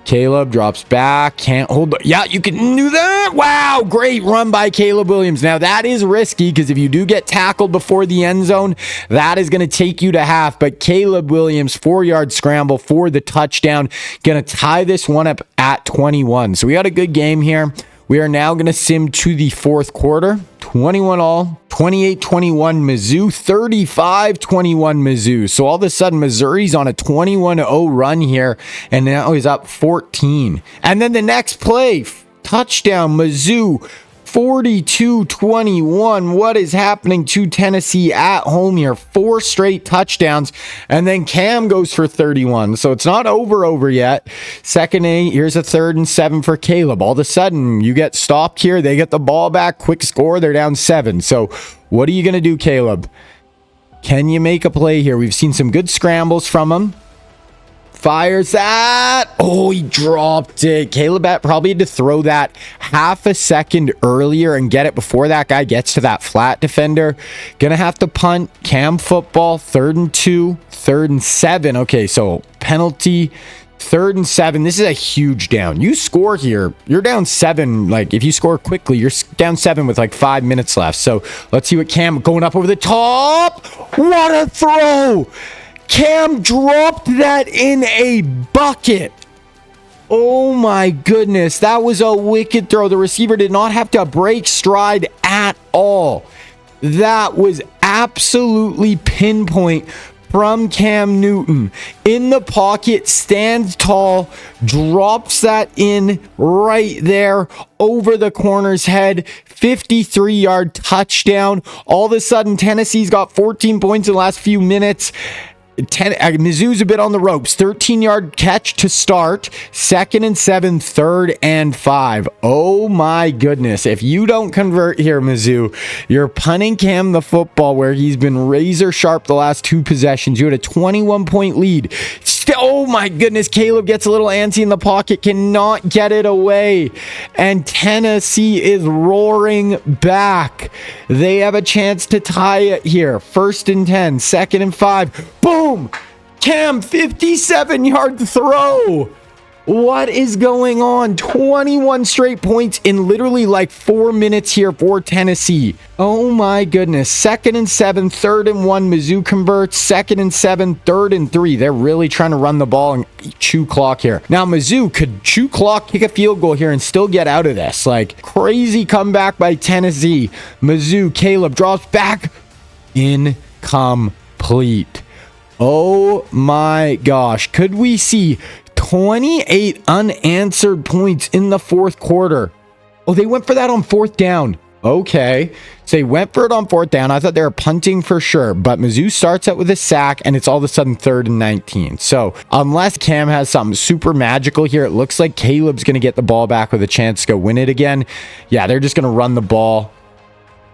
Caleb drops back, can't hold. Yeah, you can do that. Wow, great run by Caleb Williams. Now, that is risky because if you do get tackled before the end zone, that is going to take you to half. But Caleb Williams, 4-yard scramble for the touchdown, going to tie this one up at 21. So we got a good game here. We are now going to sim to the 4th quarter. 21 all, 28-21 Mizzou, 35-21 Mizzou. So all of a sudden, Missouri's on a 21-0 run here, and now he's up 14. And then the next play, touchdown Mizzou, 42-21. What is happening to Tennessee at home here? 4 straight touchdowns, and then Cam goes for 31. So it's not over yet. Second 8. Here's a 3rd and 7 for Caleb. All of a sudden, you get stopped here. They get the ball back. Quick score. They're down 7. So what are you going to do, Caleb? Can you make a play here? We've seen some good scrambles from him. Fires that. Oh, he dropped it. Caleb probably had to throw that half a second earlier and get it before that guy gets to that flat defender. Gonna have to punt. Cam football. 3rd and 2. 3rd and 7. Okay, so penalty. 3rd and 7. This is a huge down. You score here, you're down 7. Like, if you score quickly, you're down 7 with like 5 minutes left. So let's see what Cam going up over the top. What a throw! Cam dropped that in a bucket. Oh my goodness. That was a wicked throw. The receiver did not have to break stride at all. That was absolutely pinpoint from Cam Newton. In the pocket, stands tall, drops that in right there over the corner's head. 53-yard touchdown. All of a sudden, Tennessee's got 14 points in the last few minutes. Mizzou's a bit on the ropes. 13-yard catch to start. 2nd and 7, 3rd and 5. Oh my goodness. If you don't convert here, Mizzou, you're punting Cam the football where he's been razor sharp the last 2 possessions. You had a 21-point lead. Oh my goodness. Caleb gets a little antsy in the pocket, cannot get it away. And Tennessee is roaring back. They have a chance to tie it here. 1st and 10, 2nd and 5. Boom! Cam, 57-yard throw. What is going on? 21 straight points in literally like 4 minutes here for Tennessee. Oh my goodness. 2nd and 7, 3rd and 1. Mizzou converts. 2nd and 7, 3rd and 3. They're really trying to run the ball and chew clock here. Now Mizzou could chew clock, kick a field goal here, and still get out of this. Like, crazy comeback by Tennessee. Mizzou, Caleb drops back. Incomplete. Oh my gosh. Could we see 28 unanswered points in the 4th quarter? Oh, they went for that on 4th down. Okay. So they went for it on 4th down. I thought they were punting for sure, but Mizzou starts out with a sack and it's all of a sudden 3rd and 19. So unless Cam has something super magical here, it looks like Caleb's going to get the ball back with a chance to go win it again. Yeah, they're just going to run the ball,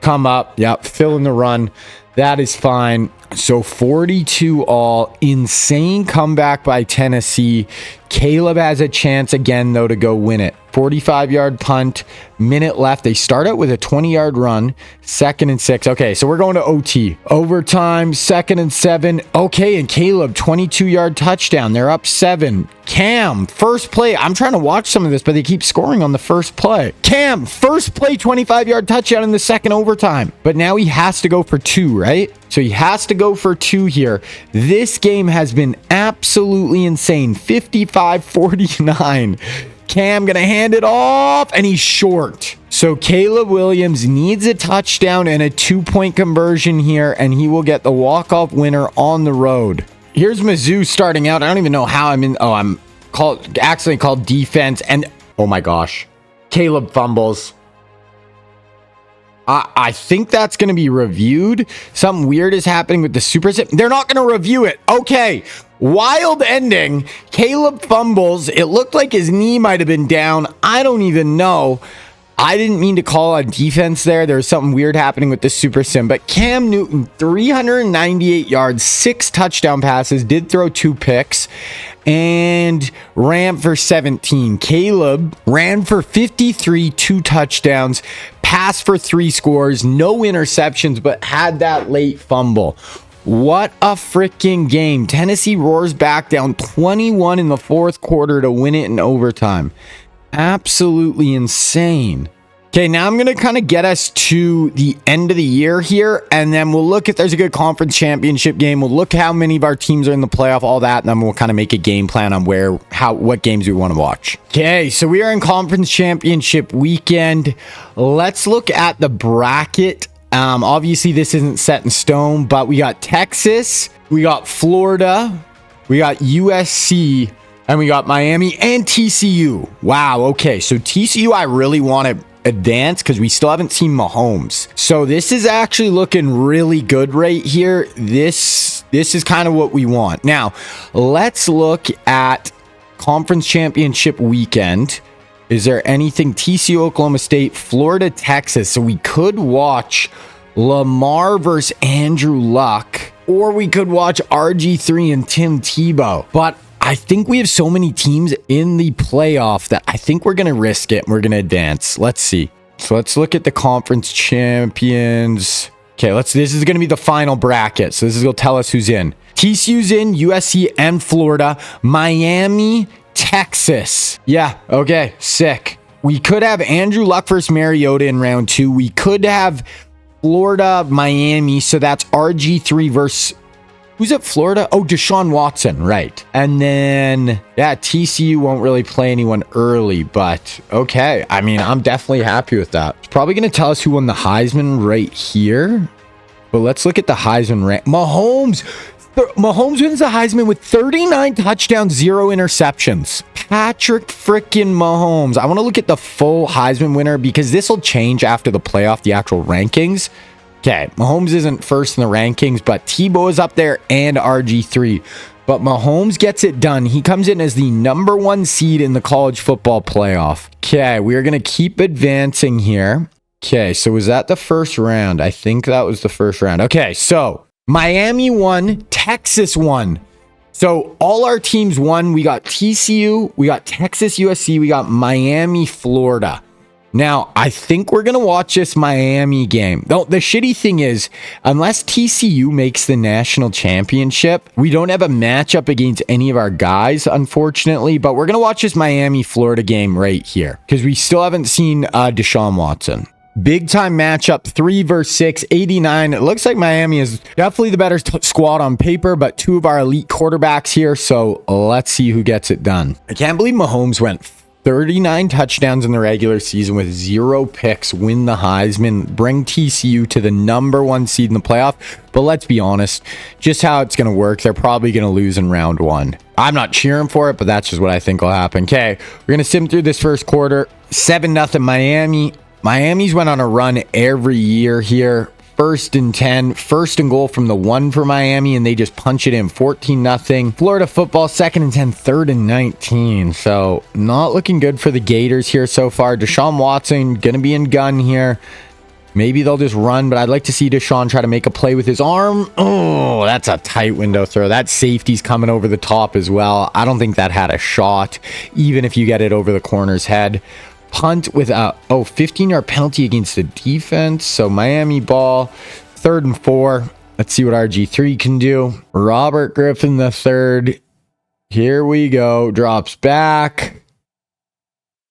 come up, yep, fill in the run. That is fine. So 42 all. Insane comeback by Tennessee. Caleb has a chance again, though, to go win it. 45-yard punt, minute left. They start out with a 20-yard run, 2nd and 6. Okay, so we're going to OT. Overtime, 2nd and 7. Okay, and Caleb, 22-yard touchdown. They're up 7. Cam, first play. I'm trying to watch some of this, but they keep scoring on the first play. Cam, first play, 25-yard touchdown in the 2nd overtime. But now he has to go for 2, right? So he has to go for 2 here. This game has been absolutely insane. 55-49. Cam gonna hand it off, and he's short. So Caleb Williams needs a touchdown and a 2-point conversion here, and he will get the walk-off winner on the road. Here's Mizzou starting out. I don't even know how I'm in. Oh, I'm accidentally called defense, and oh my gosh, Caleb fumbles. I think that's going to be reviewed. Something weird is happening with the super sim. They're not going to review it. Okay. Wild ending. Caleb fumbles. It looked like his knee might have been down. I don't even know. I didn't mean to call on defense there. There's something weird happening with the super sim. But Cam Newton, 398 yards, 6 touchdown passes, did throw 2 picks, and ran for 17. Caleb ran for 53, 2 touchdowns, passed for 3 scores, no interceptions, but had that late fumble. What a freaking game. Tennessee roars back down 21 in the 4th quarter to win it in overtime. Absolutely insane. Okay, now I'm going to kind of get us to the end of the year here, and then we'll look if there's a good conference championship game. We'll look how many of our teams are in the playoff, all that, and then we'll kind of make a game plan on what games we want to watch. Okay, so we are in conference championship weekend. Let's look at the bracket. Obviously, this isn't set in stone, but we got Texas, we got Florida, we got USC, and we got Miami and TCU. Wow, okay, so TCU I really want to advance because we still haven't seen Mahomes. So this is actually looking really good right here. This is kind of what we want. Now, let's look at conference championship weekend. Is there anything? TCU, Oklahoma State, Florida, Texas. So we could watch Lamar versus Andrew Luck, or we could watch RG3 and Tim Tebow. But I think we have so many teams in the playoff that I think we're going to risk it and we're going to advance. Let's see. So let's look at the conference champions. Okay, this is going to be the final bracket. So this is going to tell us who's in. TCU's in, USC and Florida. Miami, Texas. Yeah, okay, sick. We could have Andrew Luck versus Mariota in round 2. We could have Florida, Miami. So that's RG3 versus... Who's at Florida? Oh, Deshaun Watson, right. And then, yeah, TCU won't really play anyone early, but okay. I mean, I'm definitely happy with that. It's probably going to tell us who won the Heisman right here. But let's look at the Heisman rank. Mahomes wins the Heisman with 39 touchdowns, 0 interceptions. Patrick frickin' Mahomes. I want to look at the full Heisman winner because this will change after the playoff, the actual rankings. Okay, Mahomes isn't first in the rankings, but Tebow is up there and RG3. But Mahomes gets it done. He comes in as the number 1 seed in the college football playoff. Okay, we are going to keep advancing here. Okay, so was that the first round? I think that was the first round. Okay, so Miami won, Texas won. So all our teams won. We got TCU, we got Texas, USC, we got Miami, Florida. Now, I think we're going to watch this Miami game. Though the shitty thing is, unless TCU makes the national championship, we don't have a matchup against any of our guys, unfortunately. But we're going to watch this Miami-Florida game right here because we still haven't seen Deshaun Watson. Big time matchup, 3 versus 6, 89. It looks like Miami is definitely the better squad on paper, but 2 of our elite quarterbacks here. So let's see who gets it done. I can't believe Mahomes went 39 touchdowns in the regular season with 0 picks, win the Heisman, bring TCU to the number 1 seed in the playoff. But let's be honest, just how it's going to work, they're probably going to lose in round 1. I'm not cheering for it, but that's just what I think will happen. Okay, we're going to sim through this first quarter. 7-0 Miami. Miami's went on a run every year here. 1st and 10, 1st and goal from the 1 for Miami, and they just punch it in 14-0. Florida football, 2nd and 10, 3rd and 19. So not looking good for the Gators here so far. Deshaun Watson going to be in gun here. Maybe they'll just run, but I'd like to see Deshaun try to make a play with his arm. Oh, that's a tight window throw. That safety's coming over the top as well. I don't think that had a shot, even if you get it over the corner's head. Punt with a 15-yard penalty against the defense. So Miami ball, 3rd and 4. Let's see what RG3 can do. Robert Griffin the third. Here we go. Drops back.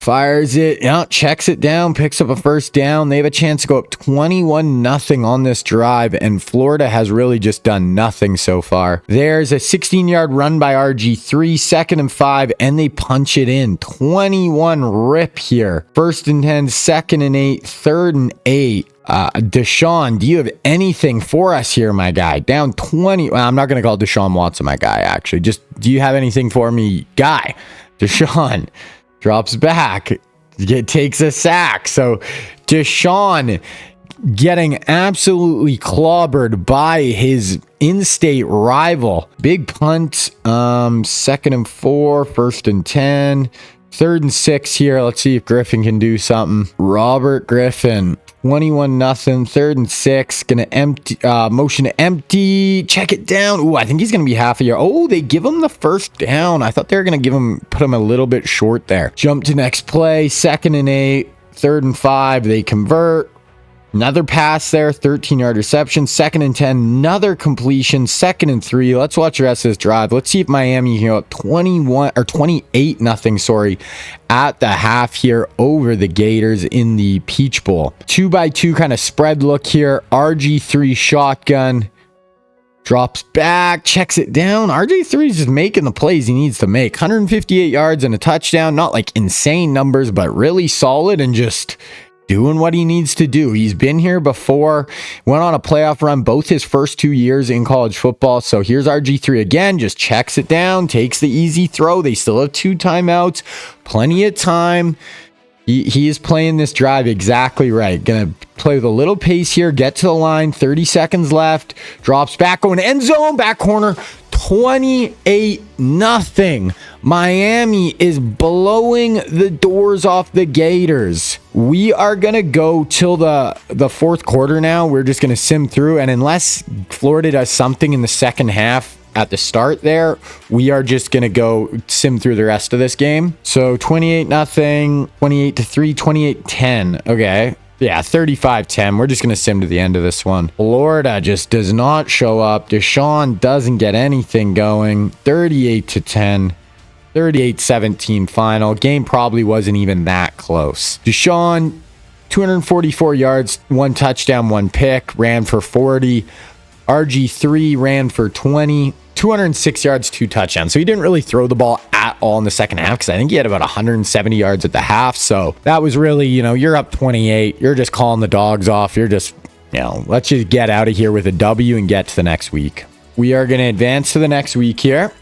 Fires it out, checks it down, picks up a first down. They have a chance to go up 21-0 on this drive, and Florida has really just done nothing so far. There's a 16-yard run by RG3, 2nd and 5, and they punch it in. 21 rip here. 1st and 10, 2nd and 8, 3rd and 8. Deshaun, do you have anything for us here, my guy? Down 20. Well, I'm not going to call Deshaun Watson my guy, actually. Just, do you have anything for me, guy? Deshaun drops back, takes a sack. So Deshaun getting absolutely clobbered by his in-state rival. Big punt, 2nd and 4, 1st and 10, 3rd and 6 here. Let's see if Griffin can do something. Robert Griffin, 21-0, 3rd and 6, gonna empty, motion to empty, check it down. Ooh, I think he's gonna be half a yard. Oh, they give him the first down. I thought they were gonna put him a little bit short there. Jump to next play, 2nd and 8, 3rd and 5, they convert. Another pass there, 13-yard reception, 2nd and 10, another completion, 2nd and 3. Let's watch the rest of this drive. Let's see if Miami can go up 28-0, sorry, at the half here over the Gators in the Peach Bowl. 2x2 kind of spread look here. RG3 shotgun. Drops back, checks it down. RG3 is just making the plays he needs to make. 158 yards and a touchdown. Not like insane numbers, but really solid and just doing what he needs to do. He's been here before, went on a playoff run both his first 2 years in college football. So here's RG3 again, just checks it down, takes the easy throw. They still have 2 timeouts, plenty of time. He is playing this drive exactly right. Gonna play with a little pace here, get to the line, 30 seconds left, drops back, going end zone, back corner, 28-0. Miami is blowing the doors off the Gators. We are gonna go till the fourth quarter now. We're just gonna sim through, and unless Florida does something in the second half at the start there, we are just gonna go sim through the rest of this game. So 28-0, 28-3, 28-10. Okay. Yeah, 35-10. We're just going to sim to the end of this one. Florida just does not show up. Deshaun doesn't get anything going. 38-10. 38-17 final. Game probably wasn't even that close. Deshaun, 244 yards, 1 touchdown, 1 pick, ran for 40. RG3 ran for 20. 206 yards, 2 touchdowns. So he didn't really throw the ball at all in the second half because I think he had about 170 yards at the half. So that was really, you're up 28. You're just calling the dogs off. You're just, let's just get out of here with a W and get to the next week. We are going to advance to the next week here.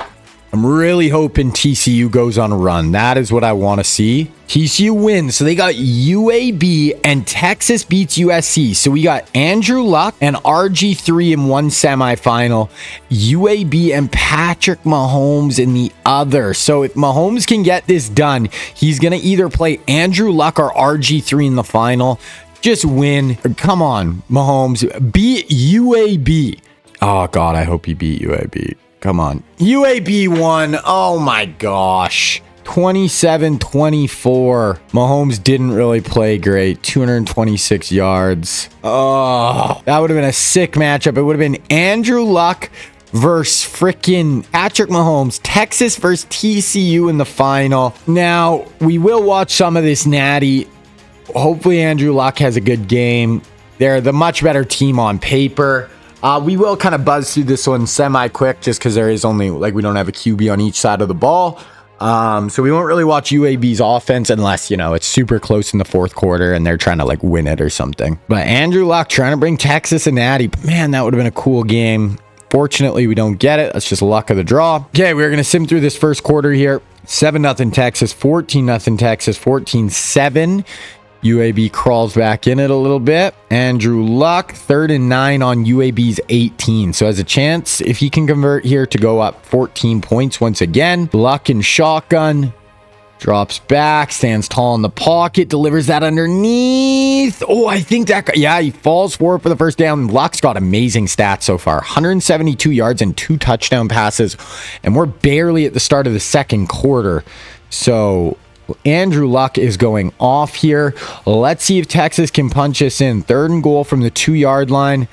I'm really hoping TCU goes on a run. That is what I want to see. TCU wins. So they got UAB and Texas beats USC. So we got Andrew Luck and RG3 in one semifinal, UAB and Patrick Mahomes in the other. So if Mahomes can get this done, he's going to either play Andrew Luck or RG3 in the final. Just win. Come on, Mahomes. Beat UAB. Oh, God, I hope he beat UAB. Come on. UAB won. Oh, my gosh. 27-24. Mahomes didn't really play great. 226 yards. Oh, that would have been a sick matchup. It would have been Andrew Luck versus freaking Patrick Mahomes. Texas versus TCU in the final. Now, we will watch some of this Natty. Hopefully, Andrew Luck has a good game. They're the much better team on paper. We will kind of buzz through this one semi-quick just because there is only, we don't have a QB on each side of the ball. So we won't really watch UAB's offense unless, it's super close in the fourth quarter and they're trying to, win it or something. But Andrew Luck trying to bring Texas and Natty. Man, that would have been a cool game. Fortunately, we don't get it. That's just luck of the draw. Okay, we're going to sim through this first quarter here. 7-0 Texas, 14-0 Texas, 14-7. UAB crawls back in it a little bit. Andrew Luck, 3rd and 9 on UAB's 18. So has a chance, if he can convert here, to go up 14 points once again. Luck in shotgun. Drops back, stands tall in the pocket, delivers that underneath. Oh, I think that, he falls for it for the first down. Luck's got amazing stats so far. 172 yards and 2 touchdown passes. And we're barely at the start of the second quarter. So Andrew Luck is going off here. Let's see if Texas can punch us in. 3rd and goal from the 2-yard line.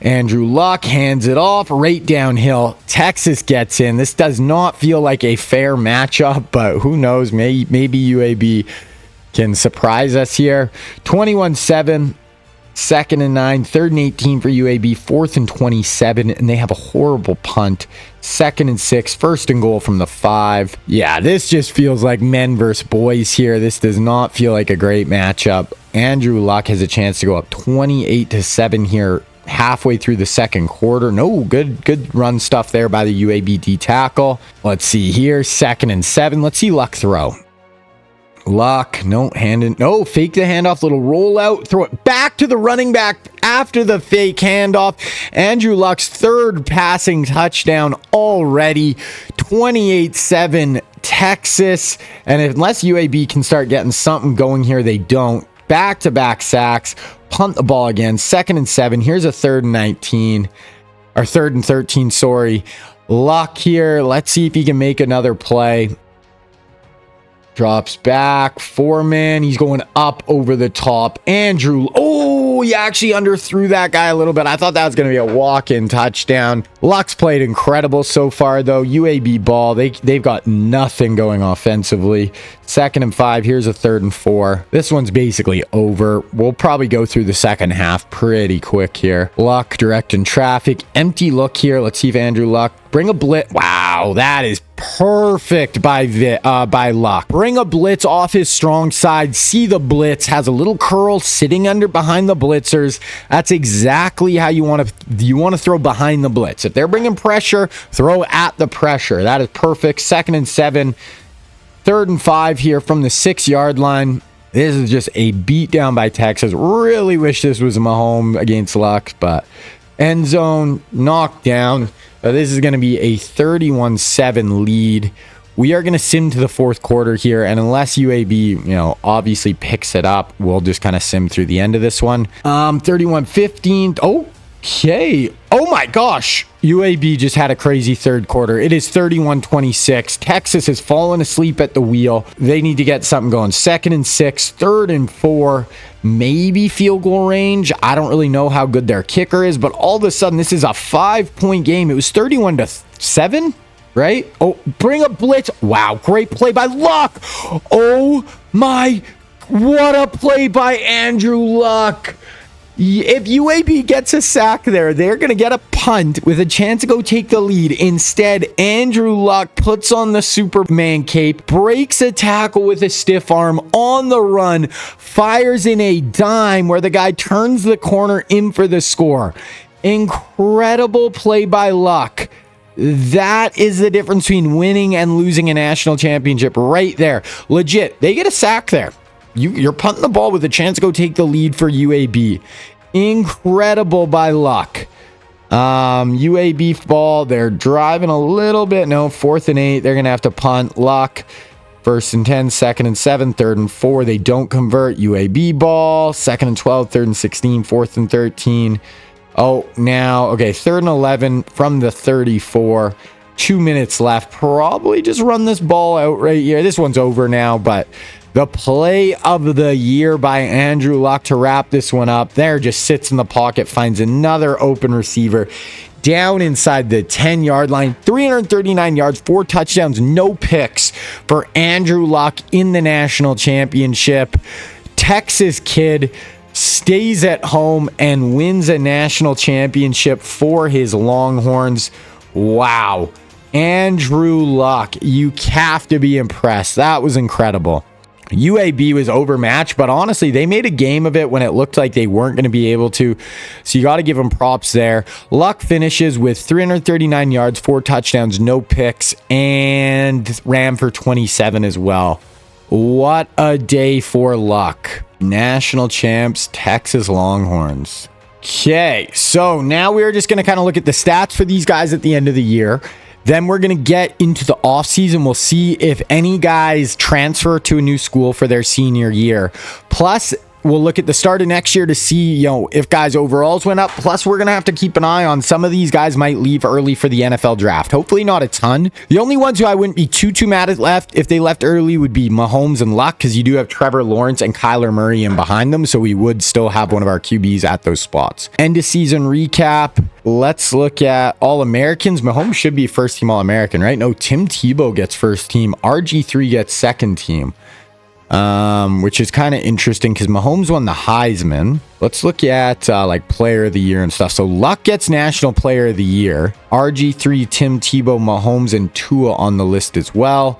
Andrew Luck hands it off right downhill. Texas gets in. This does not feel like a fair matchup, but who knows? Maybe UAB can surprise us here. 21-7. 2nd and 9, 3rd and 18 for UAB, 4th and 27, and they have a horrible punt. 2nd and 6, 1st and goal from the 5. Yeah, this just feels like men versus boys here. This does not feel like a great matchup. Andrew Luck has a chance to go up 28-7 here halfway through the second quarter. No, good run stuff there by the UAB D tackle. Let's see here, 2nd and 7. Let's see Luck throw. Luck, no, fake the handoff, little rollout, throw it back to the running back after the fake handoff. Andrew Luck's 3rd passing touchdown already. 28-7 Texas. And unless UAB can start getting something going here, they don't. Back-to-back sacks, punt the ball again. 2nd and 7. Here's a 3rd and 19, or 3rd and 13, sorry. Luck here. Let's see if he can make another play. Drops back, 4-man. He's going up over the top. Andrew. Oh, Oh, he actually underthrew that guy a little bit. I thought that was going to be a walk-in touchdown. Luck's played incredible so far, though. UAB ball, they've got nothing going offensively. 2nd and 5. Here's a 3rd and 4. This one's basically over. We'll probably go through the second half pretty quick here. Luck directing traffic. Empty look here. Let's see if Andrew Luck bring a blitz. Wow, that is perfect by Luck. Bring a blitz off his strong side. See the blitz. Has a little curl sitting behind the blitzers. That's exactly how you want to throw behind the blitz. If they're bringing pressure, throw at the pressure. That is perfect. 2nd and 7. 3rd and 5 here from the 6-yard line. This is just a beatdown by Texas. Really wish this was Mahomes against Luck, but end zone knocked down. This is going to be a 31-7 lead. We are going to sim to the 4th quarter here, and unless UAB, obviously picks it up, we'll just kind of sim through the end of this one. 31-15. Okay. Oh my gosh. UAB just had a crazy 3rd quarter. It is 31-26. Texas has fallen asleep at the wheel. They need to get something going. 2nd and 6, 3rd and 4, maybe field goal range. I don't really know how good their kicker is, but all of a sudden, this is a 5-point game. It was 31-7, right? Oh, bring a blitz. Wow, great play by Luck. Oh my, what a play by Andrew Luck. If UAB gets a sack there, they're going to get a punt with a chance to go take the lead. Instead, Andrew Luck puts on the Superman cape, breaks a tackle with a stiff arm on the run, fires in a dime where the guy turns the corner in for the score. Incredible play by Luck. That is the difference between winning and losing a national championship right there. Legit, they get a sack there. You're punting the ball with a chance to go take the lead for UAB. Incredible by Luck. UAB ball, they're driving a little bit. No, 4th and 8. They're going to have to punt. Luck, 1st and 10, 2nd and 7, 3rd and 4. They don't convert. UAB ball, 2nd and 12, 3rd and 16, 4th and 13. Oh, now, okay, 3rd and 11 from the 34. 2 minutes left. Probably just run this ball out right here. This one's over now, but the play of the year by Andrew Luck to wrap this one up. There, just sits in the pocket, finds another open receiver down inside the 10-yard line. 339 yards, 4 touchdowns, no picks for Andrew Luck in the national championship. Texas kid stays at home and wins a national championship for his Longhorns. Wow. Andrew Luck, you have to be impressed. That was incredible. UAB was overmatched, but honestly, they made a game of it when it looked like they weren't going to be able to. So you got to give them props there. Luck finishes with 339 yards, 4 touchdowns, no picks, and ran for 27 as well. What a day for Luck. National champs, Texas Longhorns. Okay, so now we're just going to kind of look at the stats for these guys at the end of the year. Then we're going to get into the offseason. We'll see if any guys transfer to a new school for their senior year. Plus, we'll look at the start of next year to see, if guys' overalls went up. Plus, we're going to have to keep an eye on some of these guys might leave early for the NFL draft. Hopefully not a ton. The only ones who I wouldn't be too mad at if they left early would be Mahomes and Luck, because you do have Trevor Lawrence and Kyler Murray in behind them, so we would still have one of our QBs at those spots. End of season recap. Let's look at All-Americans. Mahomes should be first-team All-American, right? No, Tim Tebow gets first team. RG3 gets second team. Which is kind of interesting because Mahomes won the Heisman. Let's look at player of the year and stuff. So Luck gets national player of the year. RG3, Tim Tebow, Mahomes, and Tua on the list as well.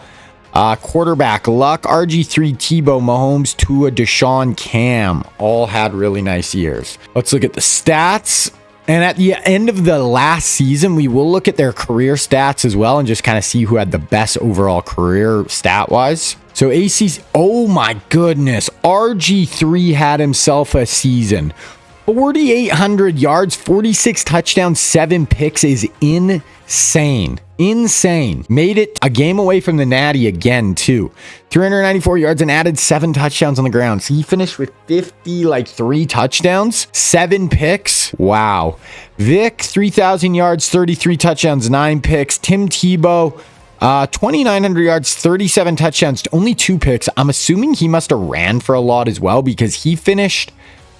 Quarterback, Luck, RG3, Tebow, Mahomes, Tua, Deshaun, Cam all had really nice years. Let's look at the stats. And at the end of the last season, we will look at their career stats as well and just kind of see who had the best overall career stat-wise. So ACC, oh my goodness, RG3 had himself a season. 4,800 yards, 46 touchdowns, 7 picks is insane. Insane. Made it a game away from the Natty again, too. 394 yards and added 7 touchdowns on the ground. So he finished with 3 touchdowns, 7 picks. Wow. Vic, 3,000 yards, 33 touchdowns, 9 picks. Tim Tebow, 2,900 yards, 37 touchdowns, only 2 picks. I'm assuming he must have ran for a lot as well because he finished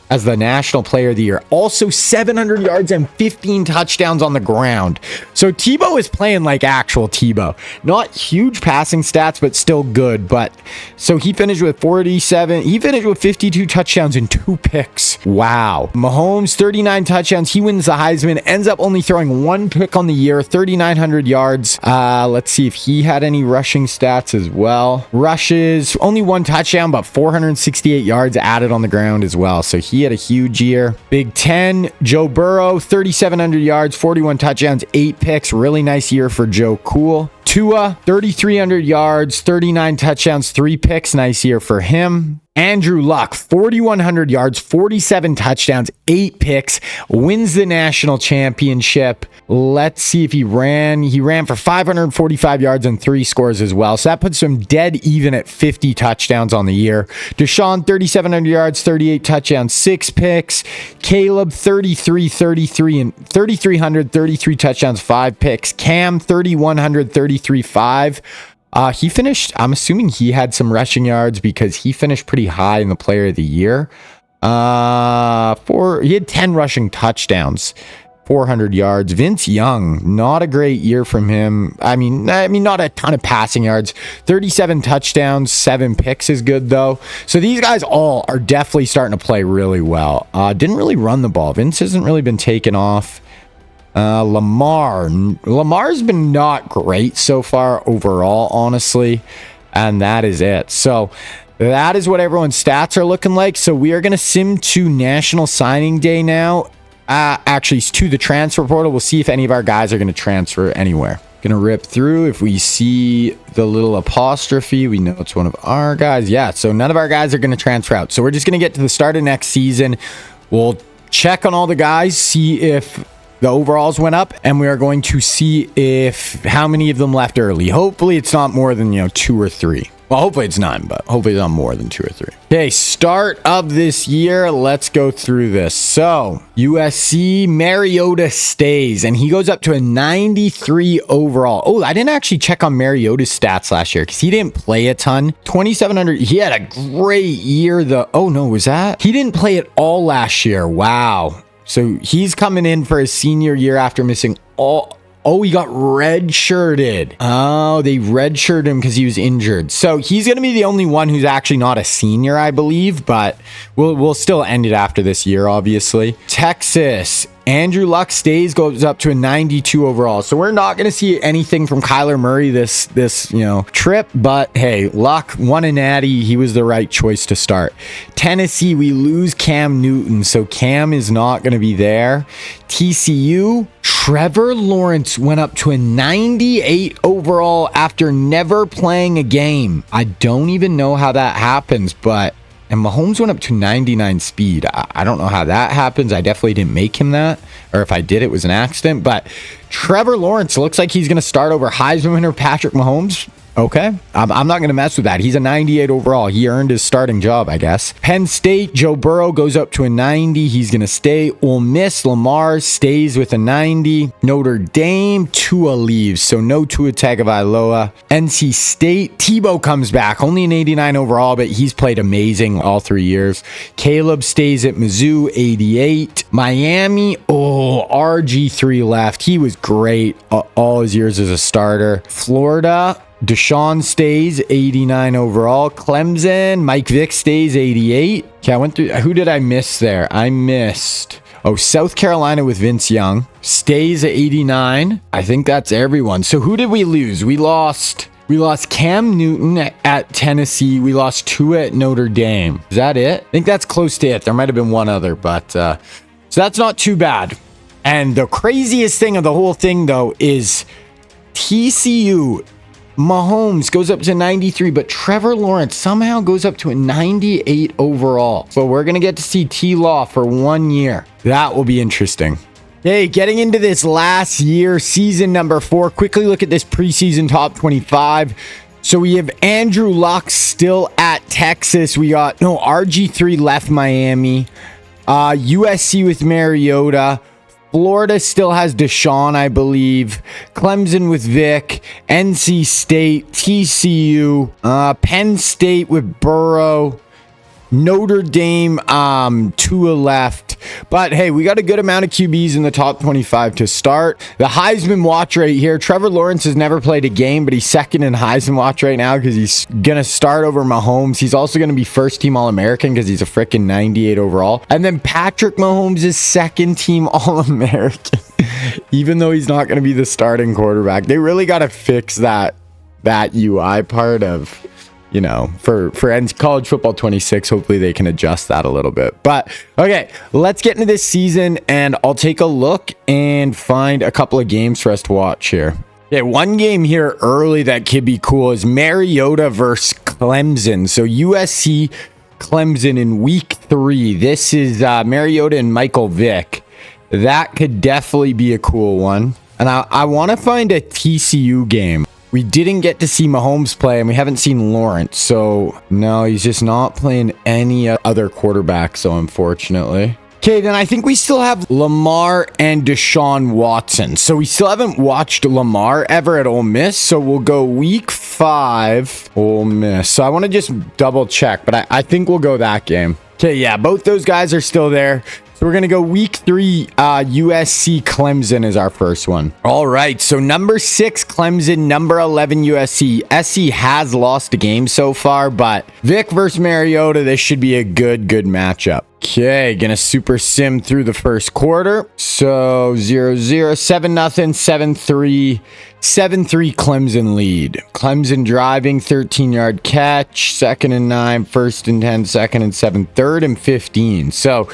as the National Player of the Year. Also 700 yards and 15 touchdowns on the ground. So Tebow is playing like actual Tebow. Not huge passing stats, but still good. But so he finished with 47. He finished with 52 touchdowns and 2 picks. Wow. Mahomes, 39 touchdowns. He wins the Heisman. Ends up only throwing 1 pick on the year, 3,900 yards. Let's see if he had any rushing stats as well. Rushes, only 1 touchdown, but 468 yards added on the ground as well. So he had a huge year. Big Ten, Joe Burrow, 3,700 yards, 41 touchdowns, 8 picks. Really nice year for Joe Cool. Tua, 3,300 yards, 39 touchdowns, 3 picks. Nice year for him. Andrew Luck, 4,100 yards, 47 touchdowns, 8 picks, wins the national championship. Let's see if he ran. He ran for 545 yards and 3 scores as well. So that puts him dead even at 50 touchdowns on the year. Deshaun, 3,700 yards, 38 touchdowns, 6 picks. Caleb, 3,300, 33 touchdowns, 5 picks. Cam, 3,100, 33, 5. He finished, I'm assuming he had some rushing yards because he finished pretty high in the Player of the Year. He had 10 rushing touchdowns, 400 yards. Vince Young, not a great year from him. I mean, not a ton of passing yards. 37 touchdowns, 7 picks is good though. So these guys all are definitely starting to play really well. Didn't really run the ball. Vince hasn't really been taken off. Lamar's been not great so far overall, honestly, and that is it. So that is what everyone's stats are looking like. So we are going to sim to National Signing Day now. Actually, to the transfer portal. We'll see if any of our guys are going to transfer anywhere. Gonna rip through. If we see the little apostrophe, we know it's one of our guys. Yeah, so none of our guys are going to transfer out. So we're just going to get to the start of next season. We'll check on all the guys, see if the overalls went up, and we are going to see if how many of them left early. Hopefully it's not more than 2 or 3. Well, hopefully it's none, but hopefully it's not more than 2 or 3. Okay, start of this year. Let's go through this. So USC, Mariota stays, and he goes up to a 93 overall. Oh, I didn't actually check on Mariota's stats last year because he didn't play a ton. 2,700. He had a great year. Oh no, was that? He didn't play at all last year. Wow. So he's coming in for his senior year after missing all. Oh, he got red-shirted. Oh, they red-shirted him because he was injured. So he's going to be the only one who's actually not a senior, I believe. But we'll still end it after this year, obviously. Texas. Andrew Luck stays, goes up to a 92 overall. So we're not going to see anything from Kyler Murray this trip. But hey, Luck won a natty. He was the right choice to start. Tennessee, we lose Cam Newton. So Cam is not going to be there. TCU, Trevor Lawrence went up to a 98 overall after never playing a game. I don't even know how that happens, but... And Mahomes went up to 99 speed. I don't know how that happens. I definitely didn't make him that. Or if I did, it was an accident. But Trevor Lawrence looks like he's going to start over Heisman winner Patrick Mahomes. Okay. I'm not going to mess with that. He's a 98 overall. He earned his starting job, I guess. Penn State, Joe Burrow goes up to a 90. He's going to stay. Ole Miss, Lamar stays with a 90. Notre Dame, Tua leaves. So no Tua Tagovailoa. NC State, Tebow comes back. Only an 89 overall, but he's played amazing all 3 years. Caleb stays at Mizzou, 88. Miami, RG3 left. He was great all his years as a starter. Florida, Deshaun stays 89 overall. Clemson, Mike Vick stays 88. Okay, I went through. Who did I miss there? I missed. Oh, South Carolina with Vince Young stays at 89. I think that's everyone. So who did we lose? We lost Cam Newton at Tennessee. We lost Tua at Notre Dame. Is that it? I think that's close to it. There might have been one other, but so that's not too bad. And the craziest thing of the whole thing, though, is TCU. Mahomes goes up to 93, but Trevor Lawrence somehow goes up to a 98 overall. So we're going to get to see T-Law for 1 year. That will be interesting. Hey, getting into this last year, season number 4. Quickly look at this preseason top 25. So we have Andrew Luck still at Texas. We got, RG3 left Miami. USC with Mariota. Florida still has Deshaun, I believe. Clemson with Vic. NC State, TCU. Penn State with Burrow. Notre Dame, Tua left. But hey, we got a good amount of QBs in the top 25 to start. The Heisman watch right here. Trevor Lawrence has never played a game, but he's second in Heisman watch right now because he's going to start over Mahomes. He's also going to be first team All-American because he's a freaking 98 overall. And then Patrick Mahomes is second team All-American, even though he's not going to be the starting quarterback. They really got to fix that UI part of, you know, for College Football 26, hopefully they can adjust that a little bit. But okay, let's get into this season and I'll take a look and find a couple of games for us to watch here. Okay, one game here early that could be cool is Mariota versus Clemson. So USC Clemson in week 3. This is Mariota and Michael Vick. That could definitely be a cool one. And I want to find a TCU game. We didn't get to see Mahomes play, and we haven't seen Lawrence. So, no, he's just not playing any other quarterback, so unfortunately. Okay, then I think we still have Lamar and Deshaun Watson. So we still haven't watched Lamar ever at Ole Miss. So we'll go week 5, Ole Miss. So I want to just double check, but I think we'll go that game. Okay, yeah, both those guys are still there. So we're going to go week 3, USC Clemson is our first one. All right, so number 6 Clemson, number 11 USC. SC has lost a game so far, but Vic versus Mariota, this should be a good matchup. Okay, gonna super sim through the first quarter. So 0-0, 7-0, 7-3, 7-3 Clemson lead. Clemson driving, 13-yard catch, 2nd and 9, 1st and 10, 2nd and 7, 3rd and 15. So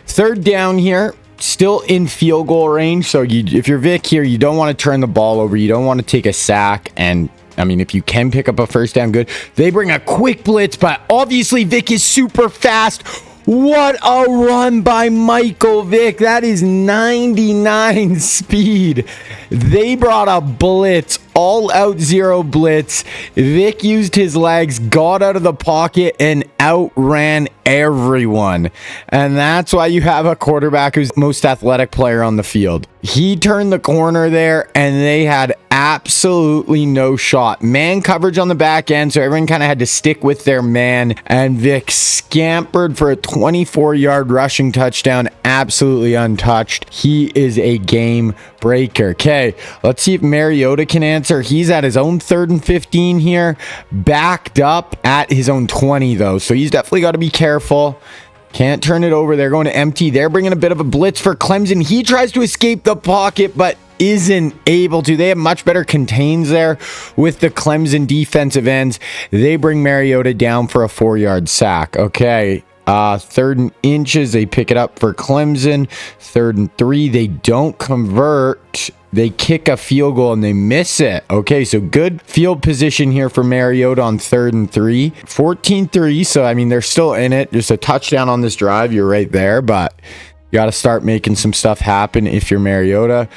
third down here, still in field goal range. So if you're Vic here, you don't want to turn the ball over. You don't want to take a sack. And I mean, if you can pick up a first down, good. They bring a quick blitz, but obviously Vic is super fast. What a run by Michael Vick. That is 99 speed. They brought a blitz, all out zero blitz. Vick used his legs, got out of the pocket, and outran everyone. And that's why you have a quarterback who's the most athletic player on the field. He turned the corner there, and they had absolutely no shot. Man coverage on the back end, so everyone kind of had to stick with their man. And Vic scampered for a 24-yard rushing touchdown, absolutely untouched. He is a game breaker. Okay, let's see if Mariota can answer. He's at his own 3rd and 15 here, backed up at his own 20 though, so he's definitely got to be careful. Can't turn it over. They're going to empty. They're bringing a bit of a blitz for Clemson. He tries to escape the pocket, but isn't able to. They have much better contains there with the Clemson defensive ends. They bring Mariota down for a 4-yard sack. Okay. 3rd and inches. They pick it up for Clemson. 3rd and 3. They don't convert. They kick a field goal and they miss it. Okay, so good field position here for Mariota on 3rd and 3. 14-3, so I mean, they're still in it. Just a touchdown on this drive. You're right there, but you got to start making some stuff happen if you're Mariota.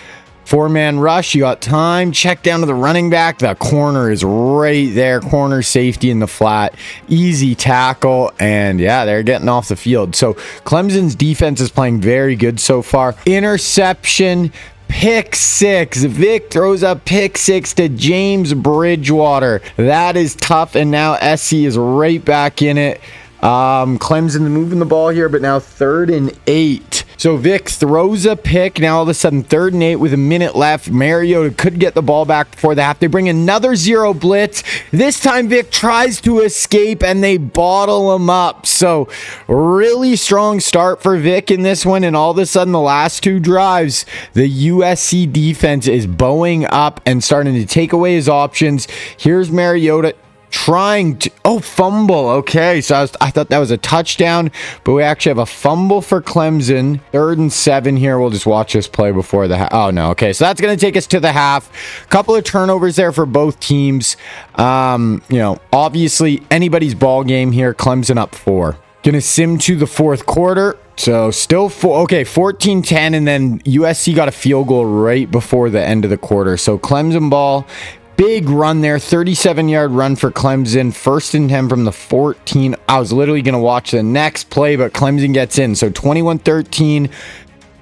4-man rush, you got time. Check down to the running back. The corner is right there. Corner safety in the flat. Easy tackle. And yeah, they're getting off the field. So Clemson's defense is playing very good so far. Interception. Pick 6. Vic throws a pick 6 to James Bridgewater. That is tough. And now SC is right back in it. Clemson moving the ball here, but now 3rd and 8. So Vic throws a pick. Now all of a sudden 3rd and 8 with a minute left. Mariota could get the ball back before the half. They bring another zero blitz. This time Vic tries to escape and they bottle him up. So really strong start for Vic in this one. And all of a sudden the last 2 drives, the USC defense is bowing up and starting to take away his options. Here's Mariota trying to fumble. Okay, so I thought that was a touchdown, but we actually have a fumble for Clemson. 3rd and 7 here. We'll just watch this play before the half. Oh no, okay, so that's going to take us to the half. Couple of turnovers there for both teams. Obviously anybody's ball game here. Clemson up 4. Gonna sim to the 4th quarter. So still 14-10, and then USC got a field goal right before the end of the quarter. So Clemson ball. Big run there, 37-yard run for Clemson. 1st and 10 from the 14. I was literally going to watch the next play, but Clemson gets in. So 21-13.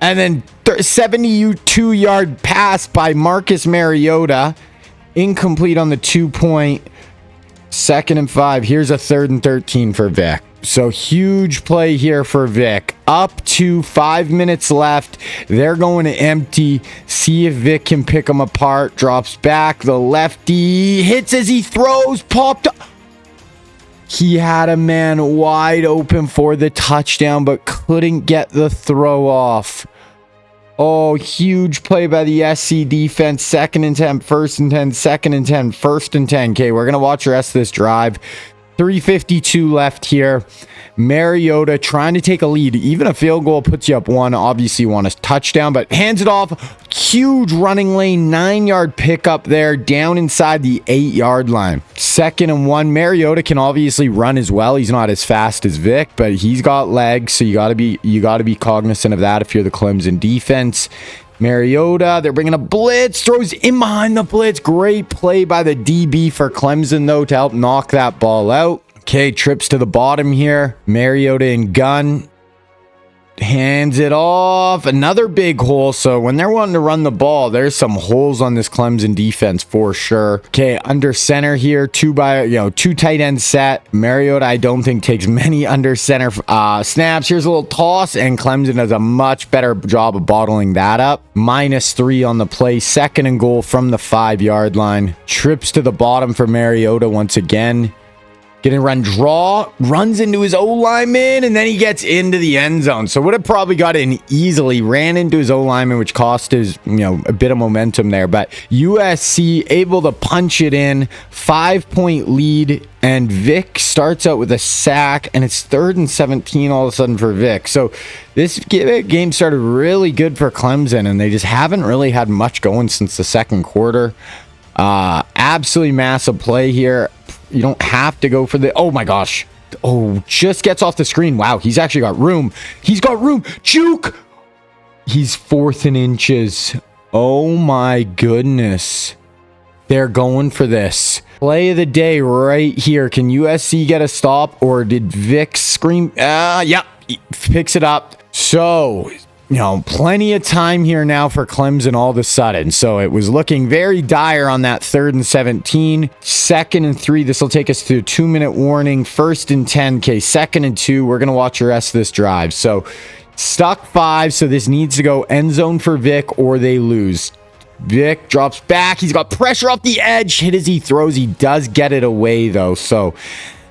And then 72-yard pass by Marcus Mariota. Incomplete on the 2-point. 2nd and 5. Here's a 3rd and 13 for Vic. So huge play here for Vic. Up to 5 minutes left. They're going to empty. See if Vic can pick them apart. Drops back. The lefty hits as he throws. Popped up. He had a man wide open for the touchdown, but couldn't get the throw off. Oh, huge play by the SC defense. 2nd and 10, 1st and 10, 2nd and 10, 1st and 10. Okay, we're going to watch the rest of this drive. 3:52 left here. Mariota trying to take a lead. Even a field goal puts you up 1. Obviously, you want a touchdown, but hands it off. Huge running lane, 9-yard pickup there, down inside the 8-yard line. 2nd and 1. Mariota can obviously run as well. He's not as fast as Vic, but he's got legs, so you got to be cognizant of that if you're the Clemson defense. Mariota, they're bringing a blitz, throws in behind the blitz. Great play by the DB for Clemson, though, to help knock that ball out. Okay, trips to the bottom here. Mariota and gun. Hands it off. Another big hole. So when they're wanting to run the ball, there's some holes on this Clemson defense for sure. Okay, under center here. Two tight end set. Mariota, I don't think takes many under center snaps. Here's a little toss, and Clemson does a much better job of bottling that up. -3 on the play. 2nd and goal from the 5-yard line. Trips to the bottom for Mariota once again. Getting run draw, runs into his O-lineman, and then he gets into the end zone. So would have probably got in easily, ran into his O-lineman, which cost his, a bit of momentum there. But USC able to punch it in, 5-point lead, and Vic starts out with a sack, and it's 3rd and 17 all of a sudden for Vic. So this game started really good for Clemson, and they just haven't really had much going since the 2nd quarter. Absolutely massive play here. You don't have to go for the... Oh, my gosh. Oh, just gets off the screen. Wow, he's actually got room. He's got room. Juke! He's 4th and inches. Oh, my goodness. They're going for this. Play of the day right here. Can USC get a stop, or did Vic scream? Yeah, he picks it up. So... plenty of time here now for Clemson all of a sudden. So it was looking very dire on that 3rd and 17. 2nd and 3. This will take us to a 2-minute warning. 1st and 10. Okay, 2nd and 2. We're going to watch the rest of this drive. So stuck 5. So this needs to go end zone for Vic, or they lose. Vic drops back. He's got pressure off the edge. Hit as he throws. He does get it away, though. So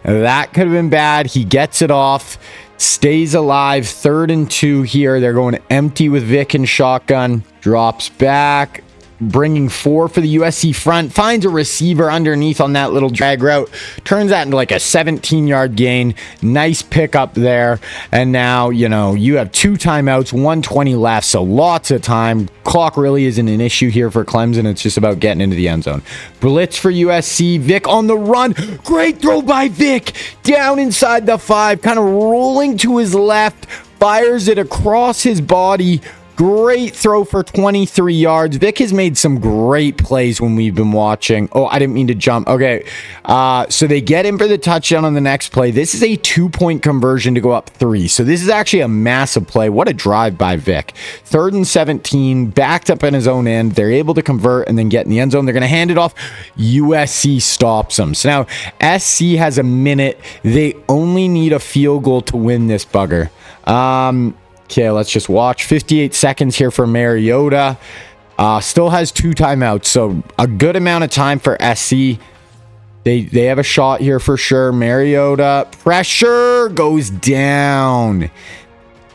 that could have been bad. He gets it off. Stays alive. 3rd and 2 here. They're going empty with Vic and shotgun. Drops back. Bringing 4 for the USC front. Finds a receiver underneath on that little drag route. Turns that into like a 17-yard gain. Nice pickup there. And now, you have 2 timeouts, 1:20 left. So lots of time. Clock really isn't an issue here for Clemson. It's just about getting into the end zone. Blitz for USC. Vic on the run. Great throw by Vic. Down inside the 5. Kind of rolling to his left. Fires it across his body. Great throw for 23 yards. Vic has made some great plays when we've been watching. Oh, I didn't mean to jump. Okay. So they get in for the touchdown on the next play. This is a 2-point conversion to go up 3. So this is actually a massive play. What a drive by Vic. 3rd and 17, backed up in his own end. They're able to convert and then get in the end zone. They're going to hand it off. USC stops them. So now SC has a minute. They only need a field goal to win this bugger. Okay, let's just watch. 58 seconds here for Mariota. Still has 2 timeouts, so a good amount of time for SC. They have a shot here for sure. Mariota, pressure, goes down.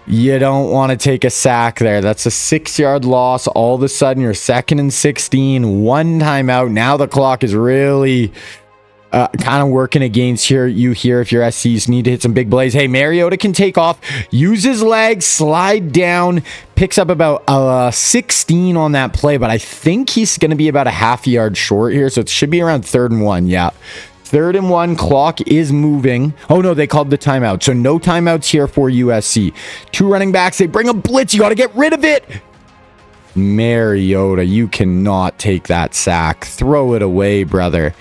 You don't want to take a sack there. That's a 6-yard loss. All of a sudden, you're 2nd and 16, 1 timeout. Now the clock is really... kind of working against you here if your SCs need to hit some big plays. Hey, Mariota can take off, use his legs, slide down, picks up about 16 on that play, but I think he's going to be about a half-yard short here, so it should be around 3rd and 1. Yeah. 3rd and 1, clock is moving. Oh, no, they called the timeout, so no timeouts here for USC. 2 running backs, they bring a blitz. You got to get rid of it. Mariota, you cannot take that sack. Throw it away, brother.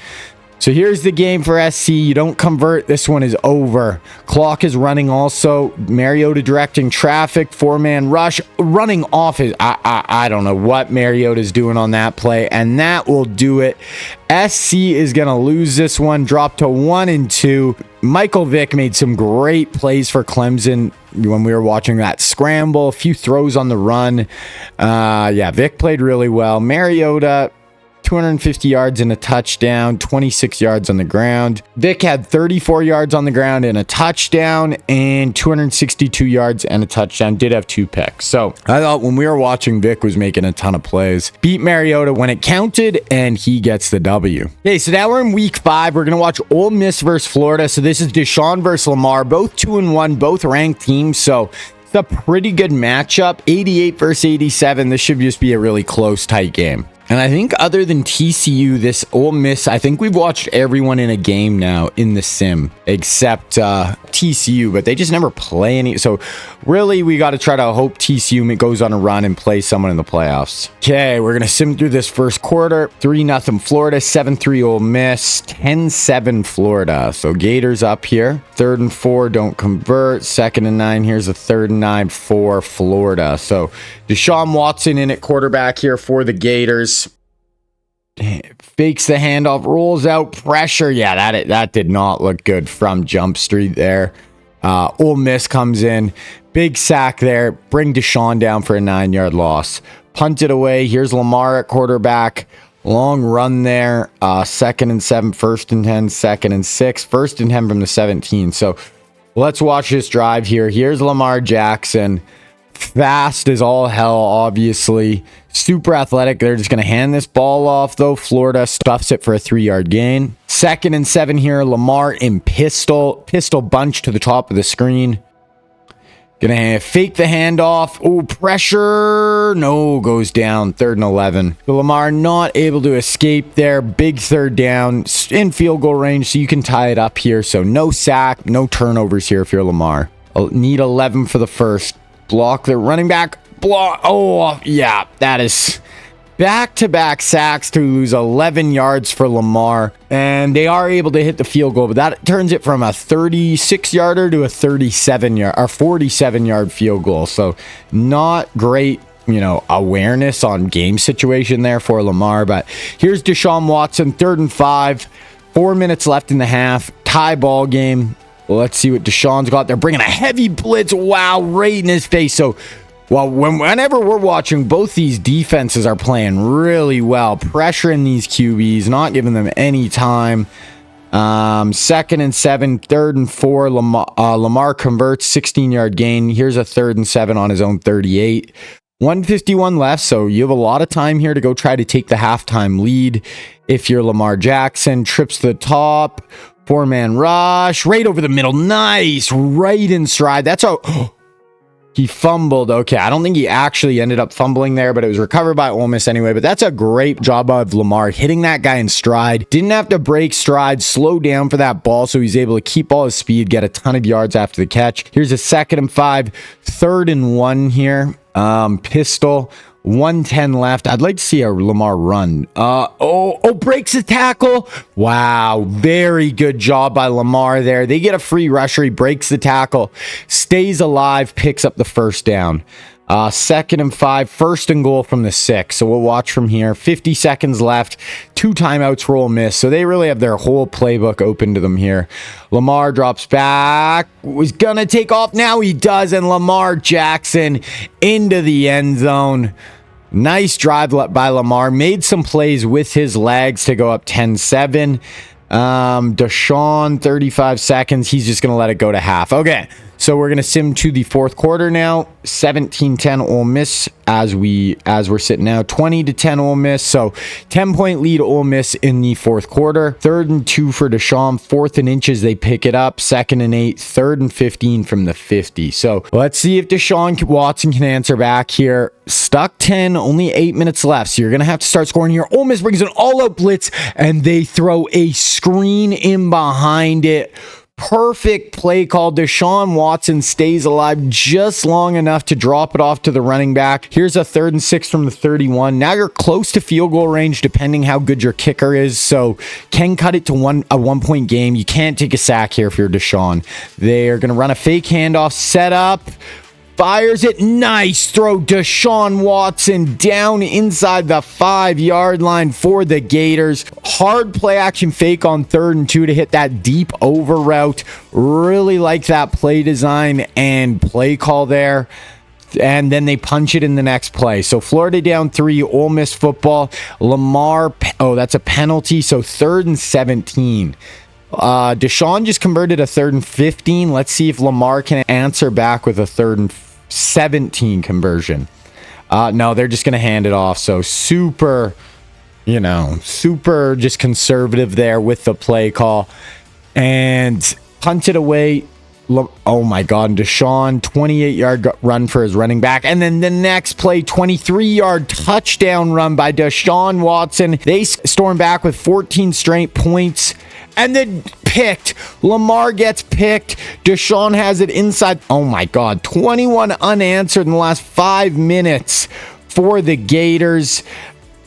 So here's the game for SC. You don't convert, this one is over. Clock is running also. Mariota directing traffic, 4-man rush, running off his, I don't know what Mariota's doing on that play, and that will do it. SC is going to lose this one, drop to 1-2. Michael Vick made some great plays for Clemson when we were watching that scramble. A few throws on the run. Yeah, Vick played really well. Mariota, 250 yards and a touchdown, 26 yards on the ground. Vic had 34 yards on the ground and a touchdown, and 262 yards and a touchdown. Did have 2 picks. So I thought when we were watching, Vic was making a ton of plays. Beat Mariota when it counted, and he gets the W. Okay, so now we're in week 5. We're going to watch Ole Miss versus Florida. So this is Deshaun versus Lamar, both 2-1, both ranked teams. So it's a pretty good matchup. 88 versus 87. This should just be a really close, tight game. And I think other than TCU, this Ole Miss, I think we've watched everyone in a game now in the sim, except TCU, but they just never play any. So really, we got to try to hope TCU goes on a run and play someone in the playoffs. Okay, we're going to sim through this first quarter. 3-0 Florida, 7-3 Ole Miss, 10-7 Florida. So Gators up here. 3rd and 4, don't convert. 2nd and 9, here's a 3rd and 9 for Florida. So Deshaun Watson in at quarterback here for the Gators. Fakes the handoff, rolls out, pressure. Yeah, that did not look good from Jump Street there. Ole Miss comes in, big sack there, bring Deshaun down for a 9-yard loss. Punt it away. Here's Lamar at quarterback. Long run there. 2nd and 7, 1st and 10, 2nd and 6, 1st and 10 from the 17. So let's watch this drive here. Here's Lamar Jackson. Fast as all hell, obviously. Super athletic. They're just going to hand this ball off, though. Florida stuffs it for a 3-yard gain. 2nd and 7 here. Lamar in pistol bunch to the top of the screen. Gonna fake the handoff. Oh, pressure. No, goes down. 3rd and 11. So Lamar not able to escape there. Big 3rd down in field goal range, so you can tie it up here. So no sack, no turnovers here if you're Lamar. Need 11 for the first. Block the running back. Block. Oh, yeah, that is back-to-back sacks to lose 11 yards for Lamar. And they are able to hit the field goal, but that turns it from a 36-yarder to a 37-yard or 47-yard field goal. So not great, awareness on game situation there for Lamar. But here's Deshaun Watson, 3rd and 5, 4 minutes left in the half, tie ball game. Well, let's see what Deshaun's got. They're bringing a heavy blitz. Wow, right in his face. So, well, whenever we're watching, both these defenses are playing really well. Pressuring these QBs, not giving them any time. 2nd and 7, 3rd and 4. Lamar converts, 16-yard gain. Here's a 3rd and 7 on his own 38. 151 left, so you have a lot of time here to go try to take the halftime lead. If you're Lamar Jackson, trips to the top. 4-man rush, right over the middle. Nice, right in stride. That's how he fumbled. Okay, I don't think he actually ended up fumbling there, but it was recovered by Ole Miss anyway. But that's a great job of Lamar hitting that guy in stride. Didn't have to break stride, slow down for that ball, so he's able to keep all his speed, get a ton of yards after the catch. Here's a 2nd and 5, 3rd and 1 here. Pistol. 110 left. I'd like to see a Lamar run. Breaks the tackle. Wow, very good job by Lamar there. They get a free rusher. He breaks the tackle, stays alive, picks up the 1st down. 2nd and 5, 1st and goal from the 6. So we'll watch from here. 50 seconds left. 2 timeouts for Ole Miss. So they really have their whole playbook open to them here. Lamar drops back. Was going to take off. Now he does. And Lamar Jackson into the end zone. Nice drive by Lamar. Made some plays with his legs to go up 10-7. Deshaun, 35 seconds. He's just going to let it go to half. Okay. So we're going to sim to the 4th quarter now. 17-10 Ole Miss as we're sitting now. 20-10 Ole Miss. So 10-point lead Ole Miss in the 4th quarter. 3rd and 2 for Deshaun. 4th and inches, they pick it up. 2nd and 8. 3rd and 15 from the 50. So let's see if Deshaun Watson can answer back here. Stuck 10, only 8 minutes left. So you're going to have to start scoring here. Ole Miss brings an all-out blitz, and they throw a screen in behind it. Perfect play call. Deshaun Watson stays alive just long enough to drop it off to the running back. Here's a 3rd and 6 from the 31. Now you're close to field goal range depending how good your kicker is, so can cut it to a 1-point game. You can't take a sack here if you're Deshaun. They're going to run a fake handoff, set up, fires it. Nice throw. Deshaun Watson down inside the 5-yard line for the Gators. Hard play action fake on 3rd and 2 to hit that deep over route. Really like that play design and play call there. And then they punch it in the next play. So Florida down 3, Ole Miss football. Lamar, oh, that's a penalty. So 3rd and 17. Deshaun just converted a 3rd and 15. Let's see if Lamar can answer back with a 3rd and 17 conversion. No, they're just going to hand it off. So super just conservative there with the play call. And punt it away. Oh my God, Deshaun, 28-yard run for his running back. And then the next play, 23-yard touchdown run by Deshaun Watson. They storm back with 14 straight points. And then picked. Lamar gets picked. Deshaun has it inside. Oh my God, 21 unanswered in the last 5 minutes for the Gators.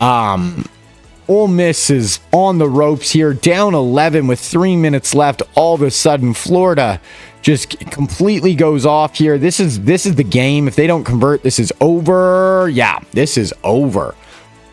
Ole Miss is on the ropes here, down 11 with 3 minutes left. All of a sudden, Florida just completely goes off here. This is the game. If they don't convert, this is over. Yeah, this is over.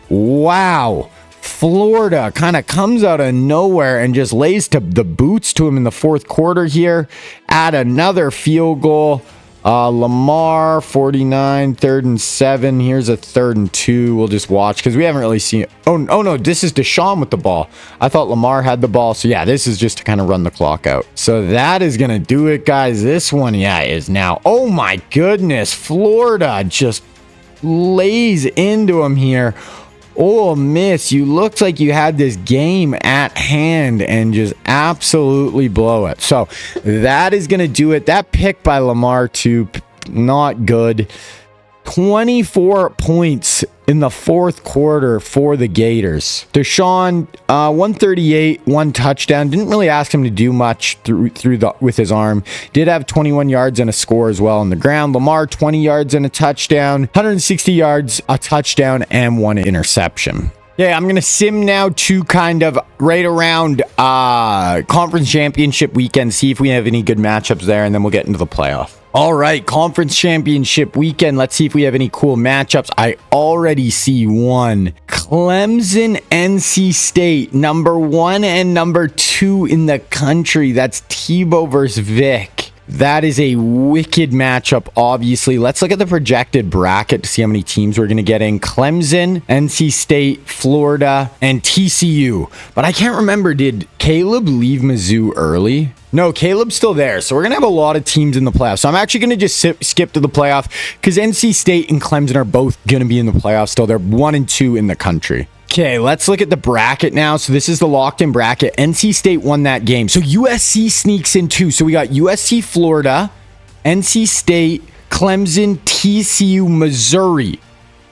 Wow. Florida kind of comes out of nowhere and just lays the boots to him in the 4th quarter here. Add another field goal. Lamar, 49, 3rd and 7. Here's a 3rd and 2. We'll just watch because we haven't really seen it. Oh no, this is Deshaun with the ball. I thought Lamar had the ball. So yeah, this is just to kind of run the clock out. So that is going to do it, guys. This one, yeah, is now. Oh my goodness. Florida just lays into him here. Ole Miss, you looked like you had this game at hand and just absolutely blow it. So that is going to do it. That pick by Lamar, too, not good. 24 points in the 4th quarter for the Gators. Deshaun, 138, 1 touchdown. Didn't really ask him to do much with his arm. Did have 21 yards and a score as well on the ground. Lamar, 20 yards and a touchdown. 160 yards, a touchdown, and 1 interception. Yeah, I'm going to sim now to kind of right around conference championship weekend, see if we have any good matchups there, and then we'll get into the playoff. All right, conference championship weekend. Let's see if we have any cool matchups. I already see one. Clemson, NC State, number 1 and number 2 in the country. That's Tebow versus Vic. That is a wicked matchup, obviously. Let's look at the projected bracket to see how many teams we're going to get in. Clemson, NC State, Florida, and TCU. But I can't remember, did Caleb leave Mizzou early? No, Caleb's still there. So we're going to have a lot of teams in the playoffs. So I'm actually going to just skip to the playoff because NC State and Clemson are both going to be in the playoffs still. They're 1 and 2 in the country. Okay, let's look at the bracket now. So this is the locked-in bracket. NC State won that game. So USC sneaks in too. So we got USC, Florida, NC State, Clemson, TCU, Missouri.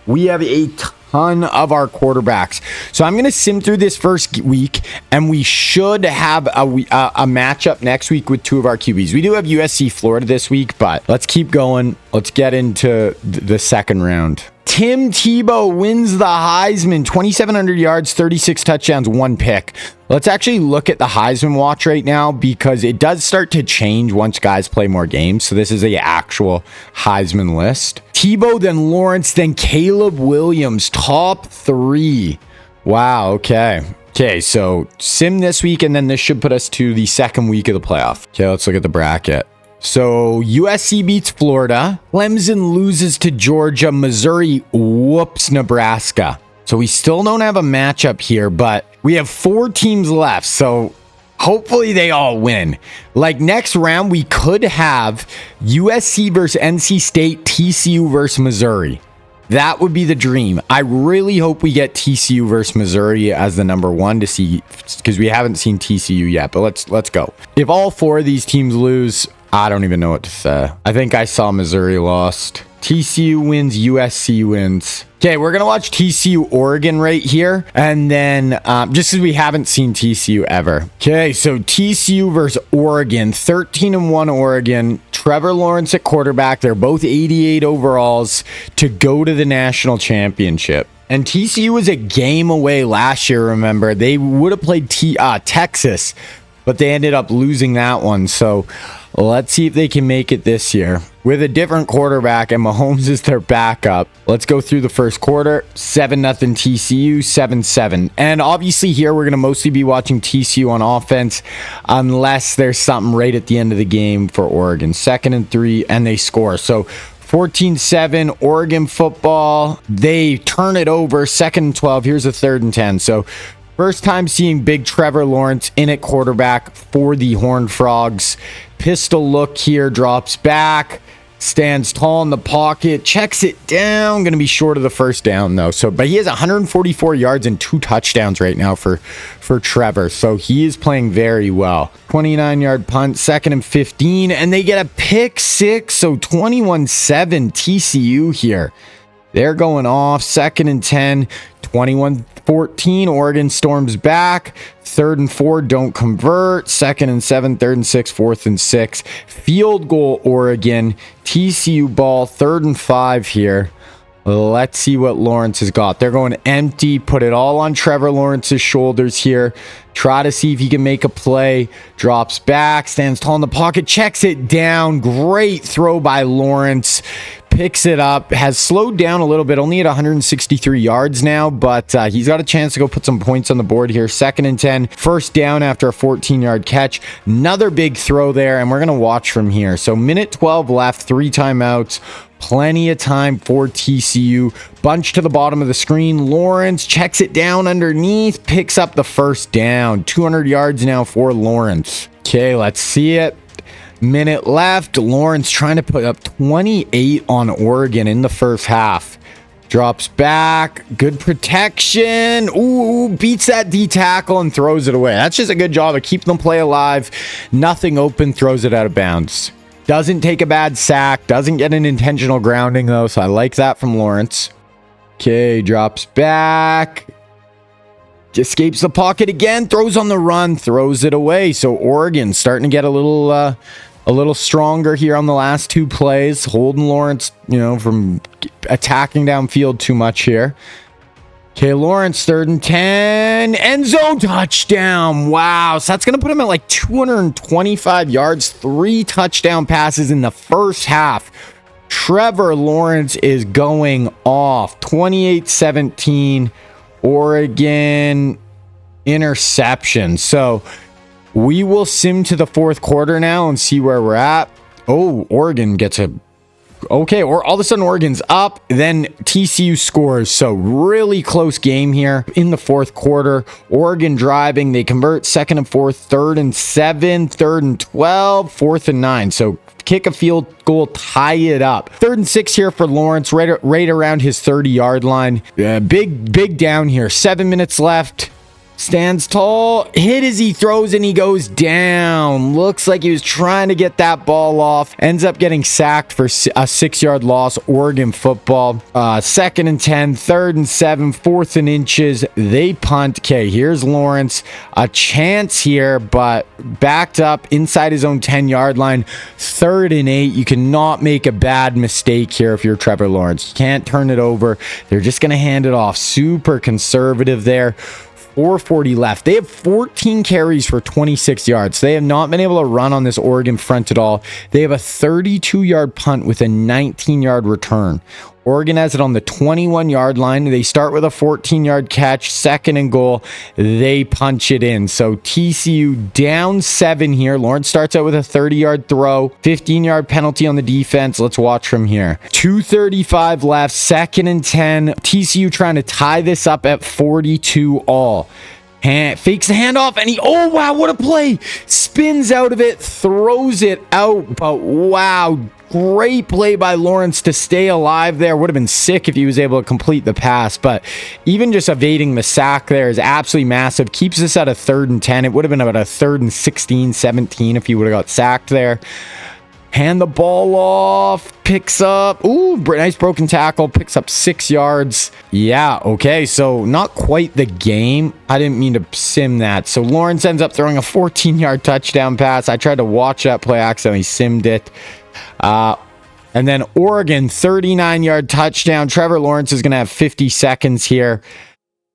We have a ton of our quarterbacks. So I'm going to sim through this first week, and we should have a matchup next week with 2 of our QBs. We do have USC, Florida this week, but let's keep going. Let's get into the second round. Tim Tebow wins the Heisman, 2,700 yards, 36 touchdowns, 1 pick. Let's actually look at the Heisman watch right now because it does start to change once guys play more games. So this is the actual Heisman list. Tebow, then Lawrence, then Caleb Williams, top 3. Wow, okay. Okay, so sim this week, and then this should put us to the second week of the playoff. Okay, let's look at the bracket. So USC beats Florida. Clemson loses to Georgia. Missouri whoops Nebraska. So we still don't have a matchup here, but we have 4 teams left. So hopefully they all win. Like next round, we could have USC versus NC State, TCU versus Missouri. That would be the dream. I really hope we get TCU versus Missouri as the number 1 to see, because we haven't seen TCU yet, but let's go. If all 4 of these teams lose, I don't even know what to say. I think I saw Missouri lost. TCU wins, USC wins. Okay, we're going to watch TCU Oregon right here. And then just because we haven't seen TCU ever. Okay, so TCU versus Oregon. 13-1 Oregon. Trevor Lawrence at quarterback. They're both 88 overalls to go to the national championship. And TCU was a game away last year, remember. They would have played Texas, but they ended up losing that one. So let's see if they can make it this year with a different quarterback, and Mahomes is their backup. Let's go through the first quarter. 7-0 TCU, 7-7. And obviously here we're going to mostly be watching TCU on offense unless there's something right at the end of the game for Oregon. 2nd and 3, and they score. So 14-7, Oregon football. They turn it over. 2nd and 12. Here's a 3rd and 10. So first time seeing big Trevor Lawrence in at quarterback for the Horned Frogs. Pistol look here, drops back, stands tall in the pocket, checks it down. Going to be short of the first down though. But he has 144 yards and 2 touchdowns right now for Trevor. So he is playing very well. 29-yard punt, 2nd and 15, and they get a pick 6. So 21-7 TCU here. They're going off. 2nd and 10, 21-14. Oregon storms back. 3rd and 4, don't convert. 2nd and 7, 3rd and 6, 4th and 6. Field goal, Oregon. TCU ball, 3rd and 5 here. Let's see what Lawrence has got. They're going empty. Put it all on Trevor Lawrence's shoulders here. Try to see if he can make a play. Drops back, stands tall in the pocket, checks it down. Great throw by Lawrence. Picks it up, has slowed down a little bit, only at 163 yards now, but he's got a chance to go put some points on the board here. 2nd and 10, first down after a 14-yard catch. Another big throw there, and we're going to watch from here. So minute 12 left, 3 timeouts. Plenty of time for TCU. Bunch to the bottom of the screen. Lawrence checks it down underneath, picks up the first down. 200 yards now for Lawrence. Okay, let's see it. Minute left. Lawrence trying to put up 28 on Oregon in the first half. Drops back. Good protection. Ooh, beats that D tackle and throws it away. That's just a good job of keeping the play alive. Nothing open, throws it out of bounds. Doesn't take a bad sack. Doesn't get an intentional grounding though, so I like that from Lawrence. Okay, drops back. Escapes the pocket again. Throws on the run. Throws it away. So Oregon starting to get a little stronger here on the last 2 plays. Holding Lawrence, from attacking downfield too much here. Okay, Lawrence, 3rd and 10. End zone touchdown. Wow. So that's going to put him at like 225 yards. 3 touchdown passes in the first half. Trevor Lawrence is going off. 28-17. Oregon interception. So we will sim to the 4th quarter now and see where we're at. Oh, Oregon gets a... Okay, or all of a sudden Oregon's up, then TCU scores. So really close game here in the 4th quarter. Oregon driving, they convert 2nd and 4, 3rd and 7, 3rd and 12, 4th and 9. So kick a field goal, tie it up. 3rd and 6 here for Lawrence, right around his 30-yard line. Big down here. 7 minutes left. Stands tall, hit as he throws, and he goes down. Looks like he was trying to get that ball off. Ends up getting sacked for a 6-yard loss. Oregon football. 2nd and 10, 3rd and 7, 4th and inches. They punt. Okay, here's Lawrence. A chance here, but backed up inside his own 10-yard line. 3rd and 8. You cannot make a bad mistake here if you're Trevor Lawrence. You can't turn it over. They're just going to hand it off. Super conservative there. 4:40 left. They have 14 carries for 26 yards. They have not been able to run on this Oregon front at all. They have a 32-yard punt with a 19-yard return. Oregon has it on the 21-yard line. They start with a 14-yard catch, 2nd and goal. They punch it in. So TCU down 7 here. Lawrence starts out with a 30-yard throw, 15-yard penalty on the defense. Let's watch from here. 2:35 left, 2nd and 10. TCU trying to tie this up at 42 all. Fakes the handoff, and oh wow, what a play. Spins out of it, throws it out, but wow, great play by Lawrence to stay alive there. Would have been sick if he was able to complete the pass, but even just evading the sack there is absolutely massive. Keeps us at a 3rd and 10. It would have been about a 3rd and 16, 17 if he would have got sacked there. Hand the ball off. Picks up. Ooh, nice broken tackle. Picks up 6 yards. Yeah, okay. So not quite the game. I didn't mean to sim that. So Lawrence ends up throwing a 14-yard touchdown pass. I tried to watch that play, accidentally simmed it. And then Oregon, 39-yard touchdown. Trevor Lawrence is going to have 50 seconds here.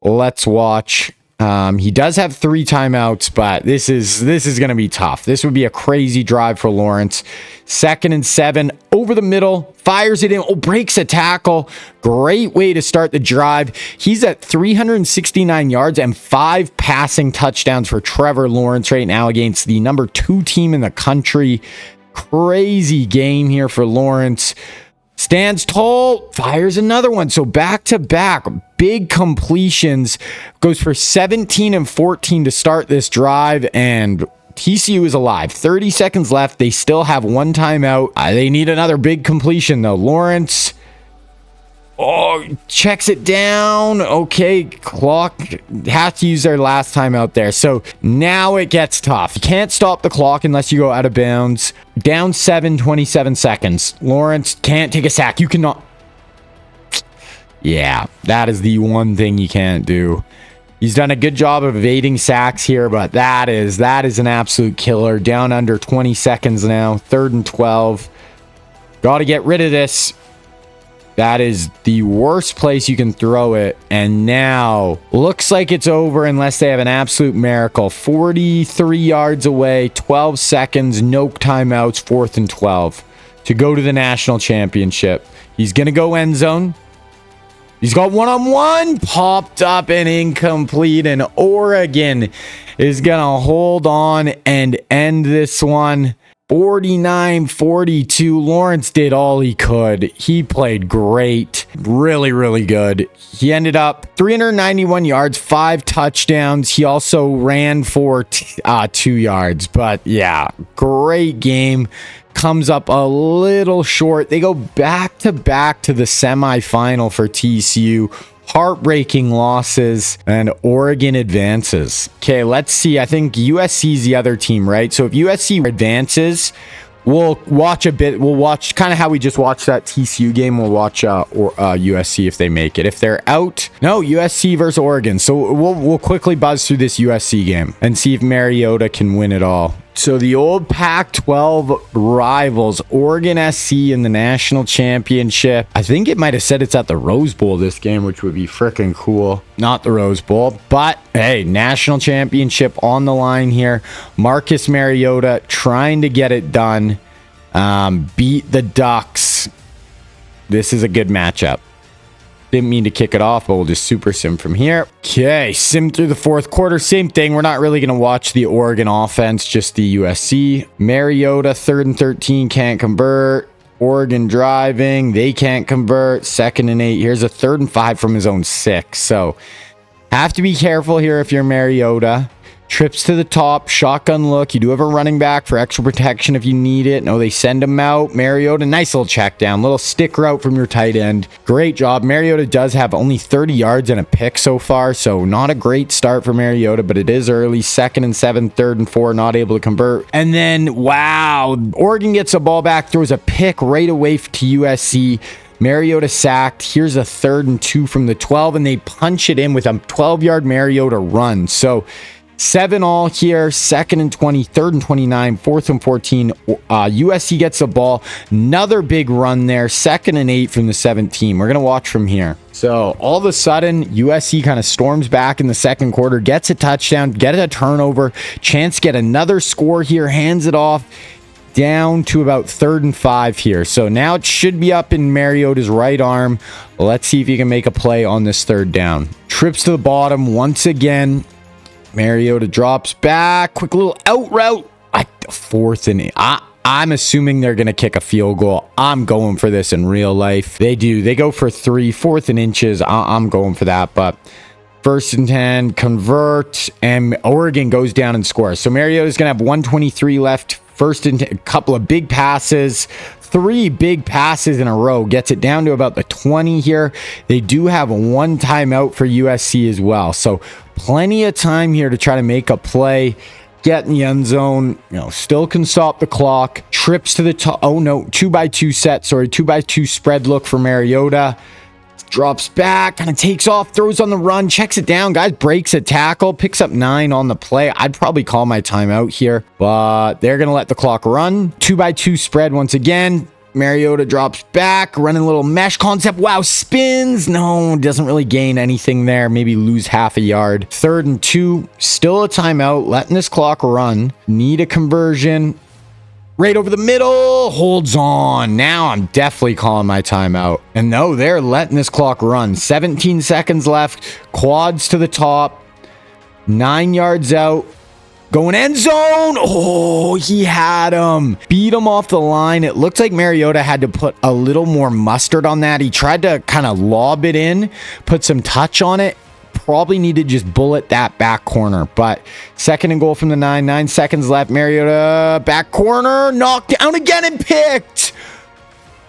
Let's watch. He does have 3 timeouts, but this is going to be tough. This would be a crazy drive for Lawrence. 2nd and 7 over the middle, fires it in. Oh, breaks a tackle. Great way to start the drive. He's at 369 yards and 5 passing touchdowns for Trevor Lawrence right now against the number 2 team in the country. Crazy game here for Lawrence. Stands tall, fires another one. So back to back, big completions. Goes for 17 and 14 to start this drive, and TCU is alive. 30 seconds left. They still have 1 timeout. They need another big completion though. Lawrence, checks it down. Okay, clock has to use their last time out there. So now it gets tough. You can't stop the clock unless you go out of bounds. Down 7, 27 seconds. Lawrence can't take a sack. You cannot. Yeah, that is the one thing you can't do. He's done a good job of evading sacks here, but that is an absolute killer. Down under 20 seconds now. 3rd and 12. Got to get rid of this. That is the worst place you can throw it. And now looks like it's over unless they have an absolute miracle. 43 yards away, 12 seconds, no timeouts, 4th and 12 to go to the national championship. He's going to go end zone. He's got one-on-one, popped up and incomplete. And Oregon is going to hold on and end this one. 49-42. Lawrence did all he could. He played great. Really, really good. He ended up 391 yards, 5 touchdowns. He also ran for 2 yards. But yeah, great game. Comes up a little short. They go back to the semifinal for TCU. Heartbreaking losses, and Oregon advances. Okay, let's see. I think USC is the other team, right? So if USC advances, we'll watch a bit. We'll watch kind of how we just watched that TCU game. We'll watch USC if they make it. If they're out, no, USC versus Oregon. So we'll quickly buzz through this USC game and see if Mariota can win it all. So the old Pac-12 rivals, Oregon SC in the national championship. I think it might have said it's at the Rose Bowl this game, which would be freaking cool. Not the Rose Bowl, but hey, national championship on the line here. Marcus Mariota trying to get it done. Beat the Ducks. This is a good matchup. Didn't mean to kick it off, but we'll just super sim from here. Okay, sim through the 4th quarter. Same thing. We're not really going to watch the Oregon offense, just the USC. Mariota, 3rd and 13, can't convert. Oregon driving. They can't convert. 2nd and 8. Here's a 3rd and 5 from his own 6. So have to be careful here if you're Mariota. Trips to the top, shotgun look. You do have a running back for extra protection if you need it. No, they send him out. Mariota, nice little check down. Little stick route from your tight end. Great job. Mariota does have only 30 yards and a pick so far, so not a great start for Mariota, but it is early. 2nd and 7, 3rd and 4, not able to convert. And then, wow, Oregon gets the ball back, throws a pick right away to USC. Mariota sacked. Here's a 3rd and 2 from the 12, and they punch it in with a 12-yard Mariota run. So 7 all here, 2nd and 20, 3rd and 29, 4th and 14. USC gets the ball. Another big run there, 2nd and 8 from the 17. We're going to watch from here. So all of a sudden, USC kind of storms back in the 2nd quarter, gets a touchdown, gets a turnover, chance to get another score here, hands it off. Down to about 3rd and 5 here. So now it should be up in Mariota's right arm. Let's see if he can make a play on this 3rd down. Trips to the bottom once again. Mariota drops back. Quick little out route. 4th and 8. I'm assuming they're going to kick a field goal. I'm going for this in real life. They do. They go for 3, 4th and inches. I'm going for that. But 1st and 10, convert, and Oregon goes down and scores. So Mariota's going to have 1:23 left. 1st and 10, a couple of big passes. 3 big passes in a row. Gets it down to about the 20 here. They do have 1 timeout for USC as well. So plenty of time here to try to make a play. get in the end zone, still can stop the clock. Trips to the top. Oh no, 2x2 set. Sorry, 2x2 spread look for Mariota. Drops back, kind of takes off, throws on the run, checks it down. Guys, breaks a tackle, picks up 9 on the play. I'd probably call my timeout here, but they're going to let the clock run. 2x2 spread once again. Mariota drops back, running a little mesh concept. Wow, spins. No, doesn't really gain anything there. Maybe lose half a yard. 3rd and 2, still a timeout, letting this clock run. Need a conversion. Right over the middle, holds on. Now I'm definitely calling my timeout. And no, they're letting this clock run. 17 seconds left. Quads to the top. 9 yards out. Going end zone. Oh, he had him. Beat him off the line. It looked like Mariota had to put a little more mustard on that. He tried to kind of lob it in, put some touch on it. Probably need to just bullet that back corner. But 2nd and goal from the 9 seconds left. Mariota back corner, knocked down again and picked.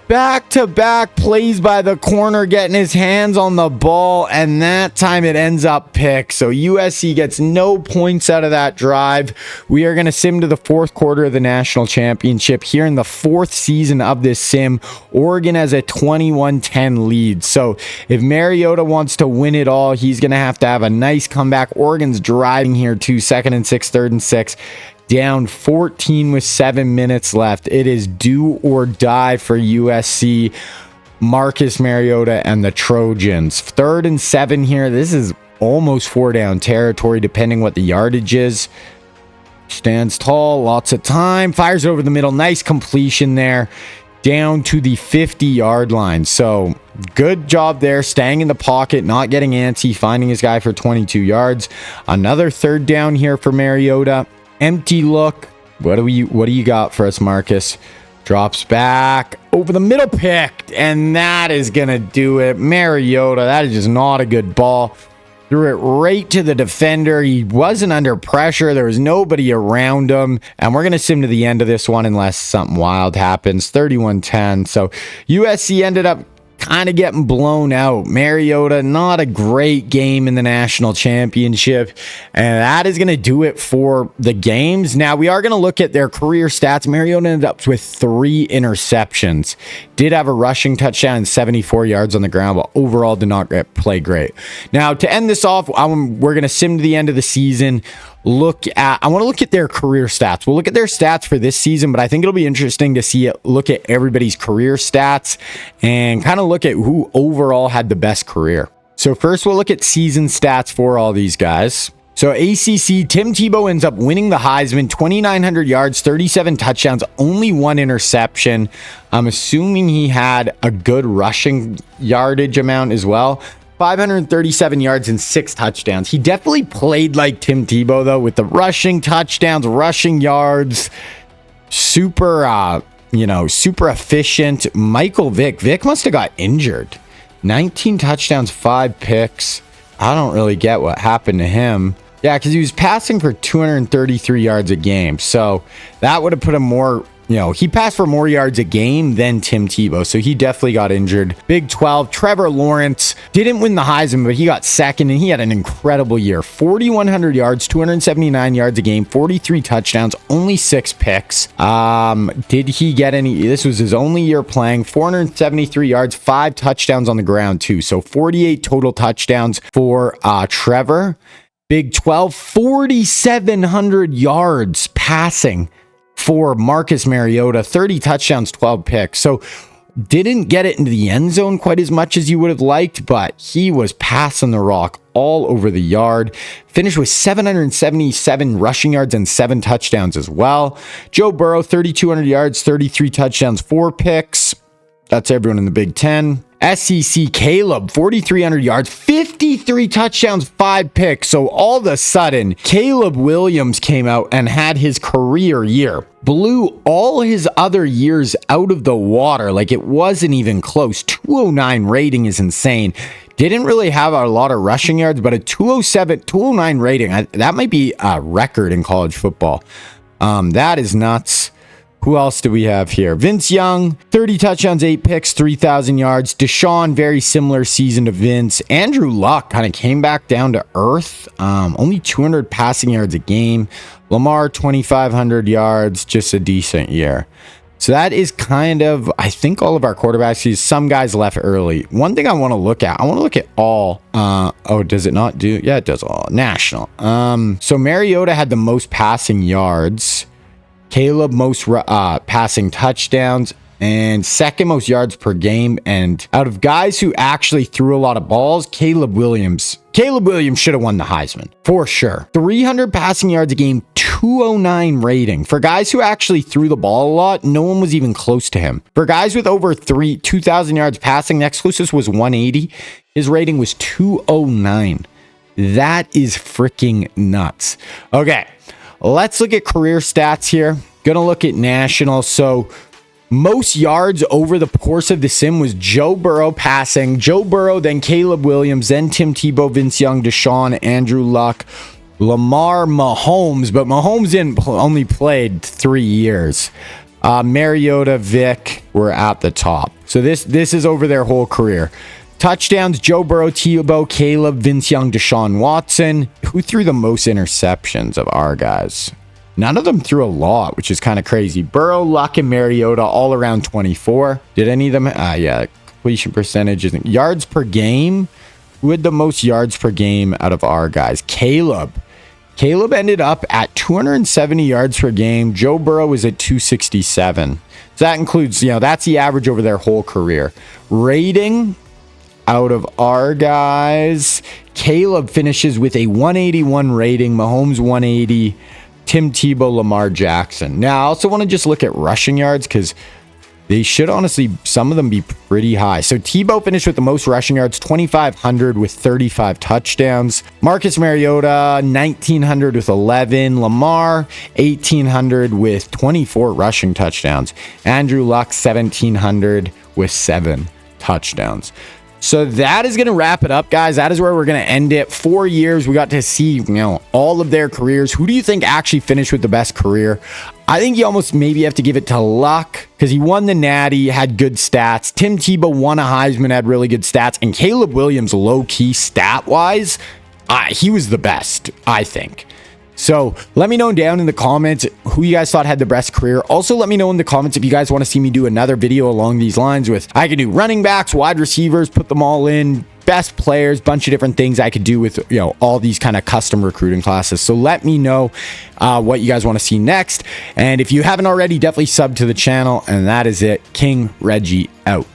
Back-to-back plays by the corner, getting his hands on the ball, and that time it ends up picked. So USC gets no points out of that drive. We are going to sim to the 4th quarter of the national championship here in the 4th season of this sim. Oregon has a 21-10 lead. So if Mariota wants to win it all, he's going to have a nice comeback. Oregon's driving here too. 2nd and 6, 3rd and 6. Down 14 with 7 minutes left. It is do or die for USC, Marcus Mariota, and the Trojans. 3rd and 7 here. This is almost 4 down territory, depending what the yardage is. Stands tall, lots of time. Fires over the middle. Nice completion there. Down to the 50-yard line. So good job there, staying in the pocket, not getting antsy, finding his guy for 22 yards. Another 3rd down here for Mariota. Empty look. What do you got for us, Marcus? Drops back over the middle, picked, and that is gonna do it. Mariota, that is just not a good ball. Threw it right to the defender. He wasn't under pressure. There was nobody around him. And we're going to sim to the end of this one unless something wild happens. 31-10. So USC ended up kind of getting blown out. Mariota, not a great game in the national championship. And that is going to do it for the games. Now, we are going to look at their career stats. Mariota ended up with 3 interceptions. Did have a rushing touchdown and 74 yards on the ground, but overall did not play great. Now, to end this off, we're going to sim to the end of the season. I want to look at their career stats. We'll look at their stats for this season, but I think it'll be interesting to look at everybody's career stats and kind of look at who overall had the best career. So first we'll look at season stats for all these guys. So ACC, Tim Tebow ends up winning the Heisman, 2,900 yards, 37 touchdowns, only 1 interception. I'm assuming he had a good rushing yardage amount as well. 537 yards and 6 touchdowns. He definitely played like Tim Tebow, though, with the rushing touchdowns, rushing yards. Super efficient. Michael Vick. Vick must have got injured. 19 touchdowns, 5 picks. I don't really get what happened to him. Yeah, because he was passing for 233 yards a game. So that would have put him more... he passed for more yards a game than Tim Tebow, so he definitely got injured. Big 12, Trevor Lawrence didn't win the Heisman, but he got second, and he had an incredible year. 4,100 yards, 279 yards a game, 43 touchdowns, only 6 picks. Did he get any? This was his only year playing. 473 yards, 5 touchdowns on the ground, too. So 48 total touchdowns for Trevor. Big 12, 4,700 yards passing for Marcus Mariota, 30 touchdowns, 12 picks. So didn't get it into the end zone quite as much as you would have liked, but he was passing the rock all over the yard. Finished with 777 rushing yards and 7 touchdowns as well. Joe Burrow, 3,200 yards, 33 touchdowns, 4 picks. That's everyone in the Big Ten. SEC Caleb, 4,300 yards, 53 touchdowns, 5 picks. So all of a sudden, Caleb Williams came out and had his career year. Blew all his other years out of the water. Like, it wasn't even close. 209 rating is insane. Didn't really have a lot of rushing yards, but a 209 rating. That might be a record in college football. That is nuts. Who else do we have here? Vince Young, 30 touchdowns, 8 picks, 3,000 yards. Deshaun, very similar season to Vince. Andrew Luck kind of came back down to earth. Only 200 passing yards a game. Lamar, 2,500 yards, just a decent year. So that is kind of, I think, all of our quarterbacks. Some guys left early. One thing I want to look at, all. Oh, does it not do? Yeah, it does all. National. So Mariota had the most passing yards. Caleb most passing touchdowns. And second most yards per game. And out of guys who actually threw a lot of balls, Caleb Williams should have won the Heisman for sure. 300 passing yards a game, 209 rating. For guys who actually threw the ball a lot, no one was even close to him. For guys with over 2,000 yards passing, next closest was 180. His rating was 209. That is freaking nuts. Okay, let's look at career stats here. Gonna look at national. So most yards over the course of the sim was Joe Burrow passing. Joe Burrow, then Caleb Williams, then Tim Tebow, Vince Young, Deshaun, Andrew Luck, Lamar, Mahomes. But Mahomes only played 3 years. Mariota, Vic were at the top. So this is over their whole career. Touchdowns, Joe Burrow, Tebow, Caleb, Vince Young, Deshaun Watson. Who threw the most interceptions of our guys? None of them threw a lot, which is kind of crazy. Burrow, Luck, and Mariota all around 24. Did any of them? Yeah, completion percentage isn't. Yards per game. Who had the most yards per game out of our guys? Caleb. Caleb ended up at 270 yards per game. Joe Burrow was at 267. So that includes, that's the average over their whole career. Rating out of our guys, Caleb finishes with a 181 rating. Mahomes 180. Tim Tebow, Lamar Jackson. Now, I also want to just look at rushing yards because they should honestly, some of them be pretty high. So Tebow finished with the most rushing yards, 2,500 with 35 touchdowns. Marcus Mariota, 1,900 with 11. Lamar, 1,800 with 24 rushing touchdowns. Andrew Luck, 1,700 with 7 touchdowns. So that is going to wrap it up, guys. That is where we're going to end it. 4 years, we got to see, all of their careers. Who do you think actually finished with the best career? I think you almost maybe have to give it to Luck because he won the Natty, had good stats. Tim Tebow won a Heisman, had really good stats. And Caleb Williams, low-key stat-wise, he was the best, I think. So let me know down in the comments who you guys thought had the best career. Also, let me know in the comments if you guys want to see me do another video along these lines with, I can do running backs, wide receivers, put them all in, best players, bunch of different things I could do with, all these kind of custom recruiting classes. So let me know what you guys want to see next. And if you haven't already, definitely sub to the channel. And that is it. King Reggie out.